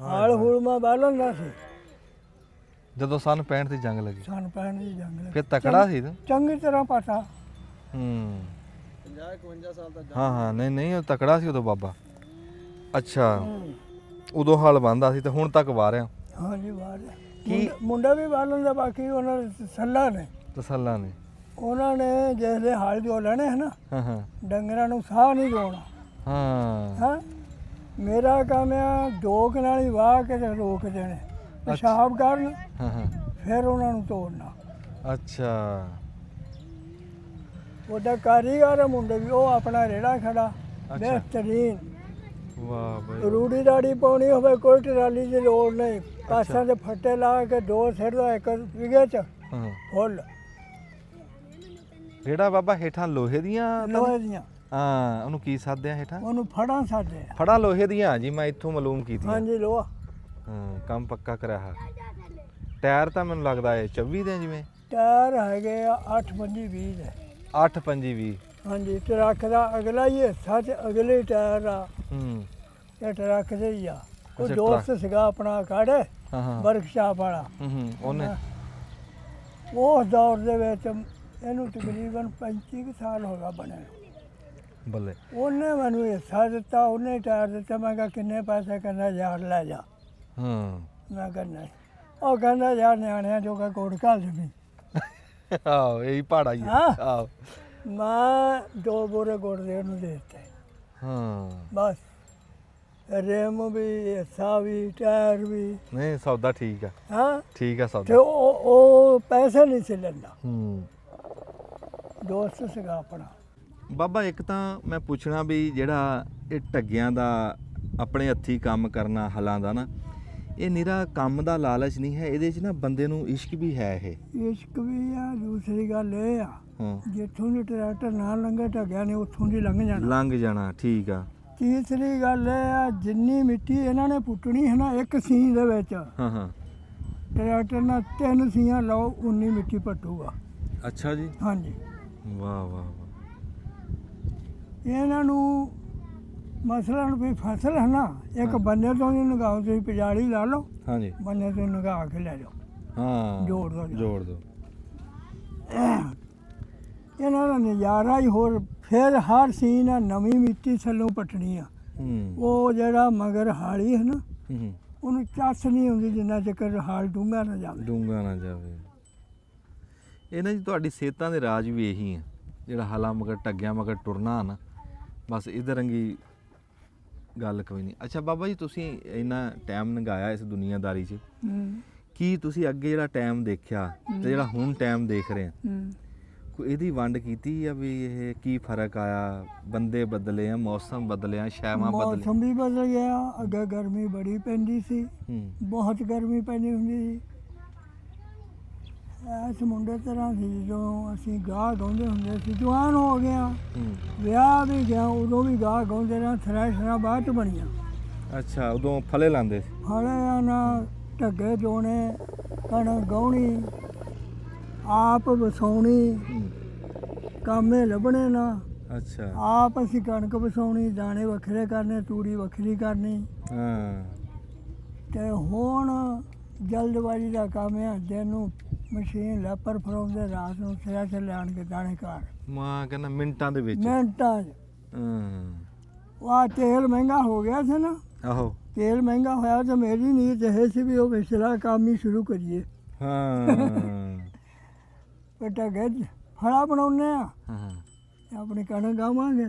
[SPEAKER 3] ਹਲ ਹੁਲ ਮੈਂ ਬਾਲਣਦਾ ਸੀ
[SPEAKER 2] ਜਦੋਂ ਸੰਨ 65 ਦੀ ਜੰਗ ਲੱਗੀ।
[SPEAKER 3] ਸੰਨ 65 ਦੀ ਜੰਗ ਲੱਗੀ।
[SPEAKER 2] ਫਿਰ ਤਕੜਾ ਸੀ ਤੂੰ?
[SPEAKER 3] ਚੰਗੀ ਤਰ੍ਹਾਂ ਪਤਾ।
[SPEAKER 2] ਹੂੰ,
[SPEAKER 5] 50-51 ਸਾਲ ਦਾ
[SPEAKER 2] ਹਾਂ ਹਾਂ, ਨਹੀਂ ਉਹ ਤਕੜਾ ਸੀ ਉਦੋਂ ਬਾਬਾ। ਅੱਛਾ, ਉਦੋਂ ਹਲ ਬੰਦਾ ਸੀ ਤੇ ਹੁਣ ਤੱਕ ਵਾਰਿਆ?
[SPEAKER 3] ਹਾਂਜੀ ਬਾਹਰ
[SPEAKER 2] ਕੀ?
[SPEAKER 3] ਮੁੰਡਾ ਵੀ ਬਾਲਣ ਦਾ, ਬਾਕੀ ਉਹਨਾਂ ਦੇ ਸੱਲਾ ਨੇ।
[SPEAKER 2] ਤਸੱਲਾ ਨੇ?
[SPEAKER 3] ਉਹਨਾਂ ਨੇ ਜਿਹੜੇ ਹਲ ਜੋ ਲੈਣੇ ਹੈ ਨਾ,
[SPEAKER 2] ਹਾਂ ਹਾਂ
[SPEAKER 3] ਡੰਗਰਾਂ ਨੂੰ ਸਾਹ ਨਹੀਂ ਦੋਣਾ।
[SPEAKER 2] ਹਾਂ,
[SPEAKER 3] ਹਾਂ ਮੇਰਾ ਕੰਮ ਆ ਡੋਕ ਨਾਲ ਹੀ ਵਾਹ ਕੇ ਤੇ ਰੋਕ ਦੇਣੇ, ਪਿਸ਼ਾਬ ਕਰਨ,
[SPEAKER 2] ਹਾਂ ਹਾਂ,
[SPEAKER 3] ਫਿਰ ਉਹਨਾਂ ਨੂੰ ਤੋੜਨਾ।
[SPEAKER 2] ਅੱਛਾ।
[SPEAKER 3] ਉਹਦਾ ਕਾਰੀਗਰ ਮੁੰਡੇ ਵੀ ਉਹ ਆਪਣਾ ਰੇੜਾ ਖੜਾ ਬਿਹਤਰੀਨ।
[SPEAKER 2] ਵਾਹ ਬਈ
[SPEAKER 3] ਰੂੜੀ ਰਾੜੀ ਪਾਉਣੀ ਹੋਵੇ ਕੋਈ ਟਰਾਲੀ ਦੀ ਲੋੜ ਨਹੀਂ, ਪਾਸਾਂ ਦੇ ਫੱਟੇ ਲਾ ਕੇ 2 ਸਿਰ ਦਾ 1 ਵਿਗੇ ਚ
[SPEAKER 2] ਹਾਂ
[SPEAKER 3] ਫੁੱਲ
[SPEAKER 2] ਜਿਹੜਾ ਬਾਬਾ ਹੇਠਾਂ ਲੋਹੇ ਦੀਆਂ ਤਾਂ
[SPEAKER 3] ਲੋਹੇ ਦੀਆਂ,
[SPEAKER 2] ਹਾਂ ਉਹਨੂੰ ਕੀ ਸਾਦੇ ਆ ਹੇਠਾਂ
[SPEAKER 3] ਉਹਨੂੰ ਫੜਾਂ ਸਾਡੇ।
[SPEAKER 2] ਫੜਾ ਲੋਹੇ ਦੀਆਂ ਜੀ, ਮੈਂ ਇੱਥੋਂ ਮਾਲੂਮ ਕੀਤੀ
[SPEAKER 3] ਹਾਂਜੀ ਲੋਹਾ।
[SPEAKER 2] ਹਾਂ ਕੰਮ ਪੱਕਾ ਕਰਿਆ ਹੈ। ਟਾਇਰ ਤਾਂ ਮੈਨੂੰ ਲੱਗਦਾ ਹੈ 24 ਦੇ ਜਿਵੇਂ
[SPEAKER 3] ਟਾਇਰ ਹੈਗੇ ਆ 8 25 20 ਦੇ।
[SPEAKER 2] 8 25 20
[SPEAKER 3] ਹਾਂਜੀ ਟਰੱਕ ਦਾ ਅਗਲਾ ਹੀ ਹਿੱਸਾ ਤੇ ਅਗਲੇ ਟਾਇਰ ਆ
[SPEAKER 2] ਹੂੰ
[SPEAKER 3] ਇਹ ਟਰੱਕ ਦੇ ਹੀ ਆ। ਉਹ
[SPEAKER 2] ਅੱਛਾ,
[SPEAKER 3] ਦੋਸਤ ਸੀਗਾ ਆਪਣਾ ਕਾੜੇ
[SPEAKER 2] ਹਾਂ ਹਾਂ
[SPEAKER 3] ਵਰਕਸ਼ਾਪ ਵਾਲਾ,
[SPEAKER 2] ਉਹਨੇ
[SPEAKER 3] ਉਸ ਦੌਰ ਦੇ ਵਿੱਚ ਇਹਨੂੰ ਤਕਰੀਬਨ 35 ਕੁ ਸਾਲ ਹੋ ਗਿਆ ਬਣੇ ਨੂੰ।
[SPEAKER 2] ਬੱਲੇ
[SPEAKER 3] ਉਹਨੇ ਮੈਨੂੰ ਹਿੱਸਾ ਦਿੱਤਾ, ਉਹਨੇ ਟਾਇਰ ਦਿੱਤਾ। ਮੈਂ ਕਿਹਾ ਕਿੰਨੇ ਪੈਸੇ? ਕਹਿੰਦਾ ਯਾਰ ਲੈ ਜਾ।
[SPEAKER 2] ਹਾਂ
[SPEAKER 3] ਮੈਂ ਕਿਹਾ ਨਹੀਂ। ਉਹ ਕਹਿੰਦਾ ਯਾਰ ਨਿਆਣਿਆਂ ਜੋਗਾ ਕੋਟ ਘੱਲ ਦੇ।
[SPEAKER 2] ਆਹੋ ਇਹੀ ਪਹਾੜਾ ਹੀ ਆ।
[SPEAKER 3] ਹਾਂ।
[SPEAKER 2] ਆਹੋ
[SPEAKER 3] ਮੈਂ 2 ਬੋਰੇ ਗੁੜ ਦੇ ਉਹਨੂੰ ਦੇ ਦਿੱਤੇ
[SPEAKER 2] ਹਾਂ
[SPEAKER 3] ਬਸ। ਰਿਮ ਵੀ, ਹਿੱਸਾ ਵੀ, ਟਾਇਰ ਵੀ।
[SPEAKER 2] ਨਹੀਂ ਸੌਦਾ ਠੀਕ ਆ,
[SPEAKER 3] ਹਾਂ
[SPEAKER 2] ਠੀਕ ਆ
[SPEAKER 3] ਤੇ
[SPEAKER 2] ਸੌਦਾ।
[SPEAKER 3] ਉਹ ਪੈਸੇ ਨਹੀਂ ਸੀ ਲੈਂਦਾ,
[SPEAKER 2] ਹੂੰ
[SPEAKER 3] ਦੋਸਤ ਸੀਗਾ ਆਪਣਾ।
[SPEAKER 2] ਬਾਬਾ ਇੱਕ ਤਾਂ ਮੈਂ ਪੁੱਛਣਾ ਵੀ ਜਿਹੜਾ ਇਹ ਢੱਗਿਆਂ ਦਾ ਆਪਣੇ ਹੱਥੀਂ ਕੰਮ ਕਰਨਾ ਹਲਾਂ ਦਾ ਨਾ, ਇਹ ਨਿਰਾ ਕੰਮ ਦਾ ਲਾਲਚ ਨਹੀਂ ਹੈ, ਇਹਦੇ 'ਚ ਨਾ ਬੰਦੇ ਨੂੰ ਇਸ਼ਕ ਵੀ ਹੈ। ਇਹ
[SPEAKER 3] ਇਸ਼ਕ ਵੀ ਆ। ਦੂਸਰੀ ਗੱਲ ਇਹ ਆ
[SPEAKER 2] ਹਾਂ
[SPEAKER 3] ਜਿੱਥੋਂ ਦੀ ਟਰੈਕਟਰ ਨਾ ਲੰਘੇ ਢੱਗਿਆ ਨੇ ਉੱਥੋਂ ਦੀ ਲੰਘ ਜਾਣਾ।
[SPEAKER 2] ਲੰਘ ਜਾਣਾ, ਠੀਕ ਆ।
[SPEAKER 3] ਤੀਸਰੀ ਗੱਲ ਇਹ ਆ ਜਿੰਨੀ ਮਿੱਟੀ ਇਹਨਾਂ ਨੇ ਪੁੱਟਣੀ ਹੈ ਨਾ ਇੱਕ ਸੀਂ ਦੇ ਵਿੱਚ,
[SPEAKER 2] ਹਾਂ ਹਾਂ
[SPEAKER 3] ਟਰੈਕਟਰ ਨਾਲ 3 ਸੀਆਂ ਲਾਓ ਉਨੀ ਮਿੱਟੀ ਪੱਟੂਗਾ।
[SPEAKER 2] ਅੱਛਾ ਜੀ,
[SPEAKER 3] ਹਾਂਜੀ
[SPEAKER 2] ਵਾਹ ਵਾਹ ਵਾਹ।
[SPEAKER 3] ਇਹਨਾਂ ਨੂੰ ਮਸਲਨ ਵੀ ਫਸਲ ਹੈ ਨਾ, ਇੱਕ ਬੰਨੇ ਤੋਂ ਹੀ ਨਗਾਓ, ਤੁਸੀਂ ਪਜਾਲੀ ਲਾ ਲਓ,
[SPEAKER 2] ਹਾਂਜੀ
[SPEAKER 3] ਬੰਨੇ ਤੋਂ ਨਗਾ ਕੇ ਲੈ ਜਾਓ,
[SPEAKER 2] ਹਾਂ
[SPEAKER 3] ਜੋੜ ਦਿਓ।
[SPEAKER 2] ਜੋੜ ਦੋ।
[SPEAKER 3] ਇਹਨਾਂ ਦਾ ਨਜ਼ਾਰਾ ਹੀ ਹੋਰ। ਫਿਰ ਹਰ ਸੀਨ ਆ ਨਵੀਂ ਮਿੱਟੀ ਥੱਲੋਂ ਪੱਟਣੀ ਆ।
[SPEAKER 2] ਹੂੰ
[SPEAKER 3] ਉਹ ਜਿਹੜਾ ਮਗਰ ਹਾਲੀ ਹੈ ਨਾ,
[SPEAKER 2] ਹੂੰ
[SPEAKER 3] ਉਹਨੂੰ ਚੱਸ ਨਹੀਂ ਹੁੰਦੀ ਜਿੰਨਾ ਚਿਰ ਹਾਲ ਡੂੰਘਾ ਨਾ ਜਾਵੇ।
[SPEAKER 2] ਡੂੰਘਾ ਨਾ ਜਾਵੇ। ਇਹਨਾਂ ਜੀ ਤੁਹਾਡੀ ਸਿਹਤਾਂ ਦੇ ਰਾਜ ਵੀ ਇਹੀ ਆ, ਜਿਹੜਾ ਹਲਾ ਮਗਰ ਢੱਗਿਆਂ ਮਗਰ ਟੁਰਨਾ ਨਾ, ਬਸ ਇਹਦੇ ਰੰਗੀ ਗੱਲ ਕੋਈ ਨਹੀਂ। ਅੱਛਾ ਬਾਬਾ ਜੀ, ਤੁਸੀਂ ਇੰਨਾ ਟਾਈਮ ਲੰਘਾਇਆ ਇਸ ਦੁਨੀਆਦਾਰੀ 'ਚ, ਕੀ ਤੁਸੀਂ ਅੱਗੇ ਜਿਹੜਾ ਟਾਈਮ ਦੇਖਿਆ ਤੇ ਜਿਹੜਾ ਹੁਣ ਟਾਈਮ ਦੇਖ ਰਹੇ ਆ, ਕੋਈ ਇਹਦੀ ਵੰਡ ਕੀਤੀ ਆ ਵੀ ਇਹ ਕੀ ਫਰਕ ਆਇਆ? ਬੰਦੇ ਬਦਲੇ ਆ, ਮੌਸਮ ਬਦਲਿਆ, ਸ਼ੈਵਾਂ ਬਦਲੇ?
[SPEAKER 3] ਮੌਸਮ ਵੀ ਬਦਲ ਗਿਆ। ਅੱਗੇ ਗਰਮੀ ਬੜੀ ਪੈਂਦੀ ਸੀ,
[SPEAKER 2] ਹੂੰ
[SPEAKER 3] ਬਹੁਤ ਗਰਮੀ ਪੈਂਦੀ ਹੁੰਦੀ ਸੀ। ਇਸ ਮੁੰਡੇ ਤਰ੍ਹਾਂ ਸੀ ਜਦੋਂ ਅਸੀਂ ਗਾਹ ਗਾਉਂਦੇ ਹੁੰਦੇ ਸੀ। ਜਵਾਨ ਹੋ ਗਿਆ,
[SPEAKER 2] ਹੂੰ
[SPEAKER 3] ਵਿਆਹ ਵੀ ਗਿਆ, ਉਦੋਂ ਵੀ ਗਾਹ ਗਾਉਂਦੇ ਰਹੇ। ਥਰੈਸ਼ਰਾਂ ਬਾਅਦ 'ਚ ਬਣੀਆਂ।
[SPEAKER 2] ਅੱਛਾ, ਉਦੋਂ ਫਲੇ ਲਾਉਂਦੇ ਸੀ।
[SPEAKER 3] ਫਲੇ ਨਾ ਢੱਗੇ ਜੋਣੇ, ਕਣਕ ਗਾਉਣੀ, ਆਪ ਵਸਾਉਣੀ,
[SPEAKER 2] ਹੂੰ
[SPEAKER 3] ਕਾਮੇ ਲੱਭਣੇ ਨਾ।
[SPEAKER 2] ਅੱਛਾ
[SPEAKER 3] ਆਪ ਅਸੀਂ ਕਣਕ ਵਸਾਉਣੀ, ਦਾਣੇ ਵੱਖਰੇ ਕਰਨੇ, ਤੂੜੀ ਵੱਖਰੀ ਕਰਨੀ।
[SPEAKER 2] ਹਾਂ
[SPEAKER 3] ਤੇ ਹੁਣ ਜਲਦਬਾਜ਼ੀ ਦਾ ਕੰਮ ਆ, ਦਿਨ ਨੂੰ ਮਸ਼ੀਨ ਲੈਪਰ ਫਰਾਉਂਦੇ, ਰਾਤ ਨੂੰ ਸਿਰਾ ਤੇ ਲਿਆਣ ਕੇ ਦਾਣੇ ਘਰ
[SPEAKER 2] ਮੈਂ ਕਹਿੰਦਾ ਮਿੰਟਾਂ ਦੇ ਵਿੱਚ।
[SPEAKER 3] ਮਿੰਟਾਂ 'ਚ।
[SPEAKER 2] ਹਾਂ
[SPEAKER 3] ਆਹ ਤੇਲ ਮਹਿੰਗਾ ਹੋ ਗਿਆ ਸੀ ਨਾ,
[SPEAKER 2] ਆਹੋ
[SPEAKER 3] ਤੇਲ ਮਹਿੰਗਾ ਹੋਇਆ ਤਾਂ ਮੇਰੀ ਨੀਤ ਇਹ ਸੀ ਵੀ ਉਹ ਵਿਚਲਾ ਕੰਮ ਹੀ ਸ਼ੁਰੂ ਕਰੀਏ।
[SPEAKER 2] ਹਾਂ
[SPEAKER 3] ਬੇਟਾ ਗੱਜ ਫਲਾ ਬਣਾਉਂਦੇ ਆ,
[SPEAKER 2] ਹਾਂ
[SPEAKER 3] ਆਪਣੀ ਕਣਕ ਗਾਵਾਂਗੇ।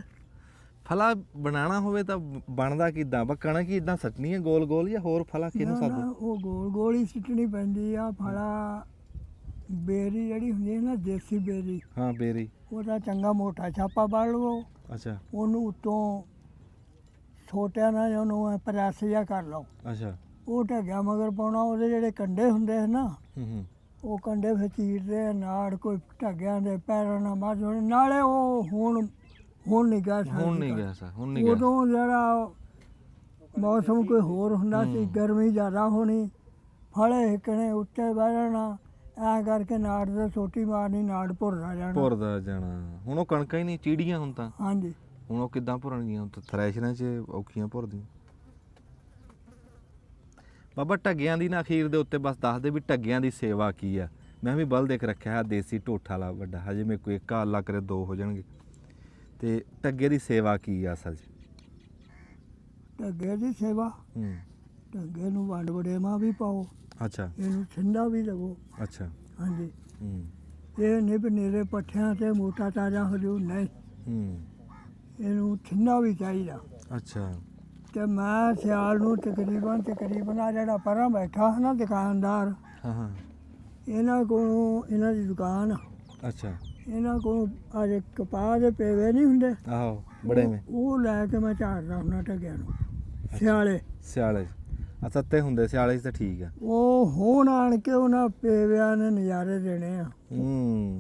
[SPEAKER 2] ਫਲਾ ਬਣਾਉਣਾ ਹੋਵੇ ਤਾਂ ਬਣਦਾ ਕਿਦਾਂ? ਬਸ ਕਣਕ ਹੀ ਇਦਾਂ ਸੱਟਣੀ ਹੈ ਗੋਲ ਗੋਲ, ਜਾਂ ਹੋਰ ਫਲਾ ਕਿਹਨੂੰ
[SPEAKER 3] ਨਾ, ਨਾ,
[SPEAKER 2] ਸਾਦੇ?
[SPEAKER 3] ਉਹ ਗੋਲ ਗੋਲ ਹੀ ਸਿੱਟਣੀ ਪੈਂਦੀ ਆ। ਫਲਾ ਬੇਰੀ ਜਿਹੜੀ ਹੁੰਦੀ ਹੈ ਨਾ, ਦੇਸੀ ਬੇਰੀ,
[SPEAKER 2] ਹਾਂ ਬੇਰੀ।
[SPEAKER 3] ਉਹਦਾ ਚੰਗਾ ਮੋਟਾ ਛਾਪਾ ਪਾ ਲਵੋ,
[SPEAKER 2] ਅੱਛਾ
[SPEAKER 3] ਉਹਨੂੰ ਉੱਤੋਂ ਛੋਟਿਆਂ ਨਾਲ ਉਹਨੂੰ ਪ੍ਰੈਸ ਜਿਹਾ ਕਰ ਲਓ।
[SPEAKER 2] ਅੱਛਾ
[SPEAKER 3] ਉਹ ਢੱਗਿਆ ਮਗਰ ਪਾਉਣਾ। ਉਹਦੇ ਜਿਹੜੇ ਕੰਡੇ ਹੁੰਦੇ ਹੈ ਨਾ,
[SPEAKER 2] ਹੂੰ
[SPEAKER 3] ਉਹ ਕੰਡੇ ਫਿਰ ਚੀਰਦੇ ਨਾੜ, ਕੋਈ ਢੱਗਿਆਂ ਦੇ ਪੈਰਾਂ ਨਾਲ ਮਾਰ ਹੋਣੇ। ਨਾਲੇ ਉਹ ਹੁਣ ਨਹੀਂ ਗਾ
[SPEAKER 2] ਹੁਣ ਨਹੀਂ ਗਿਆ ਸਾ, ਹੁਣ ਨਹੀਂ ਗਿਆ।
[SPEAKER 3] ਉਦੋਂ ਜਿਹੜਾ ਮੌਸਮ ਕੋਈ ਹੋਰ ਹੁੰਦਾ ਸੀ, ਗਰਮੀ ਜ਼ਿਆਦਾ ਹੋਣੀ, ਫਲੇ ਹਿੱਕਣੇ ਉੱਤੇ ਬਹਿ ਜਾਣਾ, ਐਂ ਕਰਕੇ ਨਾੜ ਤੇ ਸੋਟੀ ਮਾਰਨੀ, ਨਾੜ ਭੁਰਦਾ ਜਾਣਾ।
[SPEAKER 2] ਭੁਰਦਾ ਜਾਣਾ। ਹੁਣ ਉਹ ਕਣਕਾਂ ਹੀ ਨਹੀਂ, ਚੀੜੀਆਂ ਹੁਣ ਤਾਂ।
[SPEAKER 3] ਹਾਂਜੀ
[SPEAKER 2] ਹੁਣ ਉਹ ਕਿੱਦਾਂ ਭੁਰਨਗੀਆਂ? ਹੁਣ ਤਾਂ ਥਰੈਸ਼ਰਾਂ 'ਚ ਔਖੀਆਂ ਭੁਰਦੀਆਂ। ਬਾਬਾ ਢੱਗਿਆਂ ਦੀ ਨਾ ਅਖੀਰ ਦੇ ਉੱਤੇ ਬਸ ਦੱਸ ਦੇ ਵੀ ਢੱਗਿਆਂ ਦੀ ਸੇਵਾ ਕੀ ਆ। ਮੈਂ ਵੀ ਬਲਦ ਇੱਕ ਰੱਖਿਆ ਹੈ ਦੇਸੀ ਢੋਠਾ ਵਾਲਾ ਵੱਡਾ, ਹਜੇ ਮੇਰੇ ਕੋਈ ਇੱਕ ਅੱਲਾ ਕਰੇ 2 ਹੋ ਜਾਣਗੇ। ਤੇ ਢੱਗੇ ਦੀ ਸੇਵਾ ਕੀ ਆ ਅਸਲ 'ਚ?
[SPEAKER 3] ਢੱਗੇ ਦੀ ਸੇਵਾ,
[SPEAKER 2] ਹੂੰ
[SPEAKER 3] ਢੱਗੇ ਨੂੰ ਵੰਡ ਵਡੇਵਾਂ ਵੀ ਪਾਓ,
[SPEAKER 2] ਅੱਛਾ
[SPEAKER 3] ਇਹਨੂੰ ਠੰਡਾ ਵੀ ਲਵੋ।
[SPEAKER 2] ਅੱਛਾ
[SPEAKER 3] ਹਾਂਜੀ
[SPEAKER 2] ਹੂੰ
[SPEAKER 3] ਇਹ ਨਹੀਂ ਵੀ ਨੇਰੇ ਪੱਠਿਆਂ ਤੇ ਮੋਟਾ ਤਾਜ਼ਾ ਹੋ ਜਾਊ, ਨਹੀਂ,
[SPEAKER 2] ਹੂੰ
[SPEAKER 3] ਇਹਨੂੰ ਠੰਡਾ ਵੀ ਚਾਹੀਦਾ।
[SPEAKER 2] ਅੱਛਾ
[SPEAKER 3] ਤੇ ਮੈਂ ਸਿਆਲ ਨੂੰ ਤਕਰੀਬਨ ਆ ਜਿਹੜਾ ਪਰਾਂ ਬੈਠਾ ਹੈ ਨਾ ਦੁਕਾਨਦਾਰ,
[SPEAKER 2] ਹਾਂ ਹਾਂ
[SPEAKER 3] ਇਹਨਾਂ ਕੋਲੋਂ, ਇਹਨਾਂ ਦੀ ਦੁਕਾਨ ਆ,
[SPEAKER 2] ਅੱਛਾ
[SPEAKER 3] ਇਹਨਾਂ ਕੋਲੋਂ ਅੱਜ ਕਪਾਹ ਦੇ ਪੇਵੇ ਨਹੀਂ ਹੁੰਦੇ,
[SPEAKER 2] ਆਹੋ ਬੜੇ ਮੇ
[SPEAKER 3] ਉਹ ਲੈ ਕੇ ਮੈਂ ਝਾੜਦਾ ਹੁੰਦਾ ਢੱਗਿਆਂ ਨੂੰ। ਸਿਆਲੇ
[SPEAKER 2] ਸਿਆਲੇ 'ਚ ਅੱਛਾ ਤੇ ਹੁੰਦੇ ਸਿਆਲੇ 'ਚ ਤਾਂ ਠੀਕ ਆ।
[SPEAKER 3] ਉਹ ਹੁਣ ਆਣ ਕੇ ਉਹਨਾਂ ਪੇਵਿਆਂ ਨੇ ਨਜ਼ਾਰੇ ਦੇਣੇ ਆ।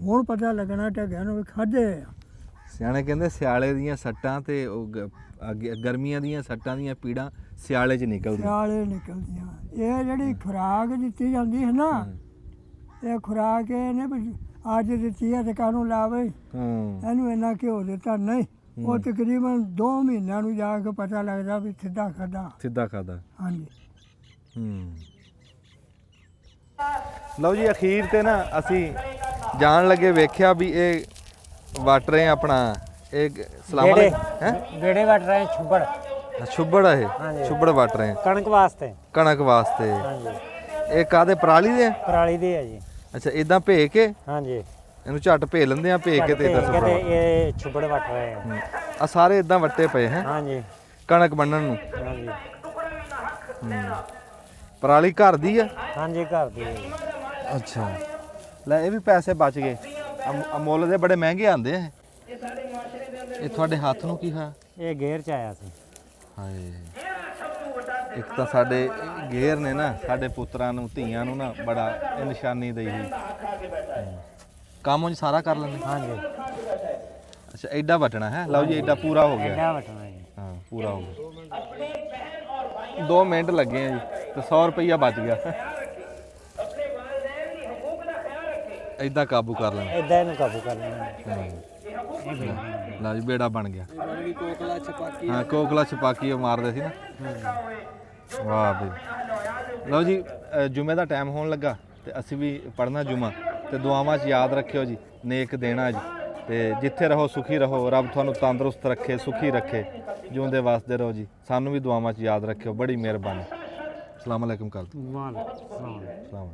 [SPEAKER 3] ਹੁਣ ਪਤਾ ਲੱਗਣਾ ਢੱਗਿਆਂ ਨੂੰ ਵੀ ਖਾਧੇ ਆ।
[SPEAKER 2] ਸਿਆਣੇ ਕਹਿੰਦੇ ਸਿਆਲੇ ਦੀਆਂ ਸੱਟਾਂ ਤੇ ਉਹ ਗਰਮੀਆਂ ਦੀਆਂ ਸੱਟਾਂ ਦੀਆਂ ਪੀੜਾਂ ਸਿਆਲੇ 'ਚ ਨਿਕਲਦੀਆਂ।
[SPEAKER 3] ਸਿਆਲੇ ਨਿਕਲਦੀਆਂ। ਇਹ ਜਿਹੜੀ ਖੁਰਾਕ ਦਿੱਤੀ ਜਾਂਦੀ ਹੈ ਨਾ, ਇਹ ਖੁਰਾਕ ਇਹ ਨੇ ਵੀ ਅੱਜ ਦਿੱਤੀ ਹੈ ਤੇ ਕਾਹਨੂੰ ਲਾਵੇ, ਇਹਨੂੰ ਇੰਨਾ ਘਿਓ ਦਿੱਤਾ ਨਹੀਂ, ਉਹ ਤਕਰੀਬਨ 2 ਮਹੀਨਿਆਂ ਨੂੰ ਜਾ ਕੇ ਪਤਾ ਲੱਗਦਾ ਵੀ ਸਿੱਧਾ ਖਾਧਾ।
[SPEAKER 2] ਸਿੱਧਾ ਖਾਦਾ।
[SPEAKER 3] ਹਾਂਜੀ।
[SPEAKER 2] ਲਓ ਜੀ ਅਖੀਰ ਤੇ ਨਾ ਅਸੀਂ ਜਾਣ ਲੱਗੇ ਵੇਖਿਆ ਵੀ ਇਹ ਵੱਟ ਰਹੇ ਆਪਣਾ ਇਹ ਸਲਾਮ
[SPEAKER 4] बेड़े
[SPEAKER 2] ਹੈ
[SPEAKER 4] बेड़े वट रहे हैं छुब्बड़।
[SPEAKER 2] ਛੁੱਬੜ ਆ ਇਹ
[SPEAKER 4] ਹਾਂਜੀ।
[SPEAKER 2] ਛੁੱਬੜ ਵੱਟ ਰਹੇ
[SPEAKER 4] कणक वास्ते।
[SPEAKER 2] ਕਣਕ ਵਾਸਤੇ।
[SPEAKER 4] हाँ जी।
[SPEAKER 2] ਇਹ ਕਾਦੇ ਪਰਾਲੀ ਦੇ ਆ?
[SPEAKER 4] पराली दी है जी।
[SPEAKER 2] ਅੱਛਾ ਇਦਾਂ ਭੇ ਕੇ
[SPEAKER 4] हाँ जी।
[SPEAKER 2] ਇਹਨੂੰ ਝੱਟ ਭੇ ਲੈਂਦੇ ਆ, ਭੇ ਕੇ ਤੇ ਇਦਾਂ
[SPEAKER 4] कहते
[SPEAKER 2] ਸੁੱਟਣਾ।
[SPEAKER 4] ये छुब्बड़ वट रहे हैं।
[SPEAKER 2] ਆ ਸਾਰੇ ਇਦਾਂ ਵੱਟੇ ਪਏ ਹੈ
[SPEAKER 4] हाँ जी।
[SPEAKER 2] ਕਣਕ ਬੰਨਣ ਨੂੰ।
[SPEAKER 4] हाँ जी।
[SPEAKER 2] ਪਰਾਲੀ ਘਰ ਦੀ ਆ?
[SPEAKER 4] हाँ जी घर दी है जी।
[SPEAKER 2] ਅੱਛਾ ਲੈ ਇਹ ਵੀ ਪੈਸੇ ਬਚ ਗਏ। ਮੁੱਲ ਦੇ ਬੜੇ ਮਹਿੰਗੇ ਆਂਦੇ ਆ ਇਹ ਤੁਹਾਡੇ ਹੱਥ ਨੂੰ ਕੀ ਹੋਇਆ?
[SPEAKER 4] ये घेर च आया सी।
[SPEAKER 2] ਹਾਏ ਇੱਕ ਤਾਂ ਸਾਡੇ ਗੇਰ ਨੇ ਨਾ ਸਾਡੇ ਪੁੱਤਰਾਂ ਨੂੰ ਧੀਆਂ ਨੂੰ ਨਾ ਬੜਾ ਇਹ ਨਿਸ਼ਾਨੀ ਦਈ ਸੀ। ਕੰਮ ਉਹ ਸਾਰਾ ਕਰ ਲੈਂਦੇ।
[SPEAKER 4] हाँ जी।
[SPEAKER 2] ਅੱਛਾ ਐਡਾ ਵਟਣਾ ਹੈ। ਲਓ ਜੀ ਐਡਾ ਪੂਰਾ ਹੋ ਗਿਆ।
[SPEAKER 4] क्या वटना है जी।
[SPEAKER 2] ਹਾਂ ਪੂਰਾ ਹੋ ਗਿਆ। 2 ਮਿੰਟ ਲੱਗੇ ਆ ਜੀ ਤੇ 100 ਰੁਪਈਆ ਬਚ ਗਿਆ। ਐਦਾਂ ਕਾਬੂ ਕਰ ਲੈਣਾ।
[SPEAKER 4] इदा इन काबू कर लेना।
[SPEAKER 2] ਲਓ ਜੀ ਬੇੜਾ ਬਣ ਗਿਆ।
[SPEAKER 5] बन गई कोकला छपाकी।
[SPEAKER 2] ਹਾਂ ਕੋਕਲਾ ਛਪਾਕੀ ਉਹ ਮਾਰਦੇ ਸੀ ਨਾ। ਵਾਹ ਬਈ। ਲਓ ਜੀ ਜੁਮੇ ਦਾ ਟਾਈਮ ਹੋਣ ਲੱਗਾ ਤੇ ਅਸੀਂ ਵੀ ਪੜ੍ਹਨਾ ਜੁਮਾ ਤੇ ਦੁਆਵਾਂ 'ਚ ਯਾਦ ਰੱਖਿਓ ਜੀ, ਨੇਕ ਦੇਣਾ ਜੀ ਤੇ ਜਿੱਥੇ ਰਹੋ ਸੁਖੀ ਰਹੋ, ਰੱਬ ਤੁਹਾਨੂੰ ਤੰਦਰੁਸਤ ਰੱਖੇ, ਸੁਖੀ ਰੱਖੇ, ਜਿਉਂਦੇ ਵਸਦੇ ਰਹੋ ਜੀ। ਸਾਨੂੰ ਵੀ ਦੁਆਵਾਂ 'ਚ ਯਾਦ ਰੱਖਿਓ, ਬੜੀ ਮਿਹਰਬਾਨੀ। ਅਸਲਾਮ ਅਲੈਕੁਮ ਕਰ ਦਿਓ।
[SPEAKER 4] वाह।
[SPEAKER 2] ਸਲਾਮ।